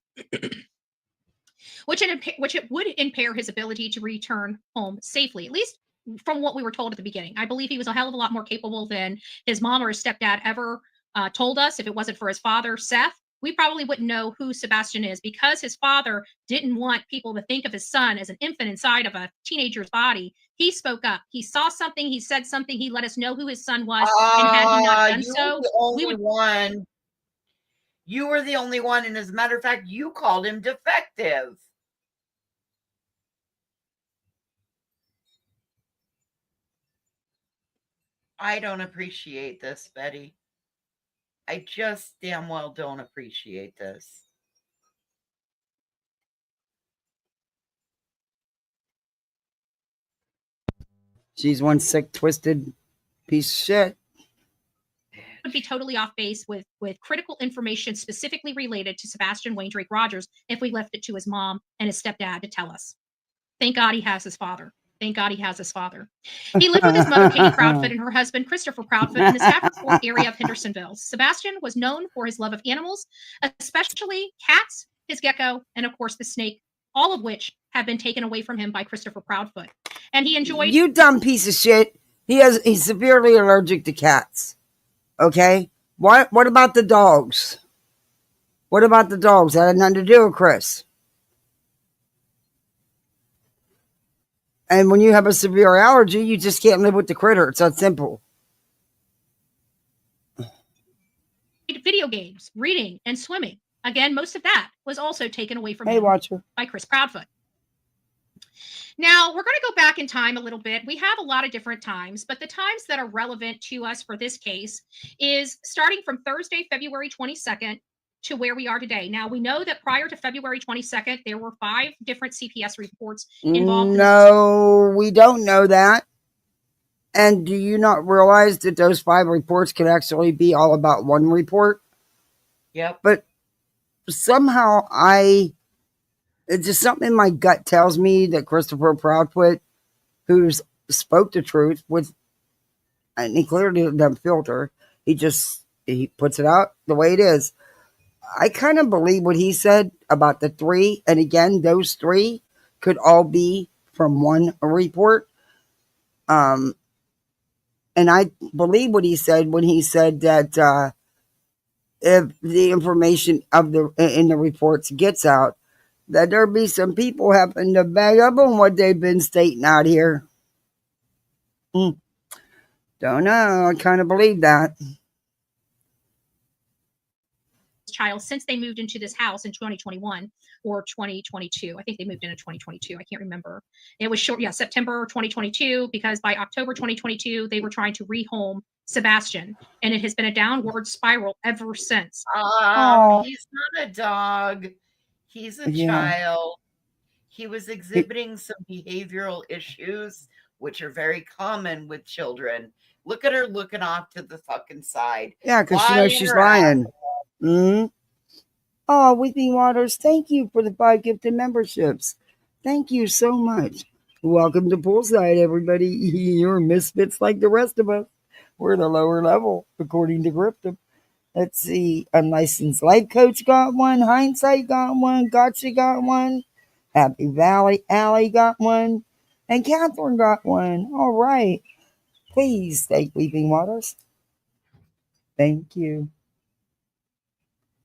which it would impair his ability to return home safely, at least from what we were told at the beginning. I believe he was a hell of a lot more capable than his mom or his stepdad ever told us. If it wasn't for his father, Seth, we probably wouldn't know who Sebastian is, because his father didn't want people to think of his son as an infant inside of a teenager's body. He spoke up. He saw something. He said something. He let us know who his son was. And had he not done so, we would. You were the only one. And as a matter of fact, you called him defective. I don't appreciate this, Betty. I just damn well don't appreciate this. She's one sick, twisted piece of shit. Would be totally off base with critical information specifically related to Sebastian Wayne Drake Rogers if we left it to his mom and his stepdad to tell us. Thank God he has his father. Thank God he has his father. He lived with his mother, Katie Proudfoot, and her husband, Christopher Proudfoot, in the Stafford Court area of Hendersonville. Sebastian was known for his love of animals, especially cats, his gecko, and of course the snake, all of which have been taken away from him by Christopher Proudfoot. And he enjoyed— You dumb piece of shit. He's severely allergic to cats. Okay? What about the dogs? What about the dogs? That had nothing to do with Chris. And when you have a severe allergy, you just can't live with the critter. It's that simple. Video games, reading, and swimming. Again, most of that was also taken away from Hey, him Watcher. by Chris Proudfoot. Now, we're going to go back in time a little bit. We have a lot of different times, but the times that are relevant to us for this case is starting from Thursday, February 22nd, to where we are today. Now, we know that prior to February 22nd, there were 5 different CPS reports involved. No, we don't know that. And do you not realize that those 5 reports could actually be all about one report? Yep. But somehow it's just something in my gut tells me that Christopher Proudfoot, who spoke the truth and he clearly doesn't filter, he puts it out the way it is. I kind of believe what he said about the 3. And again, those 3 could all be from one report. And I believe what he said when he said that if the information in the reports gets out, that there be some people having to bag up on what they've been stating out here. Don't know. I kind of believe that. Child since they moved into this house in 2021 or 2022. I think they moved in 2022. I can't remember. It was short. Yeah, September 2022, because by October 2022, they were trying to rehome Sebastian, and it has been a downward spiral ever since. He's not a dog. He's a child. He was exhibiting some behavioral issues, which are very common with children. Look at her looking off to the fucking side. Yeah, because she knows she's lying. Oh, Whitney Waters, thank you for the 5 gifted memberships. Thank you so much. Welcome to Poolside, everybody. You're misfits like the rest of us. We're the lower level, according to Crypto. Let's see. Unlicensed Life Coach got one. Hindsight got one. Gotcha got one. Happy Valley Alley got one. And Catherine got one. All right. Please take Weeping Waters. Thank you.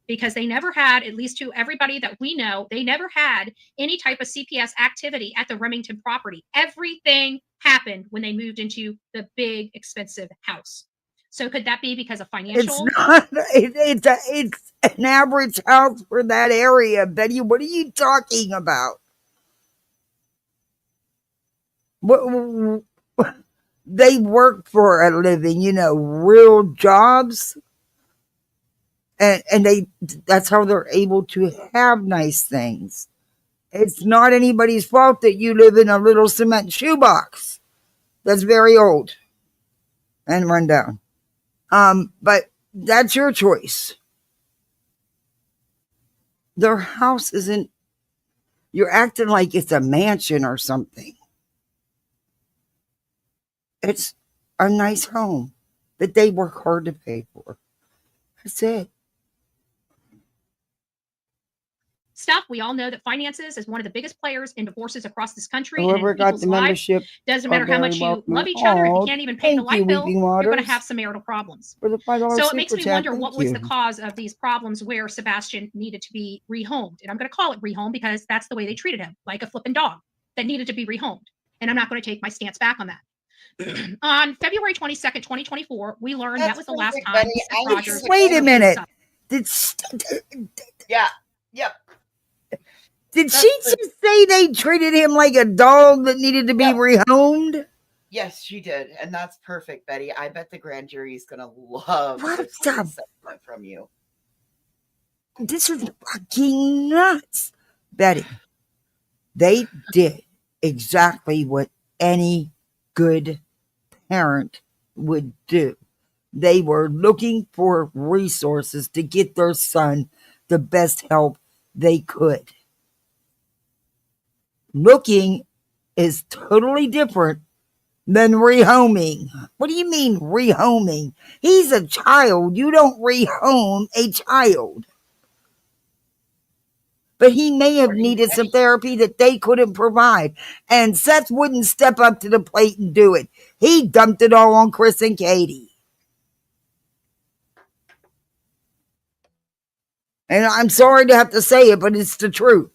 Because they never had, at least to everybody that we know, they never had any type of CPS activity at the Remington property. Everything happened when they moved into the big, expensive house. So could that be because of financial? It's not. It's an average house for that area, Betty. What are you talking about? What they work for a living, real jobs, and that's how they're able to have nice things. It's not anybody's fault that you live in a little cement shoebox that's very old and run down. But that's your choice. Their house isn't, you're acting like it's a mansion or something. It's a nice home that they work hard to pay for. That's it. Stuff. We all know that finances is one of the biggest players in divorces across this country. Whoever and in got people's the lives. membership. Doesn't matter how much you love each other. If you can't even pay the light bill, you're going to have some marital problems. For the $5 So it makes super me chat, wonder thank what was you. the cause of these problems where Sebastian needed to be rehomed. And I'm going to call it rehomed because that's the way they treated him, like a flipping dog that needed to be rehomed. And I'm not going to take my stance back on that. On February 22nd, 2024, we learned that was the last time Seth Rogers. Wait a minute. Yeah. Yep. Did she just say they treated him like a dog that needed to be rehomed? Yes, she did. And that's perfect, Betty. I bet the grand jury is going to love this segment from you. This is fucking nuts. Betty, they did exactly what any good parent would do. They were looking for resources to get their son the best help they could. Looking is totally different than rehoming. What do you mean rehoming? He's a child. You don't rehome a child. But he may have needed some therapy that they couldn't provide. And Seth wouldn't step up to the plate and do it. He dumped it all on Chris and Katie. And I'm sorry to have to say it, but it's the truth.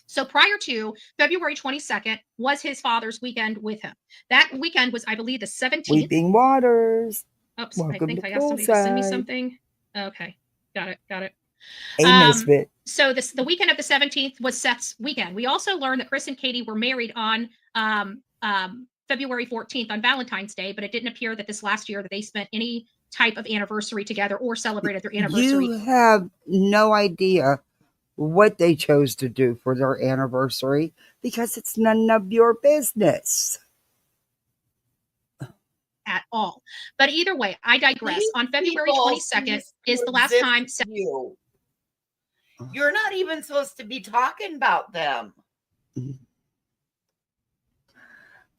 So prior to February 22nd was his father's weekend with him. That weekend was, I believe, the 17th. Weeping Waters. Oops, Welcome I think to I asked somebody to send me poolside. something. Okay, got it. A misfit. So the weekend of the 17th was Seth's weekend. We also learned that Chris and Katie were married on February 14th on Valentine's Day, but it didn't appear that this last year that they spent any type of anniversary together or celebrated their anniversary. You have no idea what they chose to do for their anniversary because it's none of your business. At all. But either way, I digress. On February 22nd is the last time. You're not even supposed to be talking about them.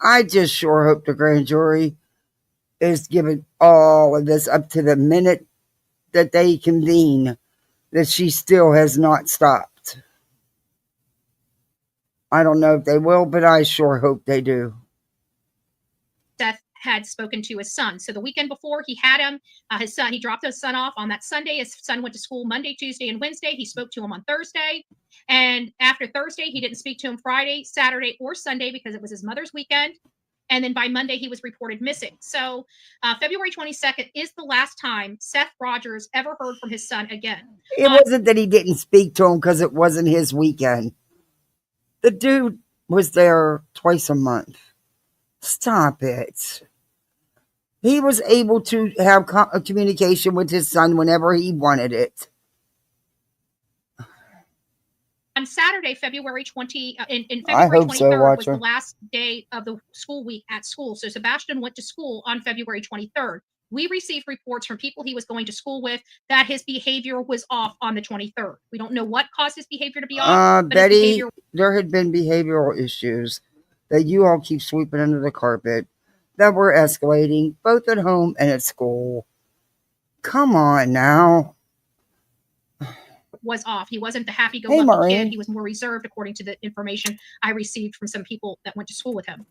I just sure hope the grand jury is giving all of this up to the minute that they convene, that she still has not stopped. I don't know if they will, but I sure hope they do. Seth had spoken to his son. So the weekend before, he had him, his son, he dropped his son off on that Sunday. His son went to school Monday, Tuesday, and Wednesday. He spoke to him on Thursday. And after Thursday, he didn't speak to him Friday, Saturday, or Sunday because it was his mother's weekend. And then by Monday, he was reported missing. So February 22nd is the last time Seth Rogers ever heard from his son again. It wasn't that he didn't speak to him because it wasn't his weekend. The dude was there twice a month. Stop it. He was able to have communication with his son whenever he wanted it. On Saturday, February 20, in February 23rd was the last day of the school week at school. So Sebastian went to school on February 23rd. We received reports from people he was going to school with that his behavior was off on the 23rd. We don't know what caused his behavior to be off. But Betty, there had been behavioral issues that you all keep sweeping under the carpet that were escalating both at home and at school. Come on now. was off. He wasn't the Hey, happy-go-lucky Maureen. kid. He was more reserved, according to the information I received from some people that went to school with him.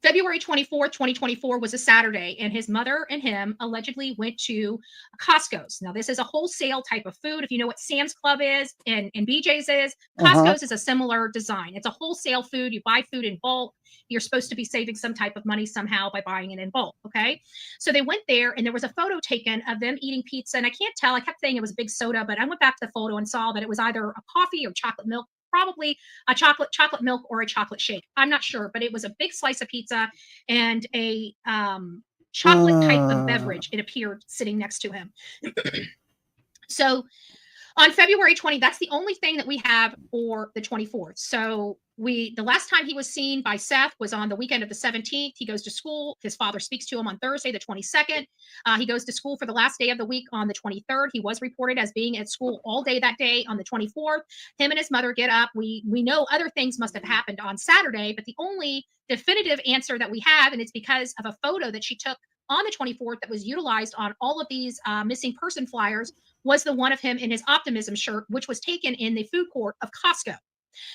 February 24th, 2024 was a Saturday, and his mother and him allegedly went to Costco's. Now, this is a wholesale type of food. If you know what Sam's Club is and BJ's is, Costco's is a similar design. It's a wholesale food. You buy food in bulk. You're supposed to be saving some type of money somehow by buying it in bulk. Okay. So they went there, and there was a photo taken of them eating pizza. And I can't tell. I kept saying it was a big soda, but I went back to the photo and saw that it was either a coffee or chocolate milk. Probably a chocolate milk or a chocolate shake. I'm not sure, but it was a big slice of pizza and a chocolate type of beverage. It appeared sitting next to him. So on February 20, that's the only thing that we have for the 24th. So the last time he was seen by Seth was on the weekend of the 17th. He goes to school. His father speaks to him on Thursday, the 22nd. He goes to school for the last day of the week on the 23rd. He was reported as being at school all day that day on the 24th. Him and his mother get up. We know other things must have happened on Saturday, but the only definitive answer that we have, and it's because of a photo that she took on the 24th that was utilized on all of these missing person flyers, was the one of him in his Optimism shirt, which was taken in the food court of Costco.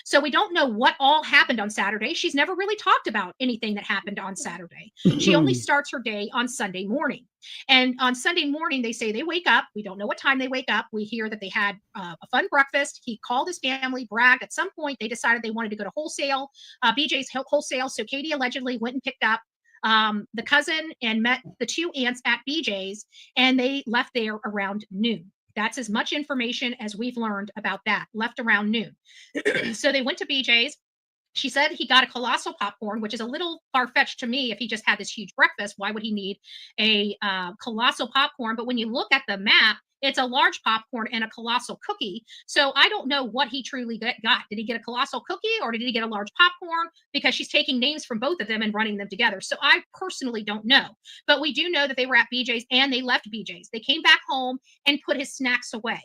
So we don't know what all happened on Saturday. She's never really talked about anything that happened on Saturday. She only starts her day on Sunday morning. And on Sunday morning, they say they wake up. We don't know what time they wake up. We hear that they had a fun breakfast. He called his family, bragged. At some point, they decided they wanted to go to wholesale, BJ's wholesale. So Katie allegedly went and picked up the cousin and met the two aunts at BJ's, and they left there around noon. That's as much information as we've learned about that. Left around noon. So they went to BJ's. She said he got a colossal popcorn, which is a little far-fetched to me. If he just had this huge breakfast, why would he need a colossal popcorn? But when you look at the map, it's a large popcorn and a colossal cookie. So I don't know what he truly got. Did he get a colossal cookie or did he get a large popcorn? Because she's taking names from both of them and running them together. So I personally don't know. But we do know that they were at BJ's and they left BJ's. They came back home and put his snacks away.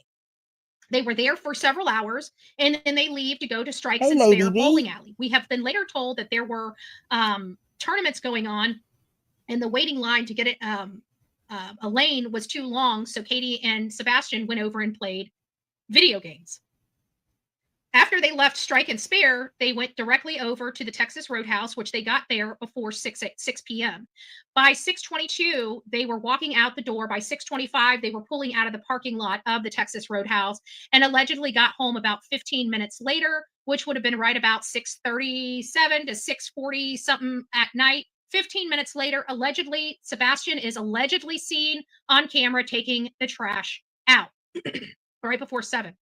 They were there for several hours, and then they leave to go to Strikes and Spare bowling alley. We have been later told that there were tournaments going on, and the waiting line to get it a lane was too long, so Katie and Sebastian went over and played video games. After they left Strike and Spare, they went directly over to the Texas Roadhouse, which they got there before 6 p.m. By 6:22, they were walking out the door. By 6:25, they were pulling out of the parking lot of the Texas Roadhouse and allegedly got home about 15 minutes later, which would have been right about 6:37 to 6:40 something at night. 15 minutes later, allegedly, Sebastian is allegedly seen on camera taking the trash out right before 7.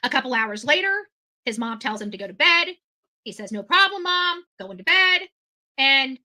A couple hours later, his mom tells him to go to bed. He says, "No problem, Mom, going to bed." And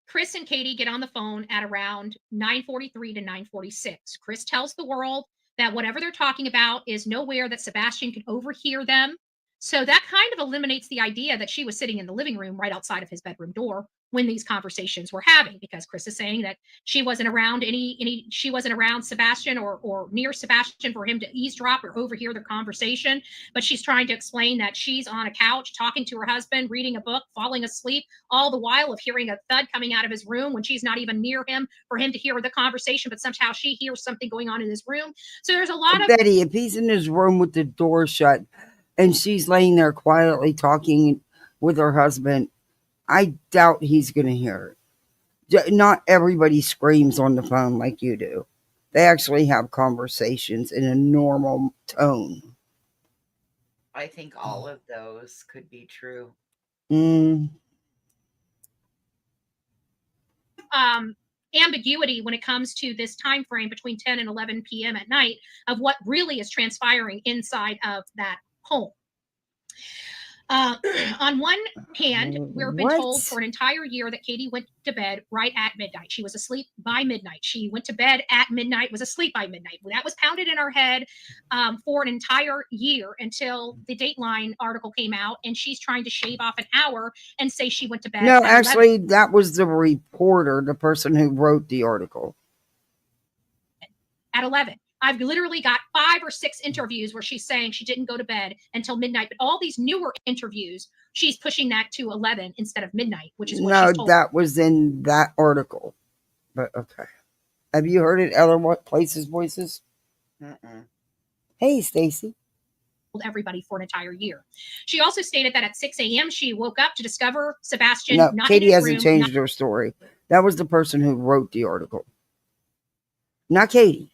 Chris and Katie get on the phone at around 9:43 to 9:46. Chris tells the world that whatever they're talking about is nowhere that Sebastian can overhear them. So that kind of eliminates the idea that she was sitting in the living room right outside of his bedroom door when these conversations were having, because Chris is saying that she wasn't around she wasn't around Sebastian or near Sebastian for him to eavesdrop or overhear their conversation. But she's trying to explain that she's on a couch talking to her husband, reading a book, falling asleep, all the while of hearing a thud coming out of his room when she's not even near him for him to hear the conversation, but somehow she hears something going on in his room. So there's a lot of Betty, if he's in his room with the door shut and she's laying there quietly talking with her husband, I doubt he's going to hear it. Not everybody screams on the phone like you do. They actually have conversations in a normal tone. I think all of those could be true. Ambiguity when it comes to this time frame between 10 and 11 p.m. at night of what really is transpiring inside of that home. On one hand, we've been told for an entire year that Katie went to bed right at midnight. She was asleep by midnight. She went to bed at midnight, was asleep by midnight. That was pounded in our head for an entire year until the Dateline article came out, and she's trying to shave off an hour and say she went to bed. No, at actually, 11. that was the reporter, the person who wrote the article. At 11. I've literally got 5 or 6 interviews where she's saying she didn't go to bed until midnight. But all these newer interviews, she's pushing that to 11 instead of midnight, which is what she's told. No, that was in that article. But okay. Have you heard it other places' voices? Hey, Stacy. Everybody for an entire year. She also stated that at 6 a.m. she woke up to discover Sebastian No, not Katie in his hasn't room, changed her story. That was the person who wrote the article. Not Katie.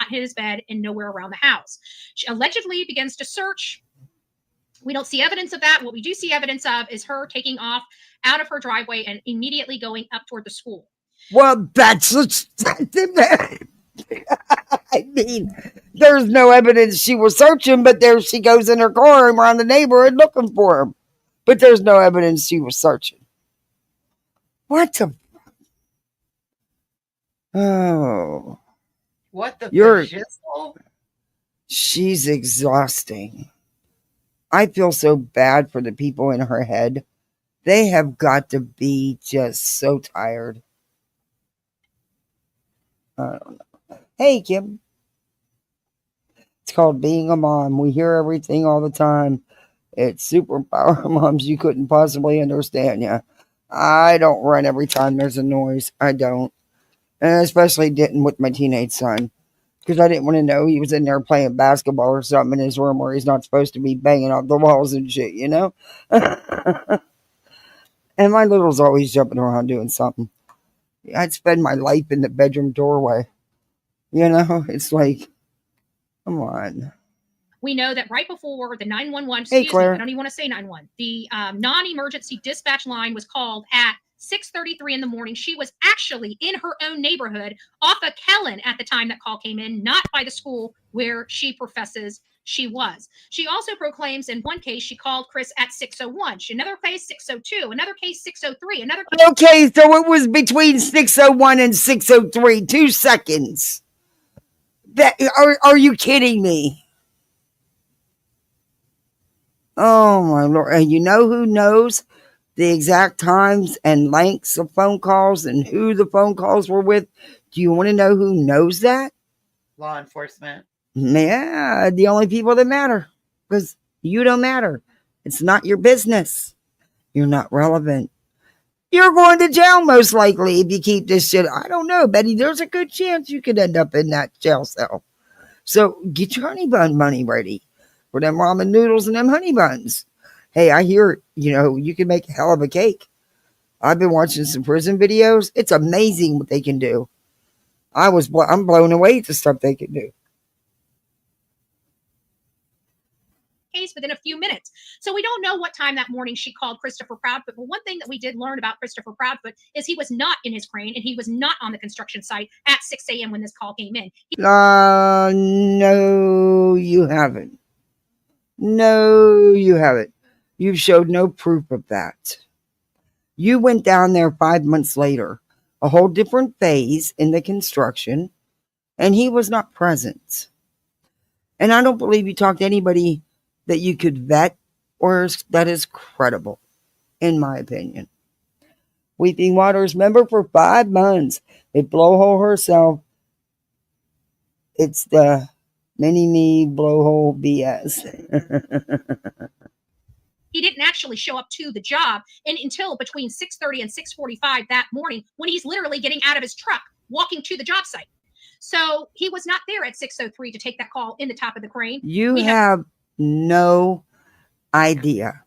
not in his bed, and nowhere around the house. She allegedly begins to search. We don't see evidence of that. What we do see evidence of is her taking off out of her driveway and immediately going up toward the school. Well, that's I mean, there's no evidence she was searching, but there she goes in her car around the neighborhood looking for him. But there's no evidence she was searching. What the? Oh. What the You're. shizzle? She's exhausting. I feel so bad for the people in her head. They have got to be just so tired. I don't know. Hey, Kim. It's called being a mom. We hear everything all the time. It's superpower moms you couldn't possibly understand. Yeah. I don't run every time there's a noise. I don't. And I especially didn't with my teenage son. Because I didn't want to know he was in there playing basketball or something in his room where he's not supposed to be banging off the walls and shit, you know? And my little's always jumping around doing something. I'd spend my life in the bedroom doorway. You know? It's like, come on. We know that right before the 911, Hey, excuse me, Claire. I don't even want to say 911, the non-emergency dispatch line was called at 6:33 in the morning. She was actually in her own neighborhood off of Kellen at the time that call came in, not by the school where she professes she was. She also proclaims in one case she called Chris at 6:01, another case 6:02, another case 6:03, another case. Okay, so it was between 6:01 and 6:03, 2 seconds. That are you kidding me? Oh my Lord. And you know who knows the exact times and lengths of phone calls and who the phone calls were with? Do you want to know who knows that? Law enforcement. Yeah, the only people that matter. Because you don't matter. It's not your business. You're not relevant. You're going to jail most likely if you keep this shit. I don't know, Betty. There's a good chance you could end up in that jail cell. So get your honey bun money ready for them ramen noodles and them honey buns. Hey, I hear, you can make a hell of a cake. I've been watching some prison videos. It's amazing what they can do. I'm blown away at the stuff they can do. Case within a few minutes. So we don't know what time that morning she called Christopher Proudfoot. But one thing that we did learn about Christopher Proudfoot is he was not in his crane and he was not on the construction site at 6 a.m. when this call came in. No, you haven't. No, you haven't. You've showed no proof of that. You went down there 5 months later, a whole different phase in the construction, and he was not present. And I don't believe you talked to anybody that you could vet or that is credible, in my opinion. Weeping Waters member for 5 months. It blowhole herself. It's the mini-me blowhole BS. He didn't actually show up to the job until between 6:30 and 6:45 that morning when he's literally getting out of his truck, walking to the job site. So he was not there at 6:03 to take that call in the top of the crane. You have no idea.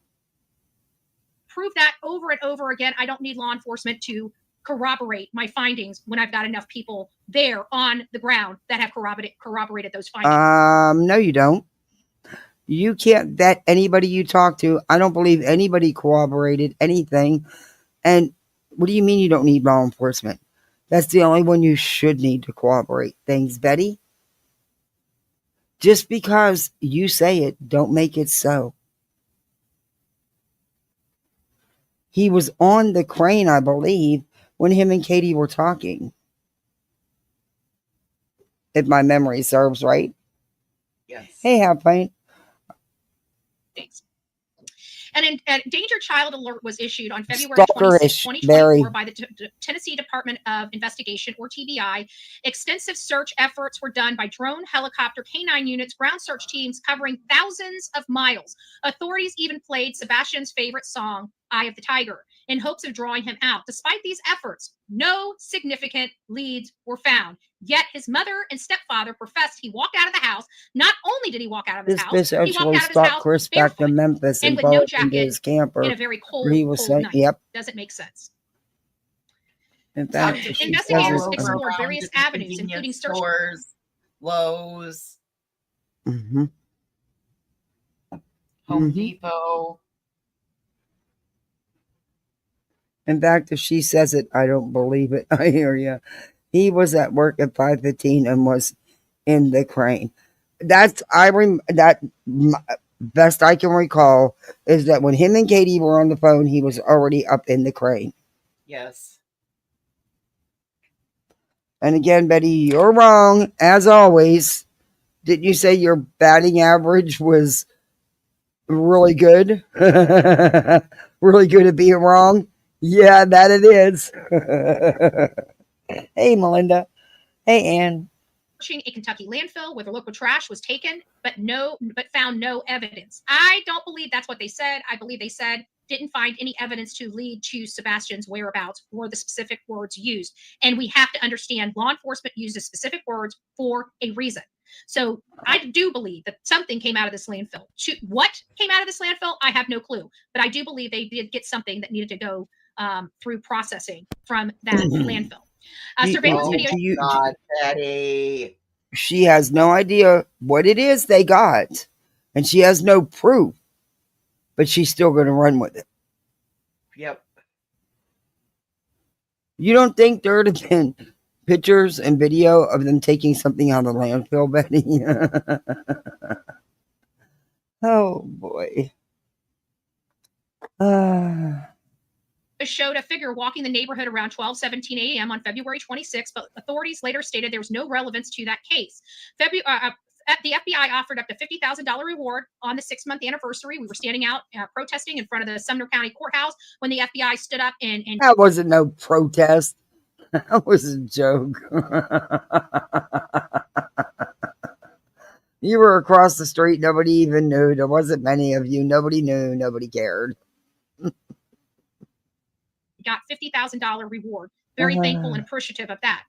Prove that over and over again. I don't need law enforcement to corroborate my findings when I've got enough people there on the ground that have corroborated those findings. No, you don't. You can't vet anybody you talk to. I don't believe anybody corroborated anything. And what do you mean you don't need law enforcement? That's the only one you should need to corroborate things, Betty. Just because you say it, don't make it so. He was on the crane, I believe, when him and Katie were talking. If my memory serves right. Yes. Hey, have fun. Thanks. An endangered child alert was issued on February 26, 2024 by the Tennessee Department of Investigation, or TBI. Extensive search efforts were done by drone, helicopter, canine units, ground search teams covering thousands of miles. Authorities even played Sebastian's favorite song, Eye of the Tiger. in hopes of drawing him out. Despite these efforts, no significant leads were found. Yet his mother and stepfather professed he walked out of the house. Not only did he walk out of his This house, bitch he walked actually out of his stalked house Chris back to barefoot Memphis and and with no followed into jacket his camper. in a very where he cold, was cold saying, night. "Yep." Doesn't make sense. In fact, she says Investigators it. explored around various different avenues, including convenience search. stores, Lowe's, Mhm. Home Mhm. Depot. In fact, if she says it, I don't believe it. I hear you. He was at work at 5:15 and was in the crane. That's best I can recall is that when him and Katie were on the phone, he was already up in the crane. Yes. And again, Betty, you're wrong as always. Didn't you say your batting average was really good? Really good at being wrong? Yeah, that it is. Hey, Melinda. Hey, Ann. Searching a Kentucky landfill where the local trash was taken, but found no evidence. I don't believe that's what they said. I believe they said didn't find any evidence to lead to Sebastian's whereabouts or the specific words used. And we have to understand law enforcement uses specific words for a reason. So I do believe that something came out of this landfill. What came out of this landfill, I have no clue. But I do believe they did get something that needed to go through processing from that landfill. Surveillance video. God, Betty. She has no idea what it is they got, and she has no proof, but she's still going to run with it. Yep. You don't think there would have been pictures and video of them taking something out of the landfill, Betty? Oh, boy. Showed a figure walking the neighborhood around 12:17 a.m. on February 26, but authorities later stated there was no relevance to that case. The FBI offered up to $50,000 reward on the 6-month anniversary. We were standing out protesting in front of the Sumner County Courthouse when the FBI stood up and that wasn't no protest. That was a joke. You were across the street. Nobody even knew. There wasn't many of you. Nobody knew. Nobody cared. Got $50,000 reward. Very thankful and appreciative of that.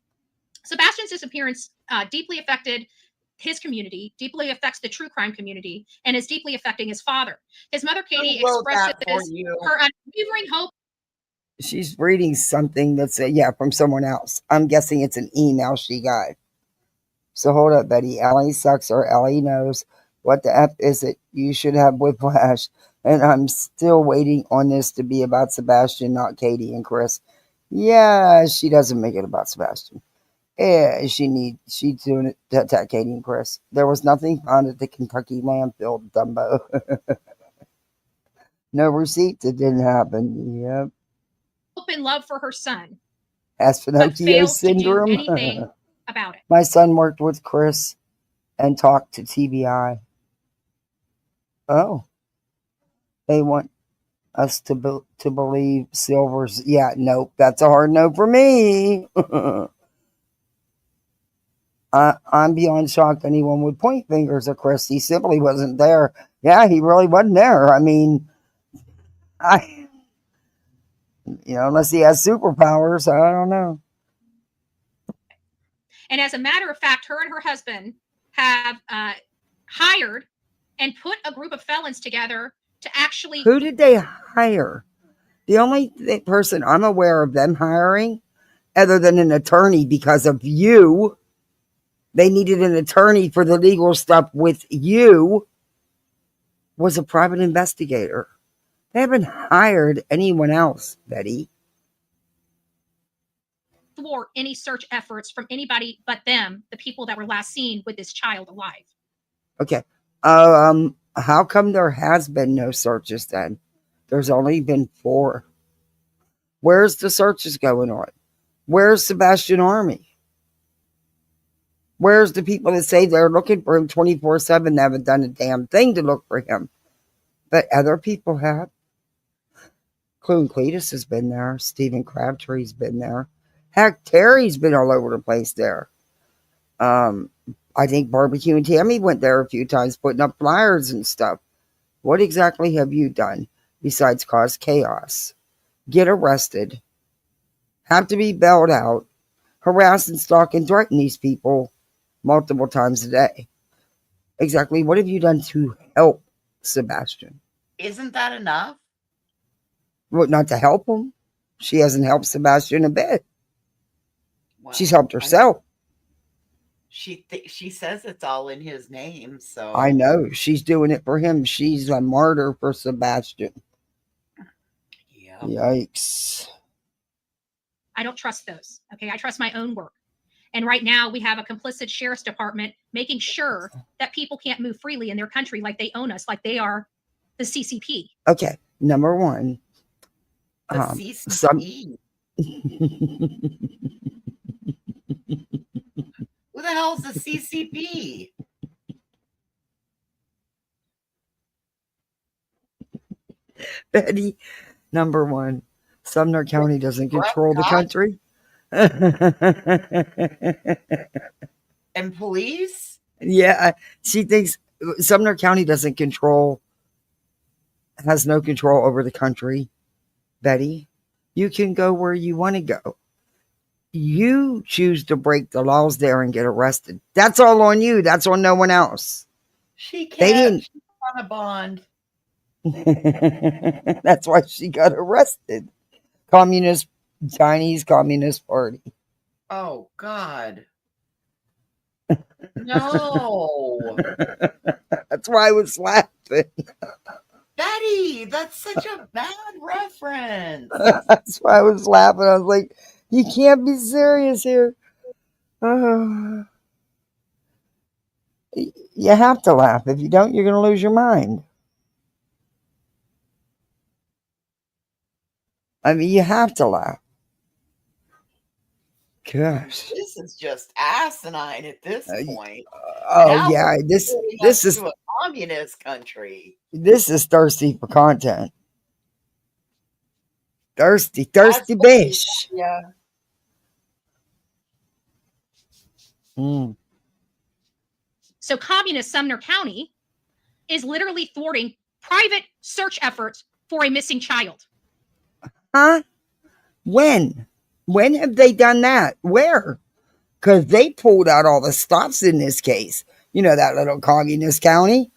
Sebastian's disappearance deeply affected his community, deeply affects the true crime community, and is deeply affecting his father. His mother, Katie, expressed her unwavering hope. She's reading something that's, from someone else. I'm guessing it's an email she got. So hold up, Betty. Ellie sucks or Ellie knows. What the F is it? You should have whiplash. And I'm still waiting on this to be about Sebastian, not Katie and Chris. Yeah, she doesn't make it about Sebastian. Yeah, she's doing it to attack Katie and Chris. There was nothing found at the Kentucky landfill, Dumbo. No receipts. It didn't happen. Yep. Hope and love for her son. As Pinocchio syndrome. To do anything about it. My son worked with Chris and talked to TBI. Oh. They want us to believe Silver's. Yeah, nope. That's a hard no for me. I'm beyond shocked anyone would point fingers at Chris. He simply wasn't there. Yeah, he really wasn't there. I mean, unless he has superpowers, I don't know. And as a matter of fact, her and her husband have hired and put a group of felons together to actually. Who did they hire? The only person I'm aware of them hiring, other than an attorney because of you, they needed an attorney for the legal stuff with you, was a private investigator. They haven't hired anyone else, Betty. Thwart any search efforts from anybody but them, the people that were last seen with this child alive. Okay. How come there has been no searches then? There's only been 4. Where's the searches going on? Where's Sebastian Army? Where's the people that say they're looking for him 24/7? They haven't done a damn thing to look for him. But other people have. Clune Cletus has been there. Stephen Crabtree's been there. Heck, Terry's been all over the place there. I think Barbecue and Tammy went there a few times putting up flyers and stuff. What exactly have you done besides cause chaos? get arrested, have to be bailed out, harass and stalk and threaten these people multiple times a day. Exactly. What have you done to help Sebastian? Isn't that enough? Well, not to help him. She hasn't helped Sebastian a bit. Well, She's helped herself. She says it's all in his name, so I know. She's doing it for him. She's a martyr for Sebastian. Yeah. Yikes. I don't trust those. Okay. I trust my own work. And right now we have a complicit sheriff's department making sure that people can't move freely in their country like they own us, like they are the CCP. Okay. Number one. The CCP. Who the hell's the CCP? Betty, number one. Sumner County doesn't control the country. And police? Yeah, she thinks Sumner County has no control over the country. Betty, you can go where you want to go. You choose to break the laws there and get arrested. That's all on you. That's on no one else. She can't. They didn't. She's on a bond. That's why she got arrested. Chinese Communist Party. Oh, God. No. That's why I was laughing. Betty, that's such a bad reference. That's why I was laughing. I was like, you can't be serious here. You have to laugh. If you don't, you're going to lose your mind. I mean, you have to laugh. Gosh. This is just asinine at this point. Oh, Now yeah. we're This moving is us to a communist country. This is thirsty for content. Thirsty That's what bitch. Yeah. So communist Sumner County is literally thwarting private search efforts for a missing child. Huh? When? When have they done that? Where? Because they pulled out all the stops in this case. You know, that little communist county.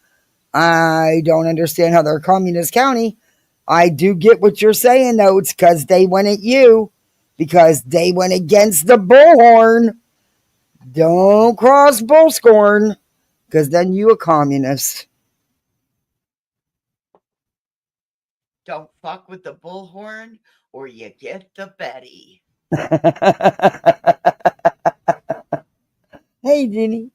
I don't understand how they're a communist county. I do get what you're saying, though. It's because they went at you. Because they went against the bullhorn. Don't cross bullscorn. Because then you a communist. Don't fuck with the bullhorn or you get the Betty. Hey, Jenny.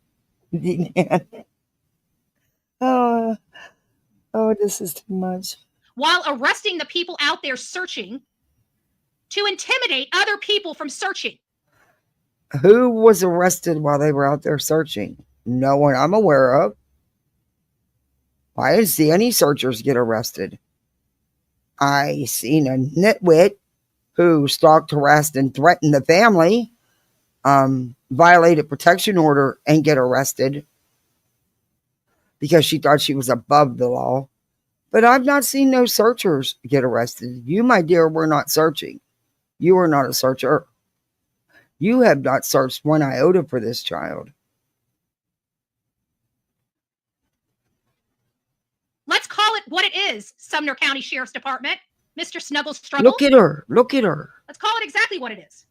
Oh, this is too much. While arresting the people out there searching to intimidate other people from searching. Who was arrested while they were out there searching? No one I'm aware of. I didn't see any searchers get arrested. I seen a nitwit who stalked, harassed, and threatened the family, violated protection order, and get arrested because she thought she was above the law. But I've not seen no searchers get arrested. You, my dear, were not searching. You are not a searcher. You have not searched one iota for this child. Let's call it what it is, Sumner County Sheriff's Department. Mr. Snuggle Struggle. Look at her. Look at her. Let's call it exactly what it is.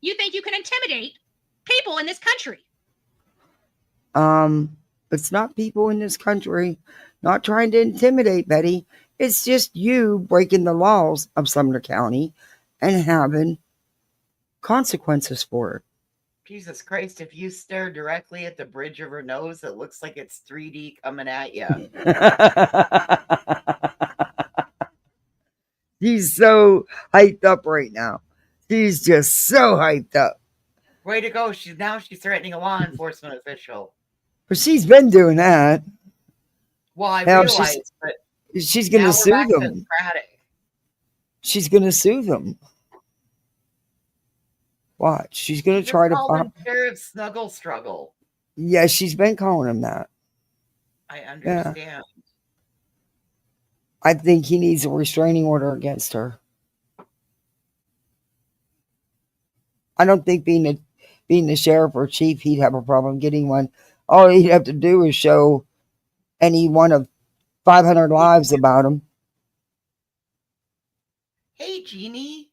You think you can intimidate people in this country? It's not people in this country. Not trying to intimidate, Betty. It's just you breaking the laws of Sumner County and having consequences for it. Jesus Christ, if you stare directly at the bridge of her nose, it looks like it's 3D coming at you. She's so hyped up right now. She's just so hyped up. Way to go. She's threatening a law enforcement official. But she's been doing that. Well, I Hell, realize, but she's going to sue them. Democratic. She's going to sue them. Watch. She's going to try to find Sheriff Snuggle Struggle. Yeah, she's been calling him that. I understand. Yeah. I think he needs a restraining order against her. I don't think being the sheriff or chief, he'd have a problem getting one. All he'd have to do is show any one of 500 lives about him. Hey, Jeannie.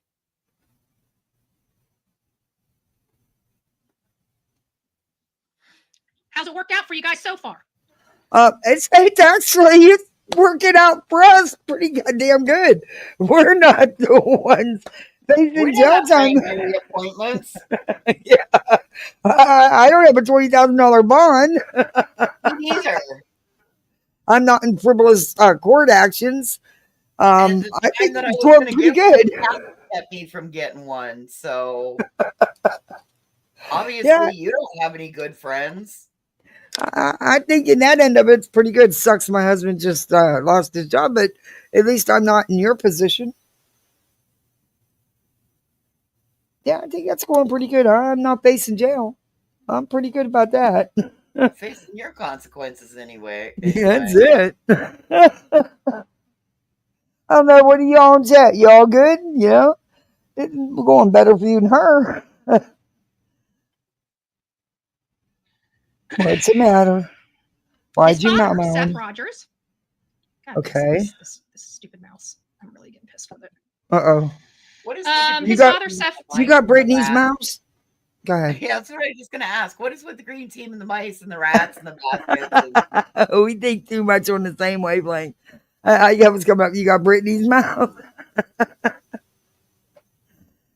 How's it worked out for you guys so far? It's actually working out for us pretty goddamn good. We're not the ones facing We jail don't have time. primary appointments. Yeah, I don't have a $20,000 bond. Me neither. I'm not in frivolous court actions. And the I think time that I it's was going going to pretty get one, good. Kathy kept me from getting one. So obviously, Yeah, you don't have any good friends. I think in that end of it's pretty good. Sucks my husband just lost his job, but at least I'm not in your position. Yeah, I think that's going pretty good. I'm not facing jail. I'm pretty good about that. Facing your consequences anyway. Yeah, that's it. I don't know. What are y'all at? Y'all good? You know, it's going better for you than her. What's the matter? Why'd His you not father, Seth mind? Rogers. God, Okay. this stupid mouse. I'm really getting pissed with it. Uh-oh. What is You got Brittany's mouse? Go ahead. Yeah, that's what I was just going to ask. What is with the green team and the mice and the rats and the baskets? We think too much on the same wavelength. I was coming up. You got Brittany's mouse.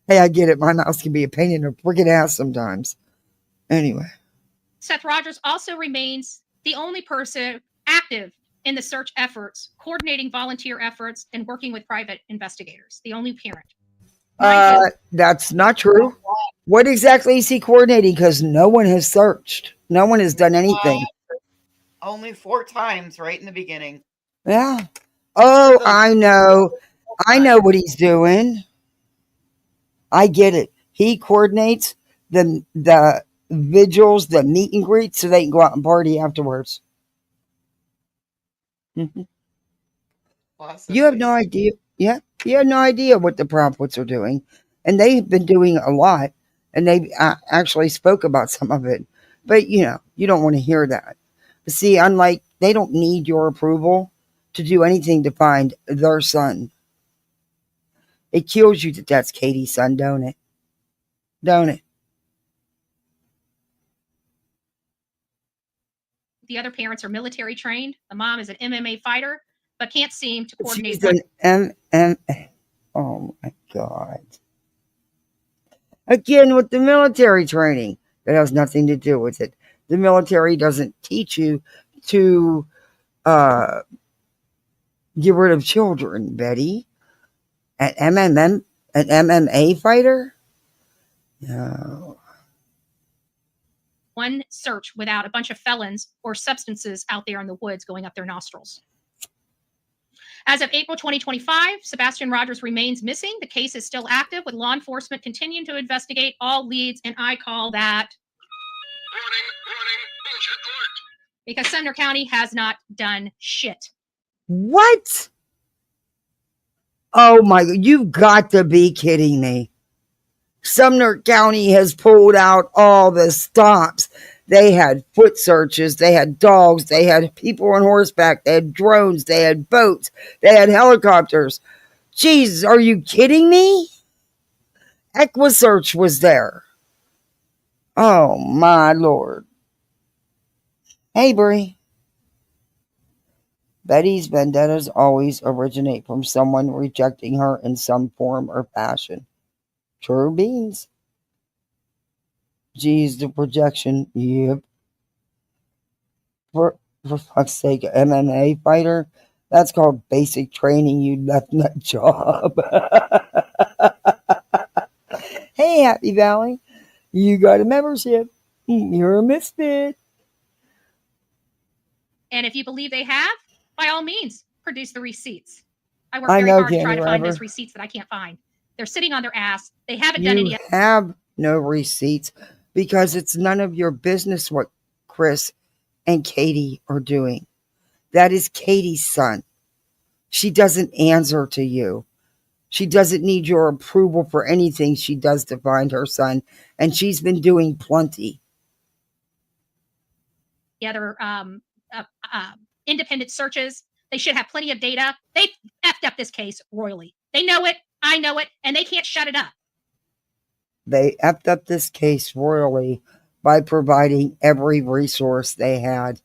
Hey, I get it. My mouse can be a pain in the freaking ass sometimes. Anyway. Seth Rogers also remains the only person active in the search efforts, coordinating volunteer efforts, and working with private investigators. The only parent. That's not true. What exactly is he coordinating? Because no one has searched. No one has done anything. Only 4 times right in the beginning. Yeah. Oh, I know. I know what he's doing. I get it. He coordinates the vigils, the meet and greets, so they can go out and party afterwards. Mm-hmm. You have no idea. Yeah, you have no idea what the Promptwoods are doing, and they've been doing a lot, and they actually spoke about some of it. But you know, you don't want to hear that. But see, unlike they don't need your approval to do anything to find their son. It kills you that that's Katie's son, don't it? Don't it? The other parents are military trained. The mom is an MMA fighter, but can't seem to coordinate. She's an MMA. Oh my God. Again, with the military training, that has nothing to do with it. The military doesn't teach you to get rid of children, Betty. An MMA fighter? No. One search without a bunch of felons or substances out there in the woods going up their nostrils. As of April 2025, Sebastian Rogers remains missing. The case is still active, with law enforcement continuing to investigate all leads, and I call that because Sumner County has not done shit. What? Oh my God, you've got to be kidding me. Sumner County has pulled out all the stops. They had foot searches, they had dogs, they had people on horseback, they had drones, they had boats, they had helicopters. Jeez, are you kidding me? EquiSearch was there. Oh my Lord. Hey, Bree. Betty's vendettas always originate from someone rejecting her in some form or fashion. True beans. Geez, the projection. Yep. For fuck's sake, MMA fighter? That's called basic training, you left nut job. Hey, Happy Valley. You got a membership. You're a misfit. And if you believe they have, by all means, produce the receipts. I work I very know, hard to try to Candy find Rubber. those receipts that I can't find. They're sitting on their ass. They haven't done any You have no receipts because it's none of your business what Chris and Katie are doing. That is Katie's son. She doesn't answer to you. She doesn't need your approval for anything she does to find her son, and she's been doing plenty. Other independent searches. They should have plenty of data. They effed up this case royally. They know it. I know it, and they can't shut it up. They effed up this case royally by providing every resource they had.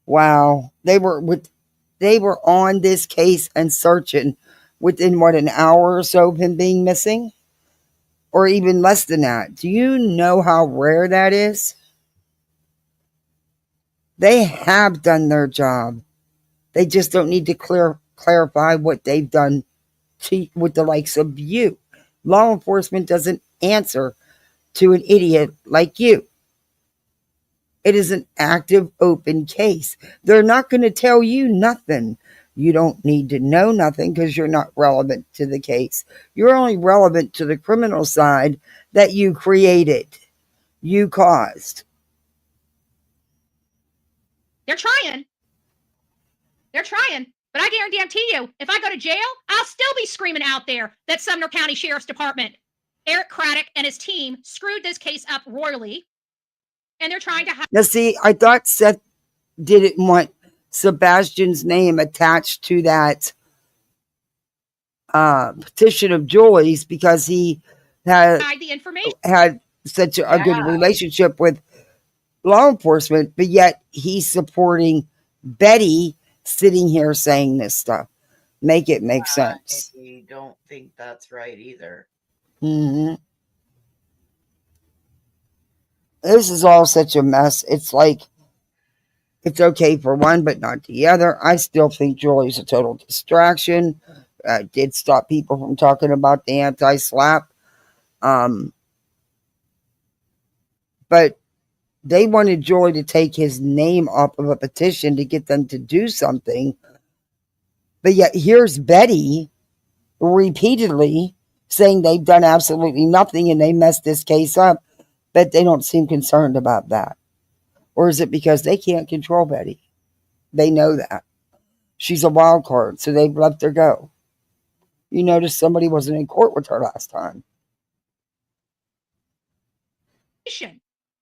Wow. They were on this case and searching within what, an hour or so of him being missing? Or even less than that. Do you know how rare that is? They have done their job. They just don't need to clarify what they've done with the likes of you. Law enforcement doesn't answer to an idiot like you. It is an active, open case. They're not going to tell you nothing. You don't need to know nothing because you're not relevant to the case. You're only relevant to the criminal side that you created, you caused. They're trying. They're trying. But I guarantee you, if I go to jail, I'll still be screaming out there that Sumner County Sheriff's Department, Eric Craddock and his team screwed this case up royally. And they're trying to hide. Now, see, I thought Seth didn't want Sebastian's name attached to that petition of Julie's because he had such a good relationship with law enforcement, but yet he's supporting Betty sitting here saying this stuff. Make it make sense. I don't think that's right either. Mm-hmm. This is all such a mess. It's like, it's okay for one, but not the other. I still think Julie's a total distraction. Did stop people from talking about the anti-slap. But they wanted Julie to take his name off of a petition to get them to do something. But yet here's Betty repeatedly saying they've done absolutely nothing and they messed this case up. But they don't seem concerned about that. Or is it because they can't control Betty? They know that. She's a wild card, so they've let her go. You notice somebody wasn't in court with her last time.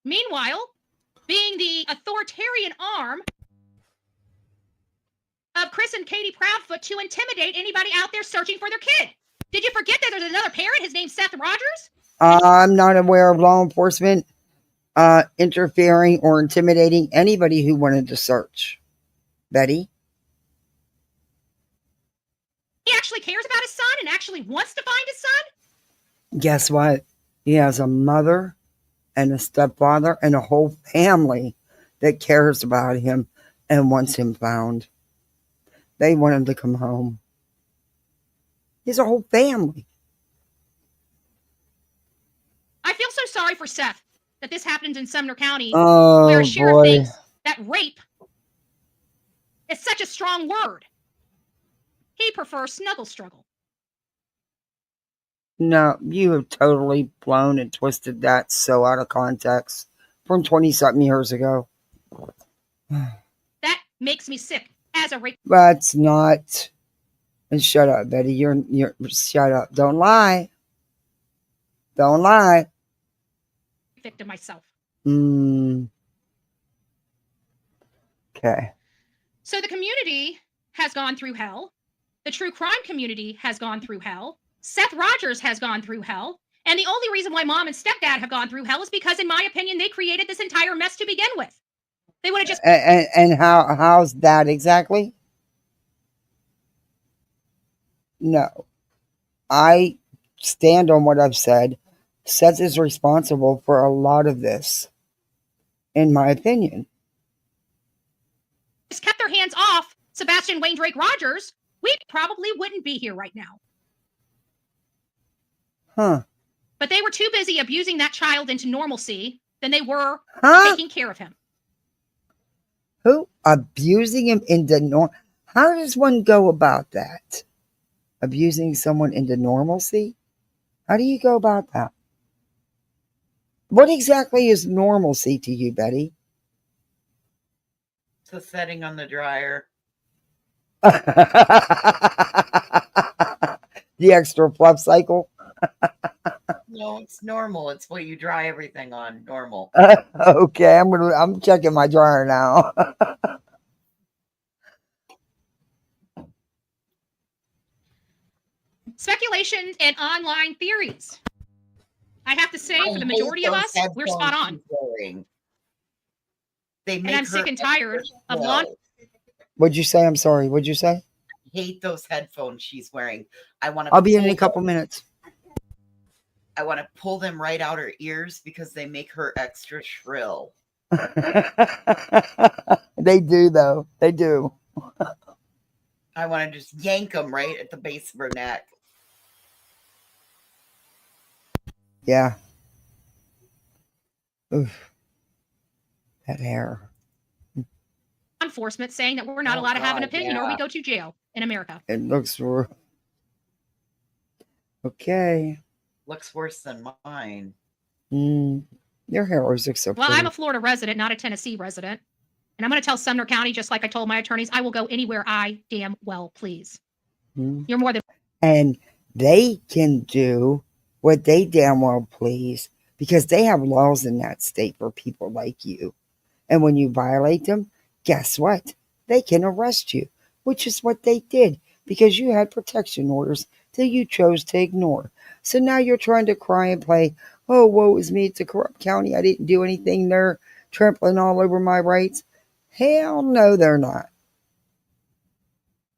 Meanwhile, being the authoritarian arm of Chris and Katie Proudfoot to intimidate anybody out there searching for their kid. Did you forget that there's another parent? His name's Seth Rogers? I'm not aware of law enforcement interfering or intimidating anybody who wanted to search. Betty? He actually cares about his son and actually wants to find his son? Guess what? He has a mother and a stepfather and a whole family that cares about him and wants him found. They want him to come home. He has a whole family. I feel so sorry for Seth that this happens in Sumner County, Oh, where a sheriff boy. thinks that rape is such a strong word. He prefers snuggle struggle. No, you have totally blown and twisted that so out of context from 20-something years ago. That makes me sick as a rape That's not. And shut up, Betty. You're shut up. Don't lie. Don't lie. victim myself. Okay. So the community has gone through hell. The true crime community has gone through hell. Seth Rogers has gone through hell. And the only reason why mom and stepdad have gone through hell is because, in my opinion, they created this entire mess to begin with. They would have just... And how's that exactly? No. I stand on what I've said. Seth is responsible for a lot of this, in my opinion. just kept their hands off Sebastian Wayne Drake Rogers, we probably wouldn't be here right now. Huh. But they were too busy abusing that child into normalcy than they were taking care of him. Who? Abusing him into normal? How does one go about that? Abusing someone into normalcy? How do you go about that? What exactly is normalcy to you, Betty? The setting on the dryer. The extra fluff cycle. No, it's normal. It's what you dry everything on. Normal. Okay, I'm checking my dryer now. Speculation and online theories. I have to say, I for the hate majority of those us, we're spot headphones on. she's wearing. They make And I'm her sick and tired of lawn. What'd you say? I'm sorry. What'd you say? Hate those headphones she's wearing. I want to. I'll be in a couple minutes. I want to pull them right out her ears because they make her extra shrill. They do, though. They do. I want to just yank them right at the base of her neck. Yeah. Oof. That hair. Enforcement saying that we're not Oh, allowed to have an God, opinion or we yeah. go to jail in America. It looks okay. Looks worse than mine. Your hair always looks so Well, pretty. I'm a Florida resident, not a Tennessee resident. And I'm going to tell Sumner County, just like I told my attorneys, I will go anywhere I damn well please. You're more than. And they can do what they damn well please because they have laws in that state for people like you. And when you violate them, guess what? They can arrest you, which is what they did because you had protection orders that you chose to ignore. So now you're trying to cry and play, oh, woe is me, it's a corrupt county. I didn't do anything. They're trampling all over my rights. Hell no, they're not.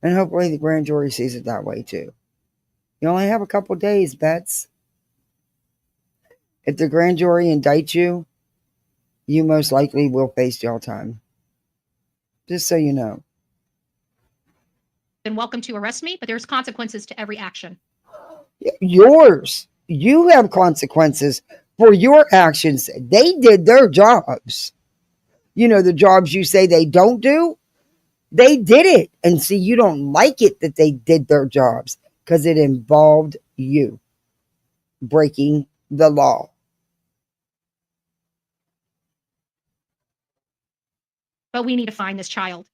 And hopefully the grand jury sees it that way too. You only have a couple days, Bets. If the grand jury indicts you, you most likely will face jail time. Just so you know. Been welcome to arrest me, but there's consequences to every action. Yours. You have consequences for your actions. They did their jobs. You know, the jobs you say they don't do, they did it. And see, you don't like it that they did their jobs because it involved you breaking the law. But we need to find this child.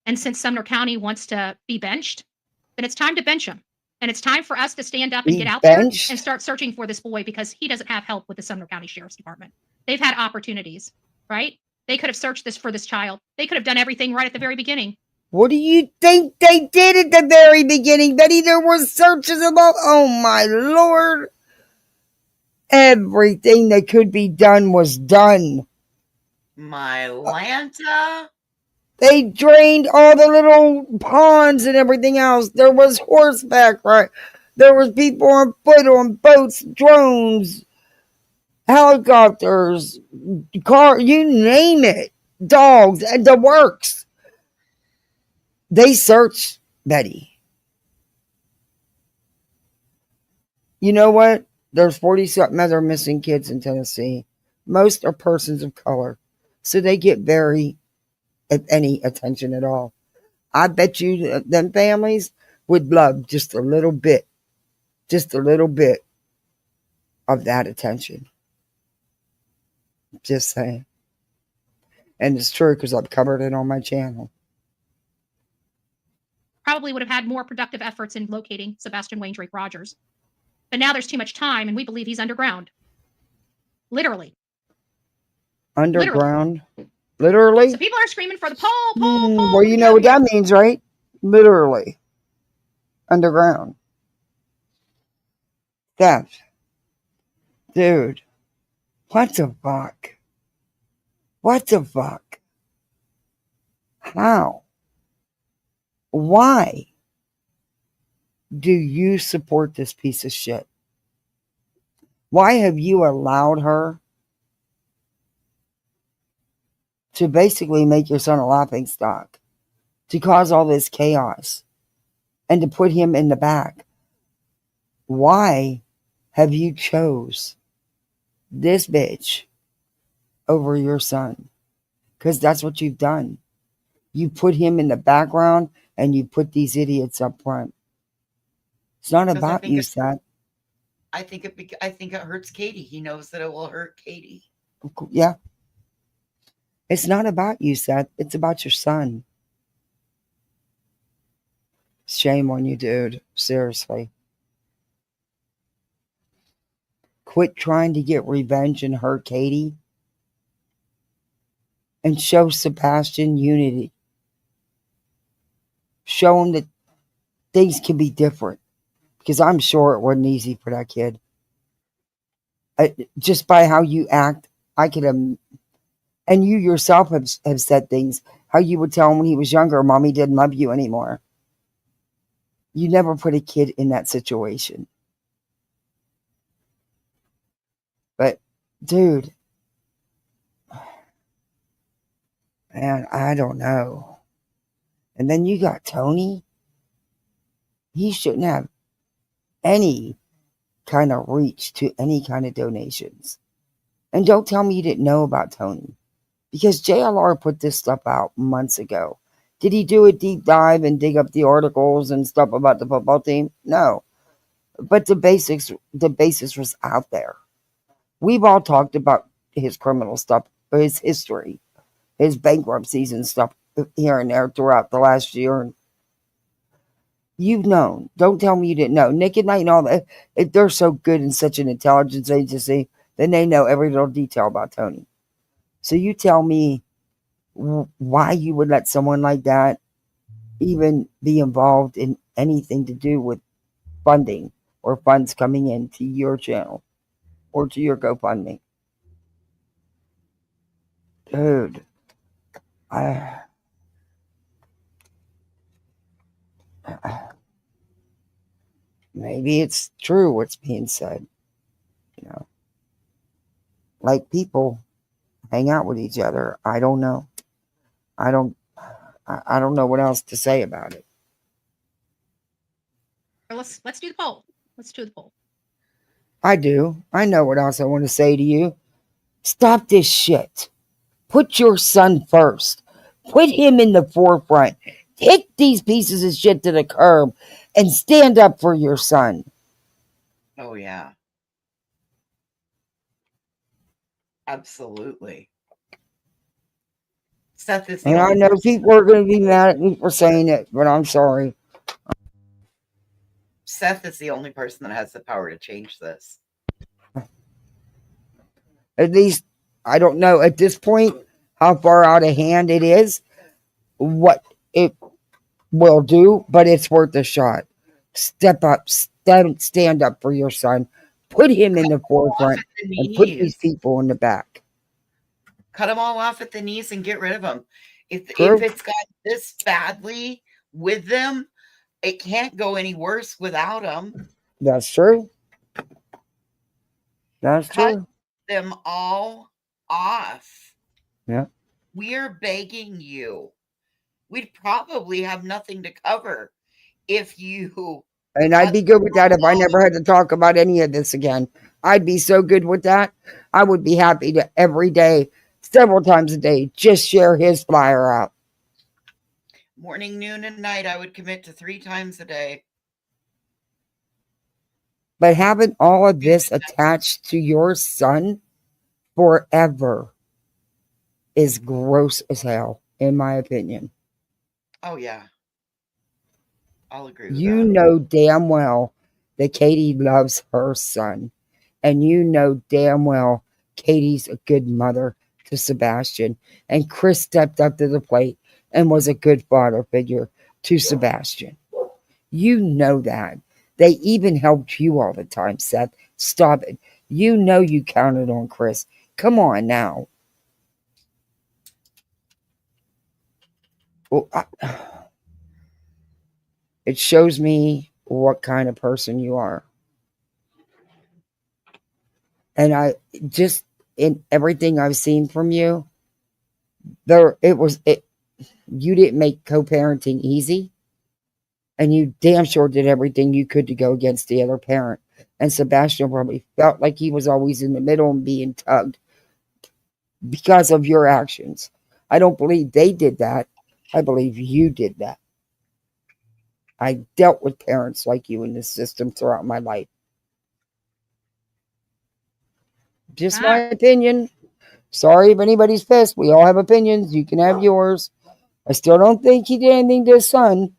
And since Sumner County wants to be benched, then it's time to bench him. And it's time for us to stand up and Be get out benched? there and start searching for this boy because he doesn't have help with the Sumner County Sheriff's Department. They've had opportunities, right? They could have searched this for this child. They could have done everything right at the very beginning. What do you think they did at the very beginning? Betty, there were searches about, oh my Lord. Everything that could be done was done. My Lanta. They drained all the little ponds and everything else. There was horseback, right? There was people on foot, on boats, drones, helicopters, car, you name it. Dogs, and the works. They searched Betty. You know what? There's 40-something other missing kids in Tennessee. Most are persons of color. So they get very, if any, attention at all. I bet you them families would love just a little bit of that attention. Just saying. And it's true because I've covered it on my channel. Probably would have had more productive efforts in locating Sebastian Wayne Drake Rogers. But now there's too much time, and we believe he's underground. Literally. Underground? Literally? So people are screaming for the pole. Well, you know what that means, right? Literally. Underground. Theft. Dude. What the fuck? What the fuck? How? Why do you support this piece of shit? Why have you allowed her to basically make your son a laughing stock, to cause all this chaos, and to put him in the back? Why have you chose this bitch over your son? Because that's what you've done. You put him in the background and you put these idiots up front. It's not about you, Seth. I think it hurts Katie. He knows that it will hurt Katie. Yeah. It's not about you, Seth. It's about your son. Shame on you, dude. Seriously. quit trying to get revenge and hurt Katie and show Sebastian unity. Show him that things can be different, because I'm sure it wasn't easy for that kid. Just by how you act, I could have, and you yourself have said things, how you would tell him when he was younger, Mommy didn't love you anymore. You never put a kid in that situation. But, dude, man, I don't know. And then you got Tony. He shouldn't have any kind of reach to any kind of donations. And don't tell me you didn't know about Tony, because JLR put this stuff out months ago. Did he do a deep dive and dig up the articles and stuff about the football team? No. But the basics was out there. We've all talked about his criminal stuff, his history, his bankruptcies and stuff here and there throughout the last year. You've known. Don't tell me you didn't know. Nick and Knight and all that, if they're so good in such an intelligence agency, then they know every little detail about Tony. So you tell me why you would let someone like that even be involved in anything to do with funding or funds coming into your channel or to your GoFundMe. Dude, maybe it's true what's being said. You know, like people hang out with each other. I don't know. I don't know what else to say about it. Let's do the poll. Let's do the poll. I do. I know what else I want to say to you. Stop this shit. Put your son first. Put him in the forefront. Kick these pieces of shit to the curb and stand up for your son. Oh, yeah. Absolutely. Seth is the And I only know person. people are going to be mad at me for saying it, but I'm sorry. Seth is the only person that has the power to change this. At least, I don't know at this point how far out of hand it is, what it will do, but it's worth a shot. Step up, stand up for your son. Put him in the forefront and put these people in the back. Cut them all off at the knees and get rid of them. If True. it's got this badly with them, it can't go any worse without them. That's true. That's Cut true. them all off. Yeah. We are begging you. We'd probably have nothing to cover if you. And I'd be good with that if I never had to talk about any of this again. I'd be so good with that. I would be happy to every day, several times a day, just share his flyer out. Morning, noon, and night, I would commit to 3 times a day. But having all of this attached to your son forever is gross as hell, in my opinion. Oh, yeah. I'll agree with You that. know damn well that Katie loves her son. And you know damn well Katie's a good mother to Sebastian. And Chris stepped up to the plate and was a good father figure to Sebastian. You know that. They even helped you all the time, Seth. Stop it. You know you counted on Chris. Come on now. Well, it shows me what kind of person you are. And I just, in everything I've seen from you, you didn't make co-parenting easy. And you damn sure did everything you could to go against the other parent. And Sebastian probably felt like he was always in the middle and being tugged because of your actions. I don't believe they did that. I believe you did that. I dealt with parents like you in this system throughout my life. Just my opinion. Sorry if anybody's pissed. We all have opinions. You can have yours. I still don't think he did anything to his son.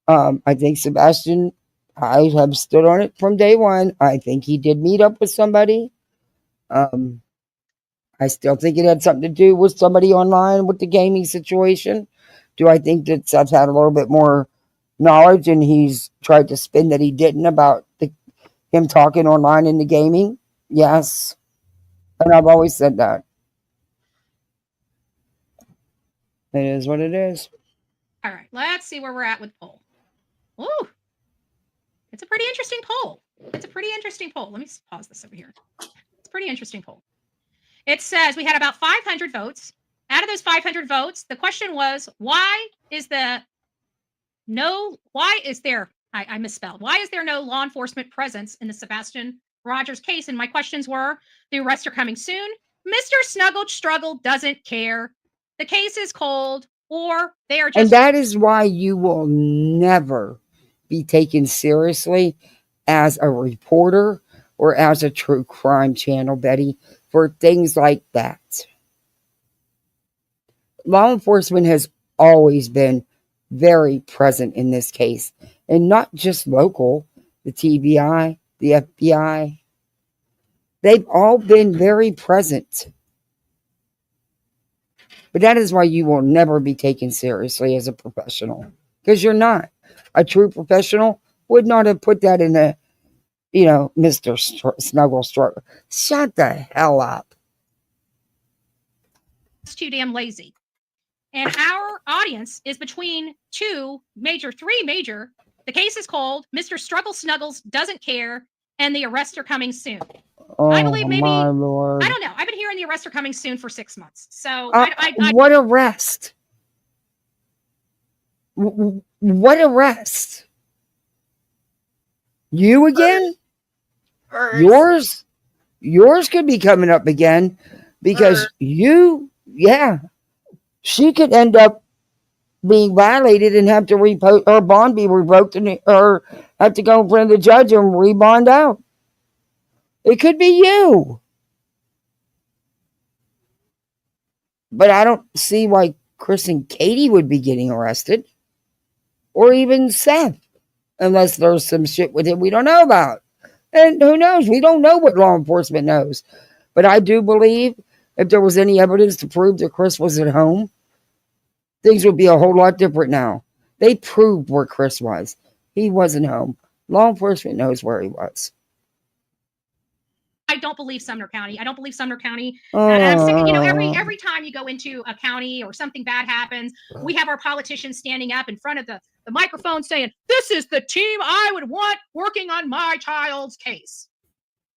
I think Sebastian I have stood on it from day one. I think he did meet up with somebody. I still think it had something to do with somebody online with the gaming situation. Do I think that Seth's had a little bit more knowledge and he's tried to spin that he didn't about him talking online in the gaming? Yes. And I've always said that. It is what it is. All right, let's see where we're at with poll. Ooh, it's a pretty interesting poll. Let me pause this over here. It's a pretty interesting poll. It says we had about 500 votes. Out of those 500 votes, the question was, why is there, I misspelled. Why is there no law enforcement presence in the Sebastian Rogers case? And my questions were, the arrests are coming soon. Mr. Snuggled Struggle doesn't care. The case is cold, or they are just. And that is why you will never be taken seriously as a reporter or as a true crime channel, Betty, for things like that. Law enforcement has always been very present in this case, and not just local, the TBI, the FBI. They've all been very present. But that is why you will never be taken seriously as a professional, because you're not. A true professional would not have put that in a, Mr. Snuggle Struggle. Shut the hell up. It's too damn lazy. And our audience is between three major. The case is cold. Mr. Struggle Snuggles doesn't care. And the arrests are coming soon. Oh, I believe maybe, my Lord. I don't know. I've been hearing the arrests are coming soon for 6 months. So what arrest? What arrest? You again? Yours could be coming up again because she could end up being violated and have to her bond be revoked or have to go in front of the judge and rebond out. It could be you. But I don't see why Chris and Katie would be getting arrested. Or even Seth. Unless there's some shit with him we don't know about. And who knows? We don't know what law enforcement knows. But I do believe if there was any evidence to prove that Chris was at home, things would be a whole lot different now. They proved where Chris was. He wasn't home. Law enforcement knows where he was. I don't believe Sumner County. And I'm sick of, every time you go into a county or something bad happens, we have our politicians standing up in front of the microphone saying, this is the team I would want working on my child's case.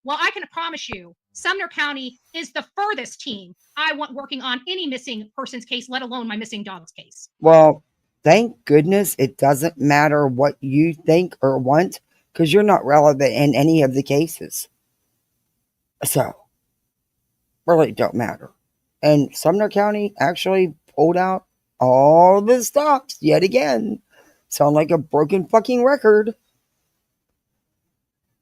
Well, I can promise you, Sumner County is the furthest team I want working on any missing person's case, let alone my missing dog's case. Well, thank goodness it doesn't matter what you think or want, because you're not relevant in any of the cases. So, really don't matter. And Sumner County actually pulled out all the stops yet again. Sound like a broken fucking record.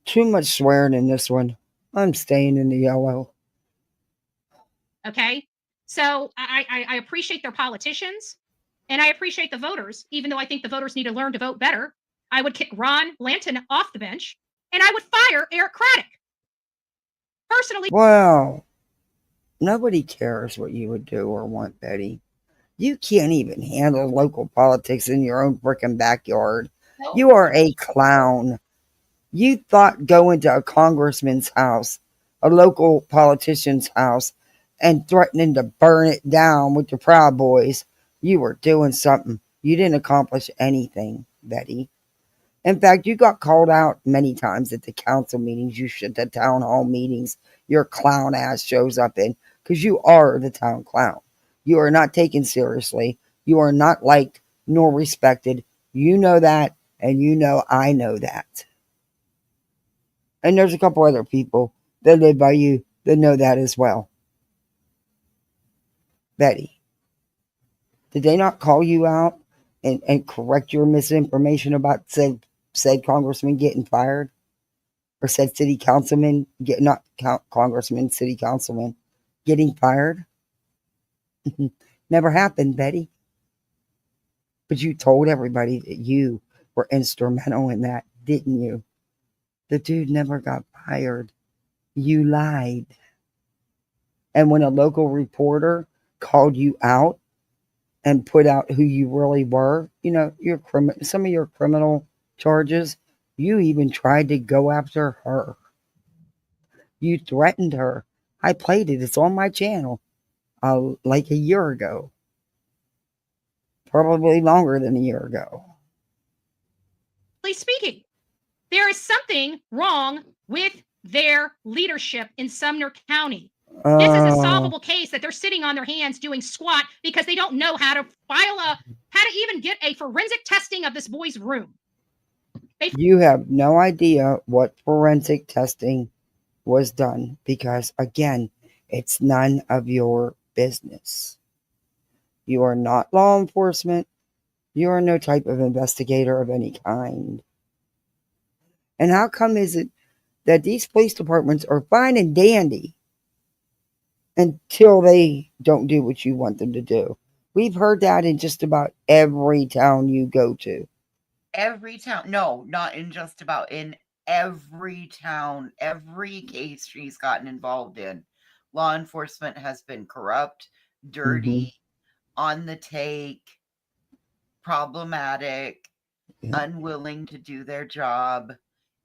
Too much swearing in this one. I'm staying in the yellow. Okay? So, I appreciate their politicians, and I appreciate the voters, even though I think the voters need to learn to vote better. I would kick Ron Lanton off the bench, and I would fire Eric Craddock. Personally. Well, nobody cares what you would do or want, Betty. You can't even handle local politics in your own frickin' backyard. No. You are a clown. You thought going to a congressman's house, a local politician's house, and threatening to burn it down with the Proud Boys, you were doing something. You didn't accomplish anything, Betty. In fact, you got called out many times at the council meetings, the town hall meetings, your clown ass shows up in, because you are the town clown. You are not taken seriously. You are not liked nor respected. You know that, and I know that. And there's a couple other people that live by you that know that as well. Betty, did they not call you out and correct your misinformation about said congressman getting fired? Or said city councilman, congressman, city councilman getting fired? Never happened, Betty. But you told everybody that you were instrumental in that. didn't you? The dude never got fired. You lied. And when a local reporter called you out and put out who you really were, you know, some of your criminal charges, you even tried to go after her. You threatened her. I played it. It's on my channel like a year ago. Probably longer than a year ago. Speaking, there is something wrong with their leadership in Sumner County. This is a solvable case that they're sitting on their hands doing squat because they don't know how to even get a forensic testing of this boy's room. You have no idea what forensic testing was done because, again, it's none of your business. You are not law enforcement. You are no type of investigator of any kind. And how come is it that these police departments are fine and dandy until they don't do what you want them to do? We've heard that in just about every town you go to. Every town. No, not in just about. In every town, every case she's gotten involved in, law enforcement has been corrupt, dirty, on the take, problematic, unwilling to do their job,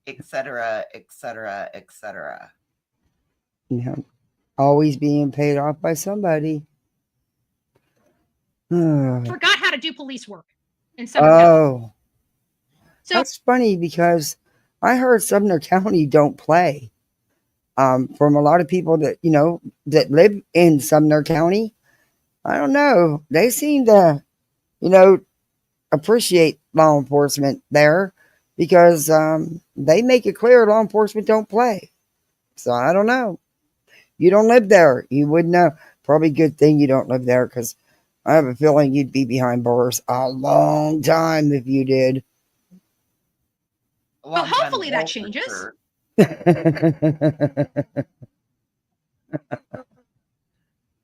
etc., etc., etc. Yeah. Always being paid off by somebody. Forgot how to do police work in Sumner County. So that's funny because I heard Sumner County don't play. From a lot of people that, you know, that live in Sumner County, I don't know. They seem to, you know, appreciate law enforcement there because they make it clear law enforcement don't play. So I don't know. You don't live there. You wouldn't know. Probably good thing you don't live there because I have a feeling you'd be behind bars a long time if you did. Well, hopefully that changes.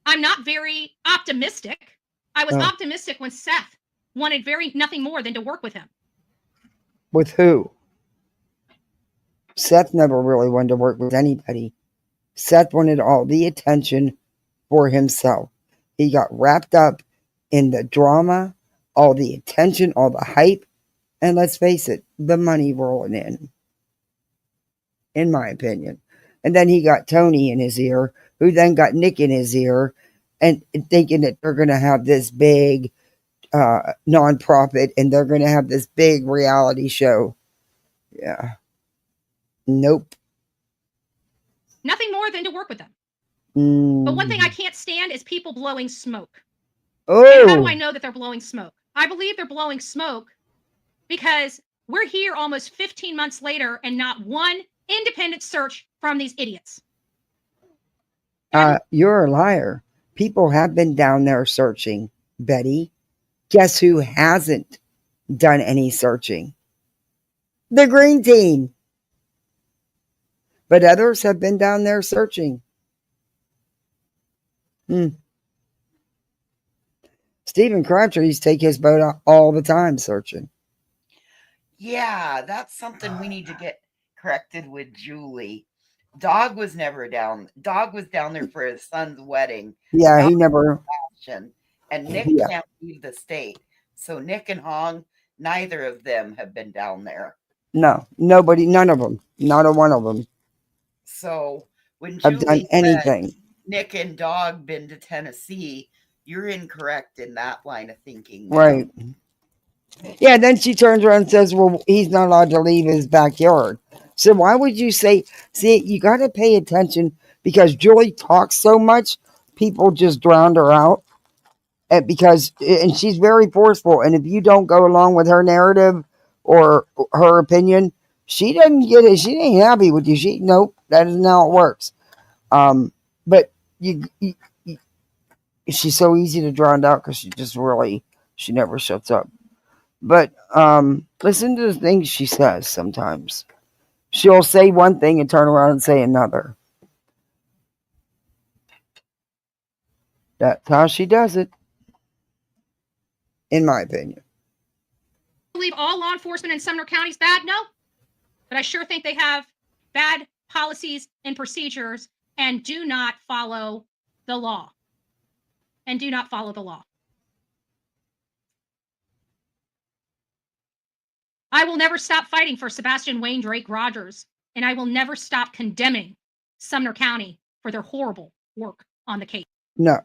I'm not very optimistic. I was optimistic when Seth wanted nothing more than to work with him. With who? Seth never really wanted to work with anybody. Seth wanted all the attention for himself. He got wrapped up in the drama, all the attention, all the hype, and let's face it, the money rolling in my opinion. And then he got Tony in his ear, who then got Nick in his ear, and thinking that they're going to have this big nonprofit and they're going to have this big reality show. Yeah. Nope. Nothing more than to work with them. But one thing I can't stand is people blowing smoke. And how do I know that they're blowing smoke? I believe they're blowing smoke because we're here almost 15 months later and not one independent search from these idiots. You're a liar. People have been down there searching, Betty. Guess who hasn't done any searching? The green team. But others have been down there searching. Stephen Crabtree's take his boat out all the time searching. Yeah, that's something we need to get corrected with Julie. Dog was never down. Dog was down there for his son's wedding. Yeah, he never. And Nick can't leave the state. So Nick and Hong, neither of them have been down there. No, nobody, none of them. Not a one of them. So when I've done anything. Nick and Dog been to Tennessee, you're incorrect in that line of thinking. Right. Yeah, then she turns around and says, well, he's not allowed to leave his backyard. So why would you say, see, you got to pay attention because Julie talks so much, people just drowned her out. And she's very forceful. And if you don't go along with her narrative or her opinion, she doesn't get it. She ain't happy with you. Nope, that isn't how it works. But she's so easy to drown out because she never shuts up. But listen to the things she says sometimes. She'll say one thing and turn around and say another. That's how she does it, in my opinion. Believe all law enforcement in Sumner County is bad? No. but I sure think they have bad policies and procedures and do not follow the law. And do not follow the law. I will never stop fighting for Sebastian Wayne Drake Rogers, and I will never stop condemning Sumner County for their horrible work on the case. No,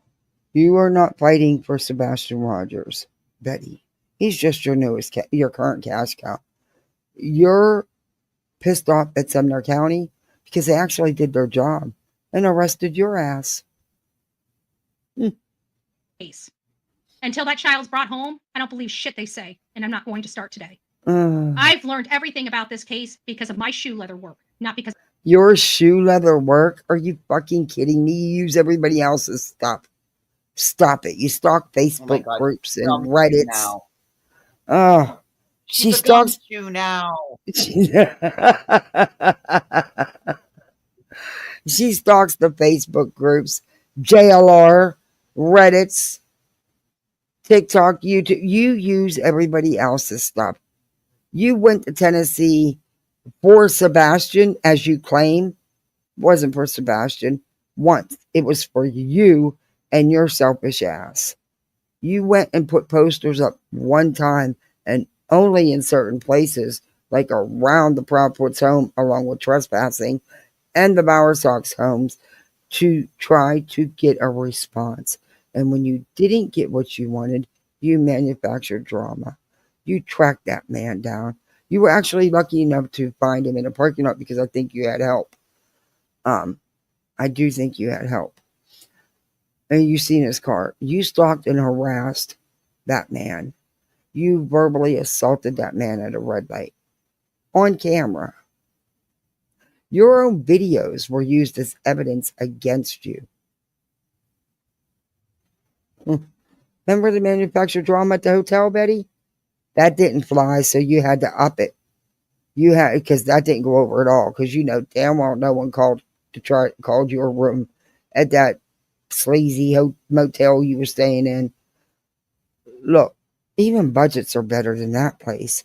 you are not fighting for Sebastian Rogers, Betty. He's just your your current cash cow. You're pissed off at Sumner County because they actually did their job and arrested your ass. Case. Until that child's brought home, I don't believe shit they say, and I'm not going to start today. I've learned everything about this case because of my shoe leather work, not because your shoe leather work? Are you fucking kidding me? You use everybody else's stuff. Stop it. You stalk Facebook groups and Reddits. Oh, she stalks you now. She stalks the Facebook groups, JLR, Reddits, TikTok, YouTube. You use everybody else's stuff. You went to Tennessee for Sebastian, as you claim. It wasn't for Sebastian once. It was for you and your selfish ass. You went and put posters up one time and only in certain places, like around the Proudfoot's home, along with trespassing and the Bowersox homes, to try to get a response. And when you didn't get what you wanted, you manufactured drama. You tracked that man down. You were actually lucky enough to find him in a parking lot because I think you had help. I do think you had help. And you seen his car. You stalked and harassed that man. You verbally assaulted that man at a red light. On camera. Your own videos were used as evidence against you. Remember the manufactured drama at the hotel, Betty? That didn't fly, so you had to up it. You had, because that didn't go over at all. Because you know damn well no one called your room at that sleazy motel you were staying in. Look, even budgets are better than that place.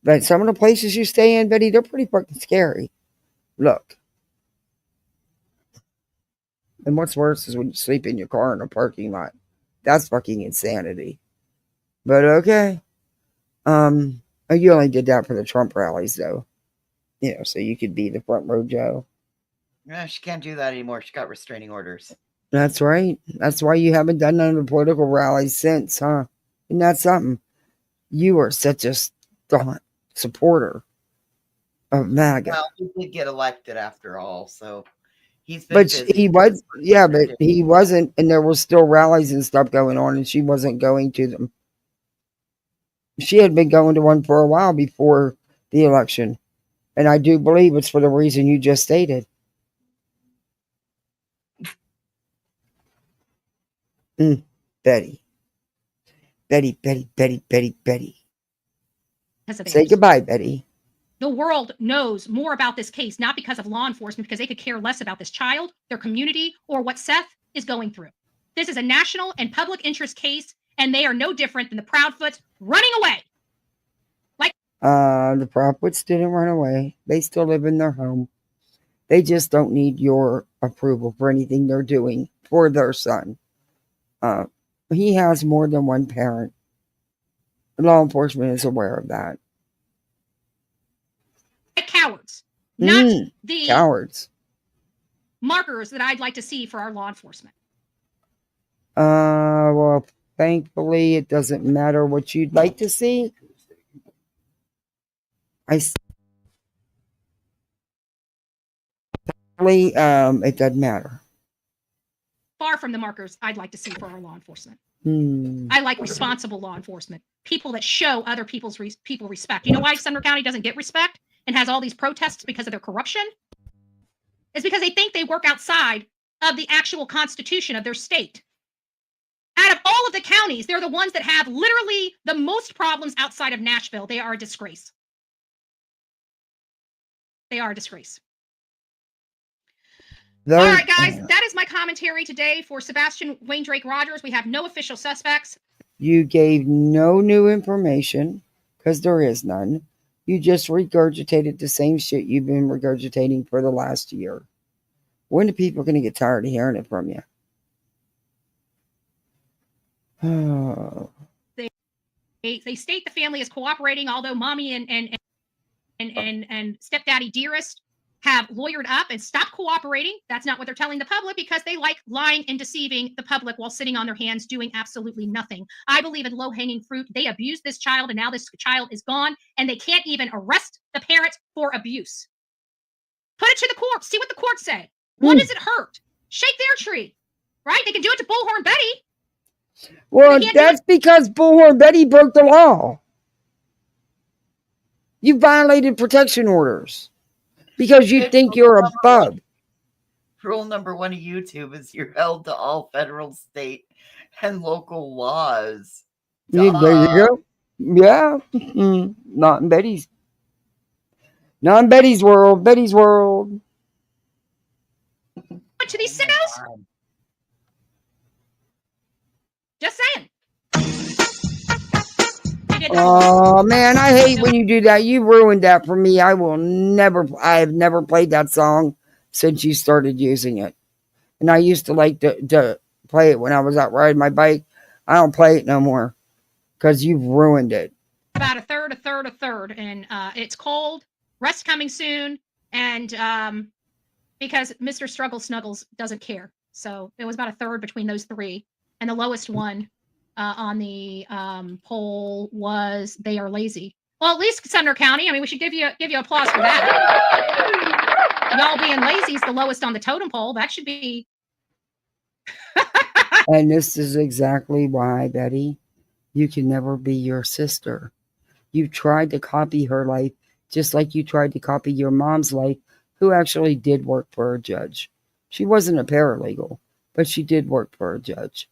But some of the places you stay in, Betty, they're pretty fucking scary. Look. And what's worse is when you sleep in your car in a parking lot. That's fucking insanity. But okay. You only did that for the Trump rallies, though. You know, so you could be the front row Joe. No, she can't do that anymore. She got restraining orders. That's right. That's why you haven't done none of the political rallies since, huh? Isn't that something? You are such a staunch supporter of MAGA. Well, he did get elected after all, so he's been But busy. he was, yeah, but he wasn't, and there were still rallies and stuff going on, and she wasn't going to them. She had been going to one for a while before the election, and I do believe it's for the reason you just stated. Betty. Betty. Say goodbye, Betty. The world knows more about this case, not because of law enforcement, because they could care less about this child, their community, or what Seth is going through. This is a national and public interest case, and they are no different than the Proudfoots running away. The Proudfoots didn't run away. They still live in their home. They just don't need your approval for anything they're doing for their son. He has more than one parent. Law enforcement is aware of that. Cowards, not the cowards. Markers that I'd like to see for our law enforcement. Well, thankfully, it doesn't matter what you'd like to see. It doesn't matter. Far from the markers I'd like to see for our law enforcement. I like responsible law enforcement. People that show other people respect. You know why Sumner County doesn't get respect and has all these protests because of their corruption? It's because they think they work outside of the actual constitution of their state. Out of all of the counties, they're the ones that have literally the most problems outside of Nashville. They are a disgrace. They are a disgrace. All right, guys, that is my commentary today for Sebastian Wayne Drake Rogers. We have no official suspects. You gave no new information because there is none. You just regurgitated the same shit you've been regurgitating for the last year. When are people going to get tired of hearing it from you? They state the family is cooperating, although mommy and stepdaddy Dearest have lawyered up and stopped cooperating. That's not what they're telling the public because they like lying and deceiving the public while sitting on their hands doing absolutely nothing. I believe in low-hanging fruit. They abused this child, and now this child is gone, and they can't even arrest the parents for abuse. Put it to the court. See what the courts say. What does it hurt? Shake their tree, right? They can do it to Bullhorn Betty. Well, that's because Bullhorn Betty broke the law. You violated protection orders because you think you're above. Rule number 1 of YouTube is you're held to all federal, state, and local laws. Yeah, there you go. Yeah. Not in Betty's. Not in Betty's world. Betty's world. To these sickos? Just saying. Oh man, I hate when you do that. You ruined that for me. I have never played that song since you started using it. And I used to like to play it when I was out riding my bike. I don't play it no more because you've ruined it. About a third. And it's cold. Rest coming soon. And because Mr. Struggle Snuggles doesn't care. So it was about a third between those three. And the lowest one on the poll was they are lazy. Well, at least Sumner County. I mean, we should give you applause for that. Y'all being lazy is the lowest on the totem pole. That should be. And this is exactly why, Betty, you can never be your sister. You tried to copy her life just like you tried to copy your mom's life, who actually did work for a judge. She wasn't a paralegal, but she did work for a judge.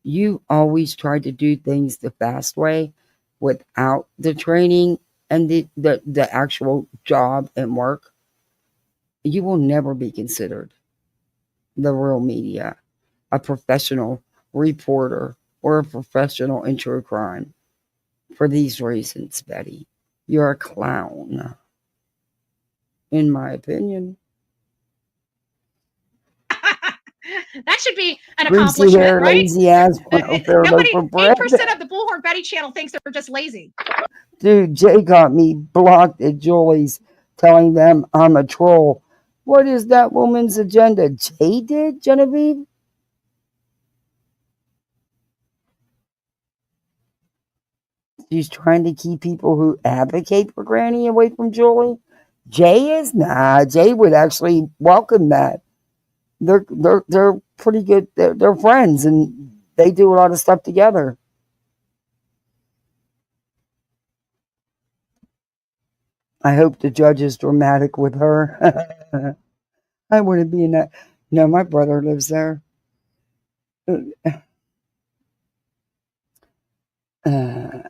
You always tried to do things the fast way without the training and the actual job and work. You will never be considered the real media, a professional reporter, or a professional in true crime. For these reasons, Betty, you're a clown, in my opinion. That should be an Greasy accomplishment, hair, right? lazy ass, welfare loaf of bread. 8% of the Bullhorn Betty channel thinks they're just lazy. Dude, Jay got me blocked at Julie's telling them I'm a troll. What is that woman's agenda? Jay did, Genevieve? She's trying to keep people who advocate for Granny away from Julie. Jay is? Nah, Jay would actually welcome that. They're pretty good. They're friends and they do a lot of stuff together. I hope the judge is dramatic with her. I wouldn't be in that. No, my brother lives there.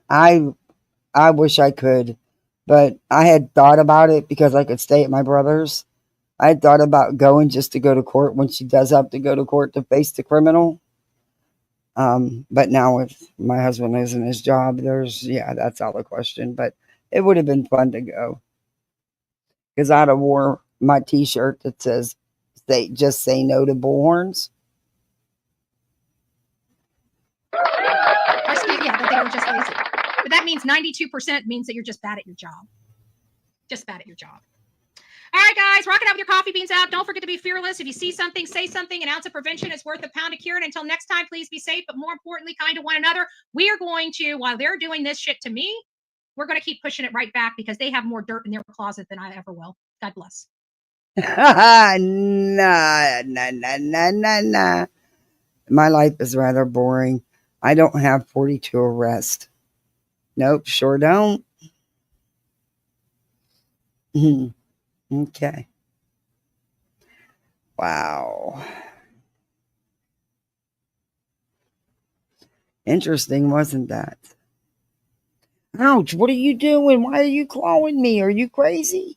I wish I could, but I had thought about it because I could stay at my brother's. I had thought about going just to go to court when she does have to go to court to face the criminal. But now if my husband losing his job, that's out of the question. But it would have been fun to go. Because I'd have wore my t-shirt that says, just say no to bullhorns. Yeah, that they were just lazy. But that means 92% means that you're just bad at your job. Just bad at your job. All right, guys, rock it out with your coffee beans out. Don't forget to be fearless. If you see something, say something. An ounce of prevention is worth a pound of cure. And until next time, please be safe, but more importantly, kind to one another. We are going to, while they're doing this shit to me, we're going to keep pushing it right back because they have more dirt in their closet than I ever will. God bless. Nah. My life is rather boring. I don't have 42 arrests. Nope, sure don't. Okay. Wow. Interesting, wasn't that? Ouch, what are you doing? Why are you clawing me? Are you crazy?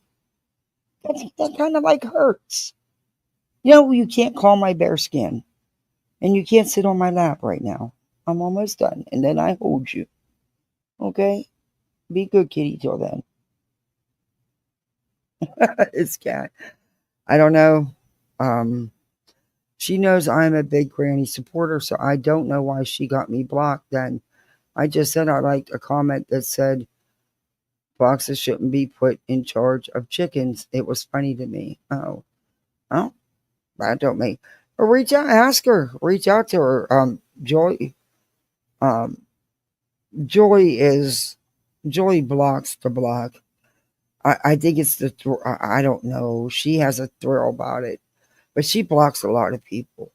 That kind of like hurts. You know, you can't claw my bare skin. And you can't sit on my lap right now. I'm almost done. And then I hold you. Okay? Be good, kitty, till then. It's cat. I don't know. She knows I'm a big Granny supporter, so I don't know why she got me blocked then. I just said I liked a comment that said boxes shouldn't be put in charge of chickens. It was funny to me. Oh, that don't make. Or reach out, ask her. Reach out to her. Joy. Um, Joy blocks the block. I think it's the I don't know. She has a thrill about it, but she blocks a lot of people.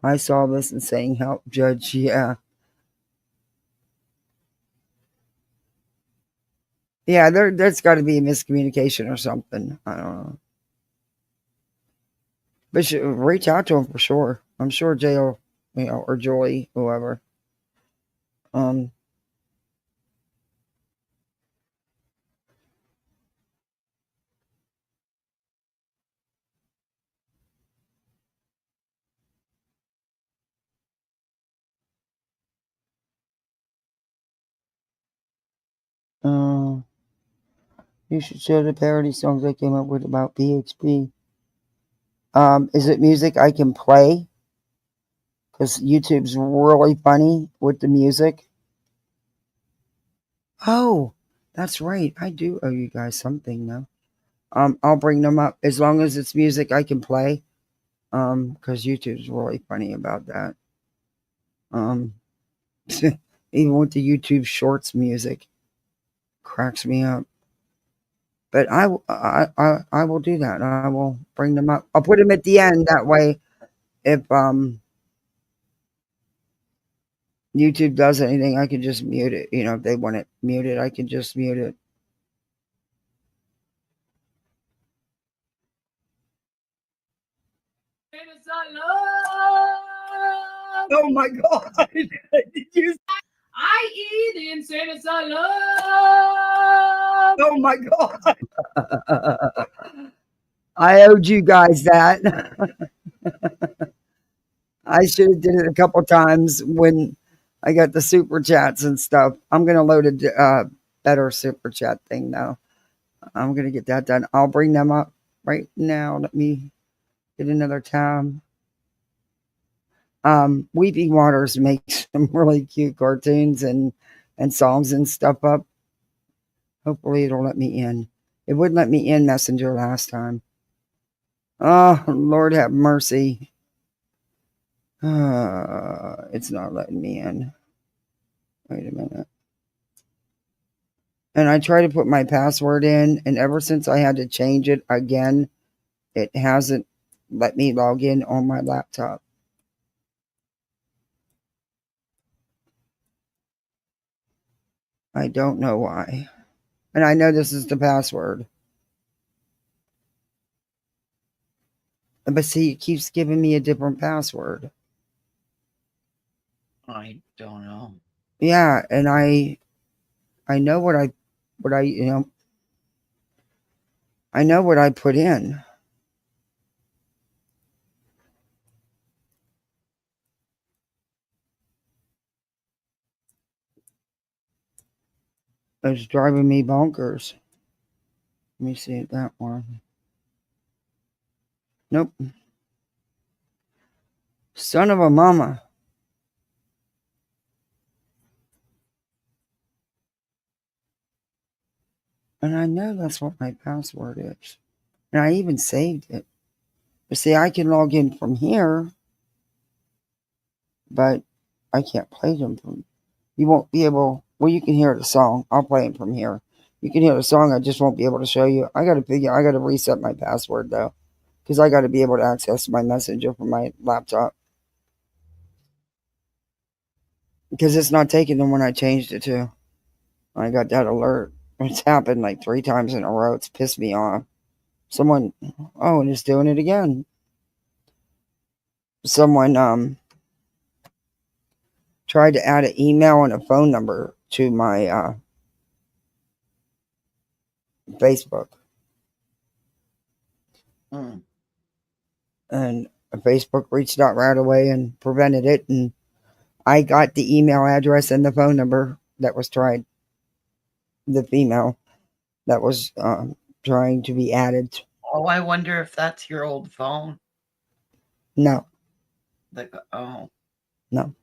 I saw this and saying help judge. Yeah. Yeah, there's got to be a miscommunication or something. I don't know. But reach out to him for sure. I'm sure Jay will, or Joy, whoever. Um, uh, you should show the parody songs I came up with about PHP. Is it music I can play? Because YouTube's really funny with the music. Oh, that's right. I do owe you guys something though. I'll bring them up as long as it's music I can play. Because YouTube's really funny about that. Even with the YouTube Shorts music, cracks me up. But I will do that. I will bring them up. I'll put them at the end. That way, if YouTube does anything, I can just mute it. If they want it muted, I can just mute it. Oh my God! Did you? I eat in Santa Salad. Oh my God! I owed you guys that. I should have did it a couple times when I got the super chats and stuff. I'm gonna load a better super chat thing though. I'm gonna get that done. I'll bring them up right now. Let me get another tab. Weeping Waters makes some really cute cartoons and songs and stuff up. Hopefully it'll let me in. It wouldn't let me in Messenger last time. Oh, Lord have mercy. It's not letting me in. Wait a minute. And I try to put my password in, and ever since I had to change it again, it hasn't let me log in on my laptop. I don't know why. And I know this is the password. But see, it keeps giving me a different password. I don't know. Yeah, and I know what I I know what I put in. It's driving me bonkers. Let me see that one. Nope. Son of a mama. And I know that's what my password is. And I even saved it. But see, I can log in from here, but I can't play them from. You won't be able. Well, you can hear the song. I'll play it from here. You can hear the song. I just won't be able to show you. I got to reset my password though, because I got to be able to access my messenger from my laptop. Because it's not taking them when I changed it to. I got that alert. It's happened like 3 times in a row. It's pissed me off. Someone, and it's doing it again. Someone tried to add an email and a phone number to my Facebook. And Facebook reached out right away and prevented it. And I got the email address and the phone number that was tried. The female that was trying to be added. Oh, I wonder if that's your old phone. No. Oh. No.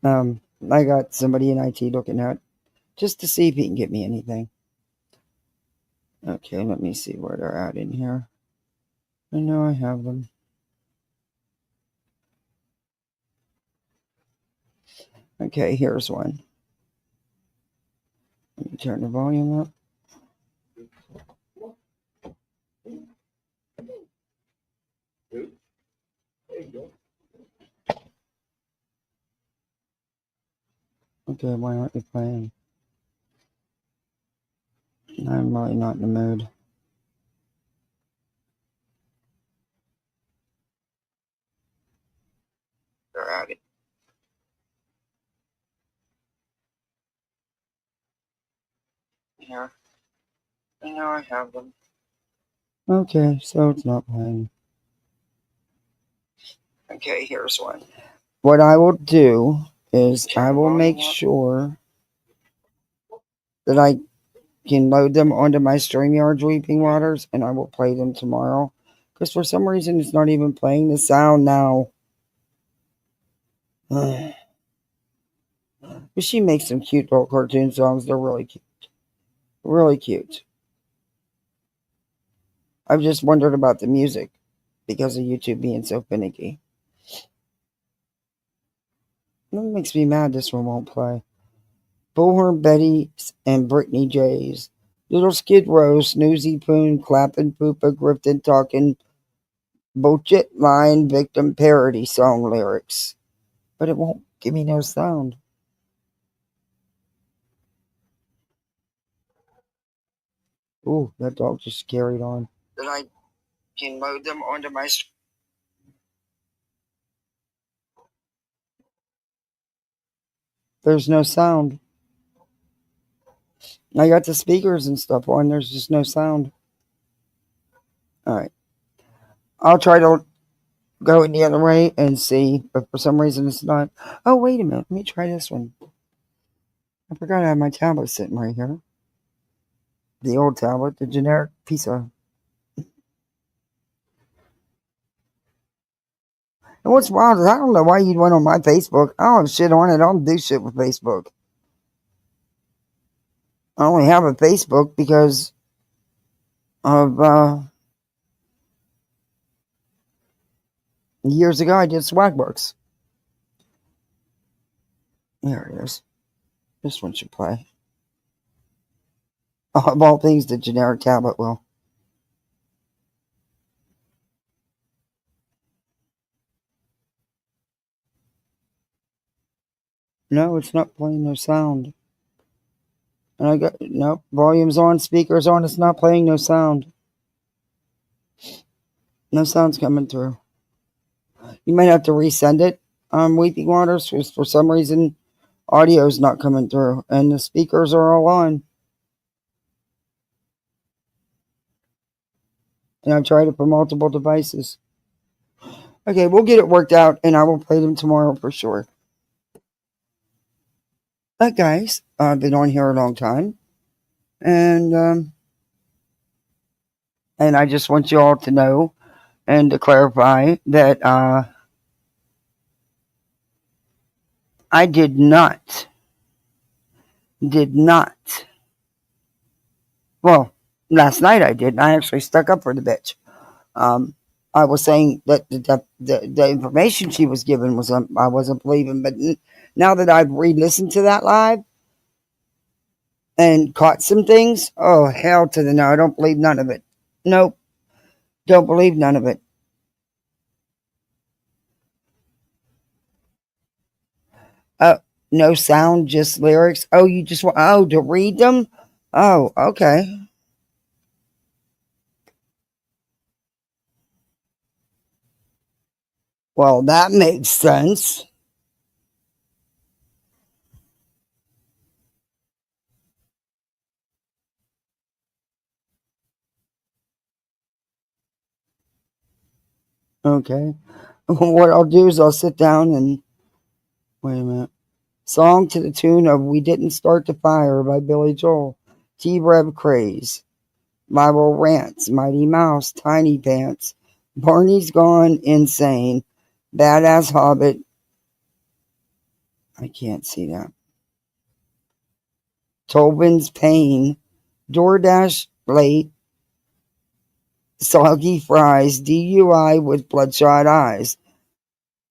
I got somebody in IT looking at it just to see if he can get me anything. Okay, let me see where they're at in here. I know I have them. Okay, here's one. Let me turn the volume up. Okay, why aren't you playing? I'm really not in the mood. They're at it. Here. I know I have them. Okay, so it's not playing. Okay, here's one. What I will do is I will make sure that I can load them onto my StreamYard's Weeping Waters, and I will play them tomorrow. Because for some reason, it's not even playing the sound now. But she makes some cute little cartoon songs. They're really cute. Really cute. I've just wondered about the music because of YouTube being so finicky. That makes me mad this one won't play. Bullhorn Betty's and Brittany J's. Little Skid Row, Snoozy Poon, Clappin' Poopa, Grifton Talkin', Bullshit Line Victim parody song lyrics. But it won't give me no sound. Ooh, that dog just carried on. Then I can load them onto my... There's no sound. I got the speakers and stuff on. There's just no sound. Alright. I'll try to go in the other way and see, but for some reason it's not. Oh, wait a minute. Let me try this one. I forgot I have my tablet sitting right here. The old tablet, the generic piece of... And what's wild is I don't know why you'd went on my Facebook. I don't have shit on it. I don't do shit with Facebook. I only have a Facebook because of years ago I did swag books. There it is. This one should play. Of all things, the generic tablet will. No, it's not playing no sound. And I got, nope, volume's on, speakers on, it's not playing no sound. No sound's coming through. You might have to resend it. Weeping Waters, for some reason, audio's not coming through, and the speakers are all on. And I've tried it for multiple devices. Okay, we'll get it worked out, and I will play them tomorrow for sure. But guys, I've been on here a long time, and I just want you all to know and to clarify that I did not. Well, last night I did, and I actually stuck up for the bitch. I was saying that the information she was given was I wasn't believing, but now that I've re-listened to that live and caught some things, oh hell to the no! I don't believe none of it. Nope, don't believe none of it. No sound, just lyrics. Oh, you just want to read them? Oh, okay. Well, that makes sense. Okay. What I'll do is I'll sit down and wait a minute. Song to the tune of "We Didn't Start the Fire" by Billy Joel. T-Rev Craze. Bible Rants. Mighty Mouse. Tiny Pants. Barney's Gone Insane. Badass Hobbit. I can't see that. Tobin's Pain. DoorDash Late. Soggy Fries. DUI with Bloodshot Eyes.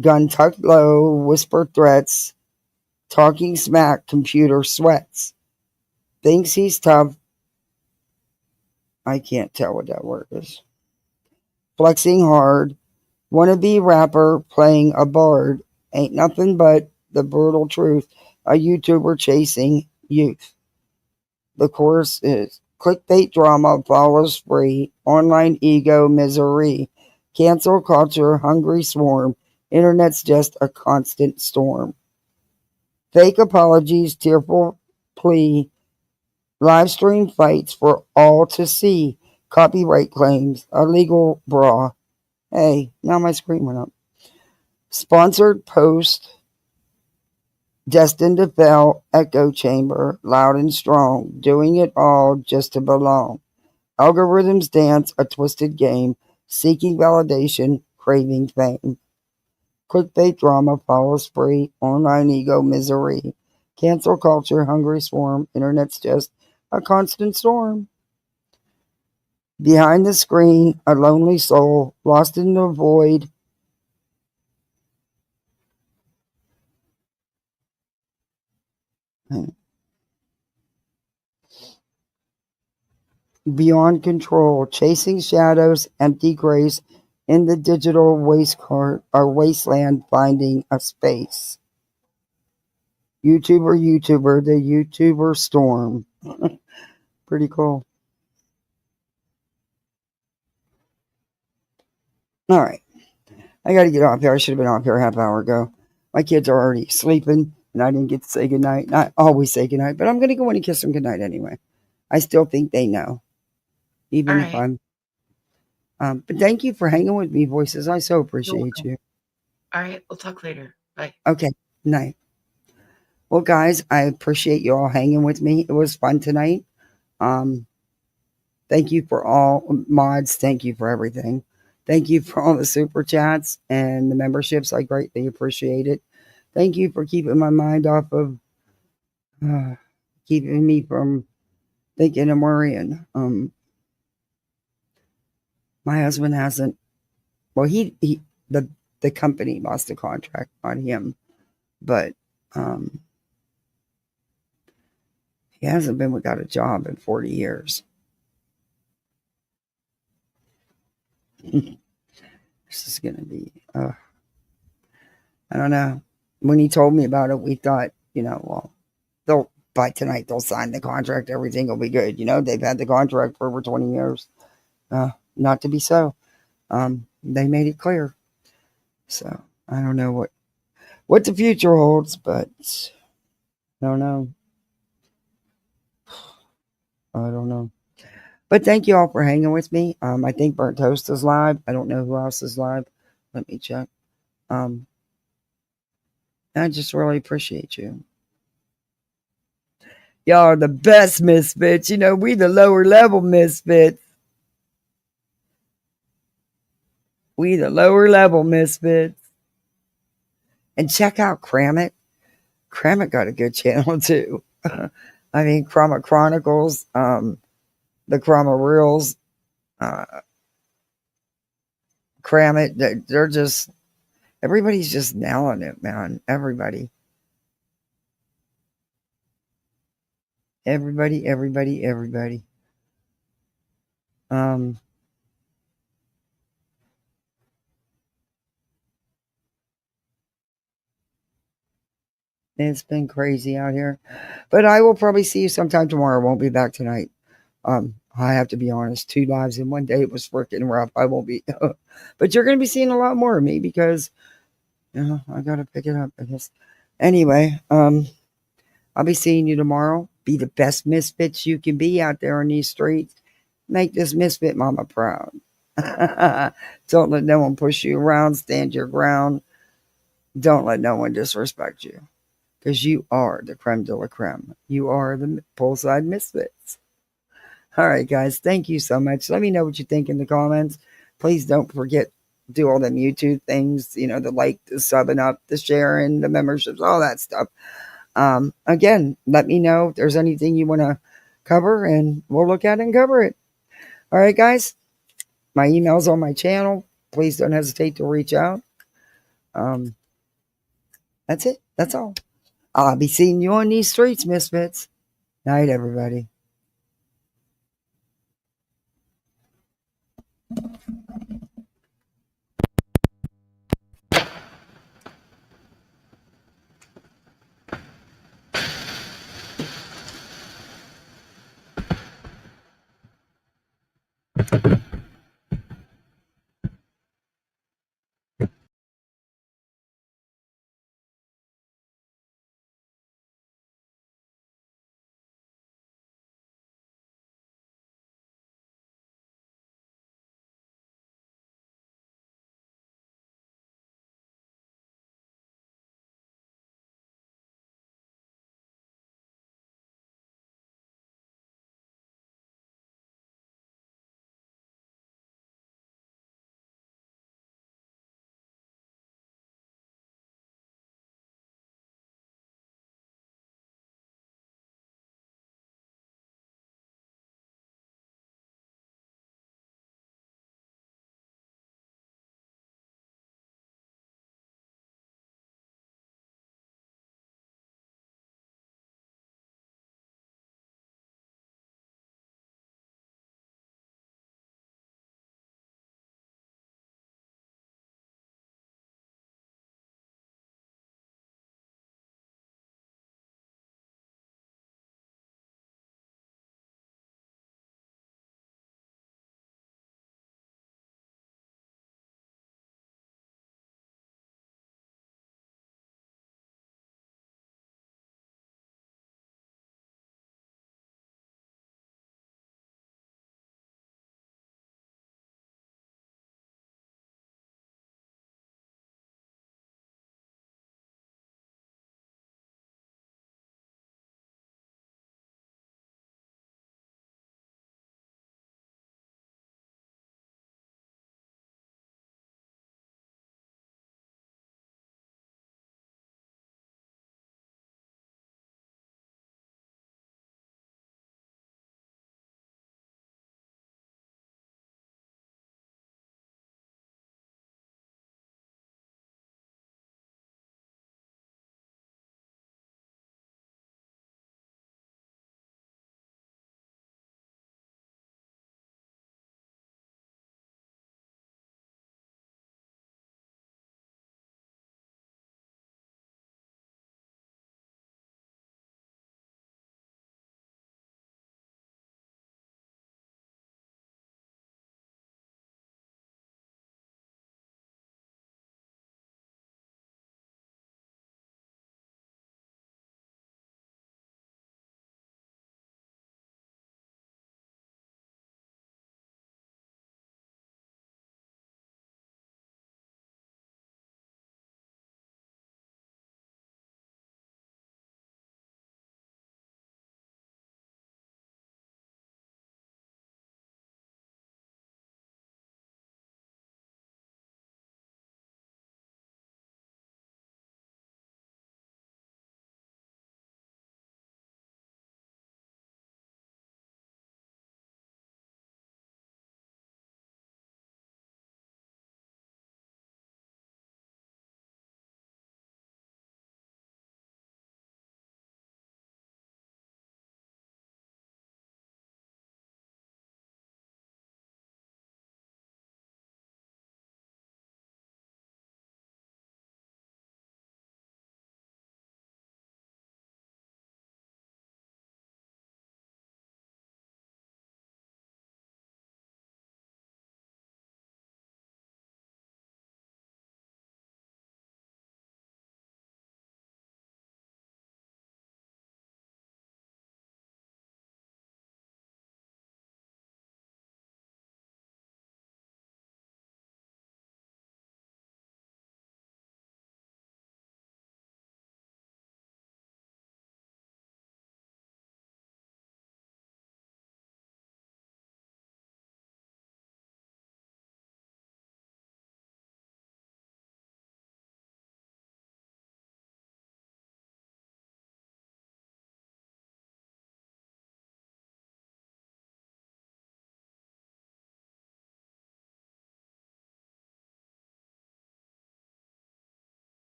Gun Tucked Low. Whisper Threats. Talking Smack. Computer Sweats. Thinks He's Tough. I can't tell what that word is. Flexing Hard. Wannabe Rapper Playing a Bard. Ain't Nothing But the Brutal Truth. A YouTuber Chasing Youth. The chorus is clickbait drama follows free. Online ego misery. Cancel culture hungry swarm. Internet's just a constant storm. Fake apologies, tearful plea. Live stream fights for all to see. Copyright claims. Illegal bra. Hey, now my screen went up. Sponsored post. Destined to fail. Echo chamber. Loud and strong. Doing it all just to belong. Algorithms dance. A twisted game. Seeking validation. Craving fame. Clickbait drama follows free. Online ego misery. Cancel culture hungry swarm. Internet's just a constant storm. Behind the screen, a lonely soul, lost in the void. Beyond control, chasing shadows, empty grace, in the digital wasteland, finding a space. YouTuber, the YouTuber storm. Pretty cool. All right. I got to get off here. I should have been off here a half hour ago. My kids are already sleeping, and I didn't get to say goodnight. I always say goodnight, but I'm going to go in and kiss them goodnight anyway. I still think they know, even if I'm. But thank you for hanging with me, voices. I so appreciate you. All right. We'll talk later. Bye. Okay. Night. Well, guys, I appreciate you all hanging with me. It was fun tonight. Thank you for all mods. Thank you for everything. Thank you for all the super chats and the memberships. I greatly appreciate it. Thank you for keeping my mind off of keeping me from thinking and worrying. My husband hasn't. Well, the company lost the contract, not him, but he hasn't been without a job in 40 years. This is going to be, I don't know. When he told me about it, we thought, well, by tonight they'll sign the contract. Everything will be good. They've had the contract for over 20 years. Not to be so. They made it clear. So I don't know what the future holds, but I don't know. I don't know. But thank you all for hanging with me. I think Burnt Toast is live. I don't know who else is live. Let me check. I just really appreciate you. Y'all are the best misfits. We the lower level misfits. We the lower level misfits. And check out Kramit. Kramit got a good channel too. I mean, Krama Chronicles, the Krama Reels, Kramit. They're just, everybody's just nailing it, man. Everybody. It's been crazy out here, but I will probably see you sometime tomorrow. I won't be back tonight. I have to be honest, 2 lives in one day was freaking rough. I won't be, but you're going to be seeing a lot more of me because, I got to pick it up, I guess. Anyway, I'll be seeing you tomorrow. Be the best misfits you can be out there on these streets. Make this misfit mama proud. Don't let no one push you around. Stand your ground. Don't let no one disrespect you, because you are the creme de la creme. You are the poolside misfits. All right, guys. Thank you so much. Let me know what you think in the comments. Please don't forget to do all them YouTube things. You know, the like, the subbing up, the sharing, the memberships, all that stuff. Again, let me know if there's anything you want to cover, and we'll look at it and cover it. All right, guys. My email's on my channel. Please don't hesitate to reach out. That's it. That's all. I'll be seeing you on these streets, misfits. Night, everybody.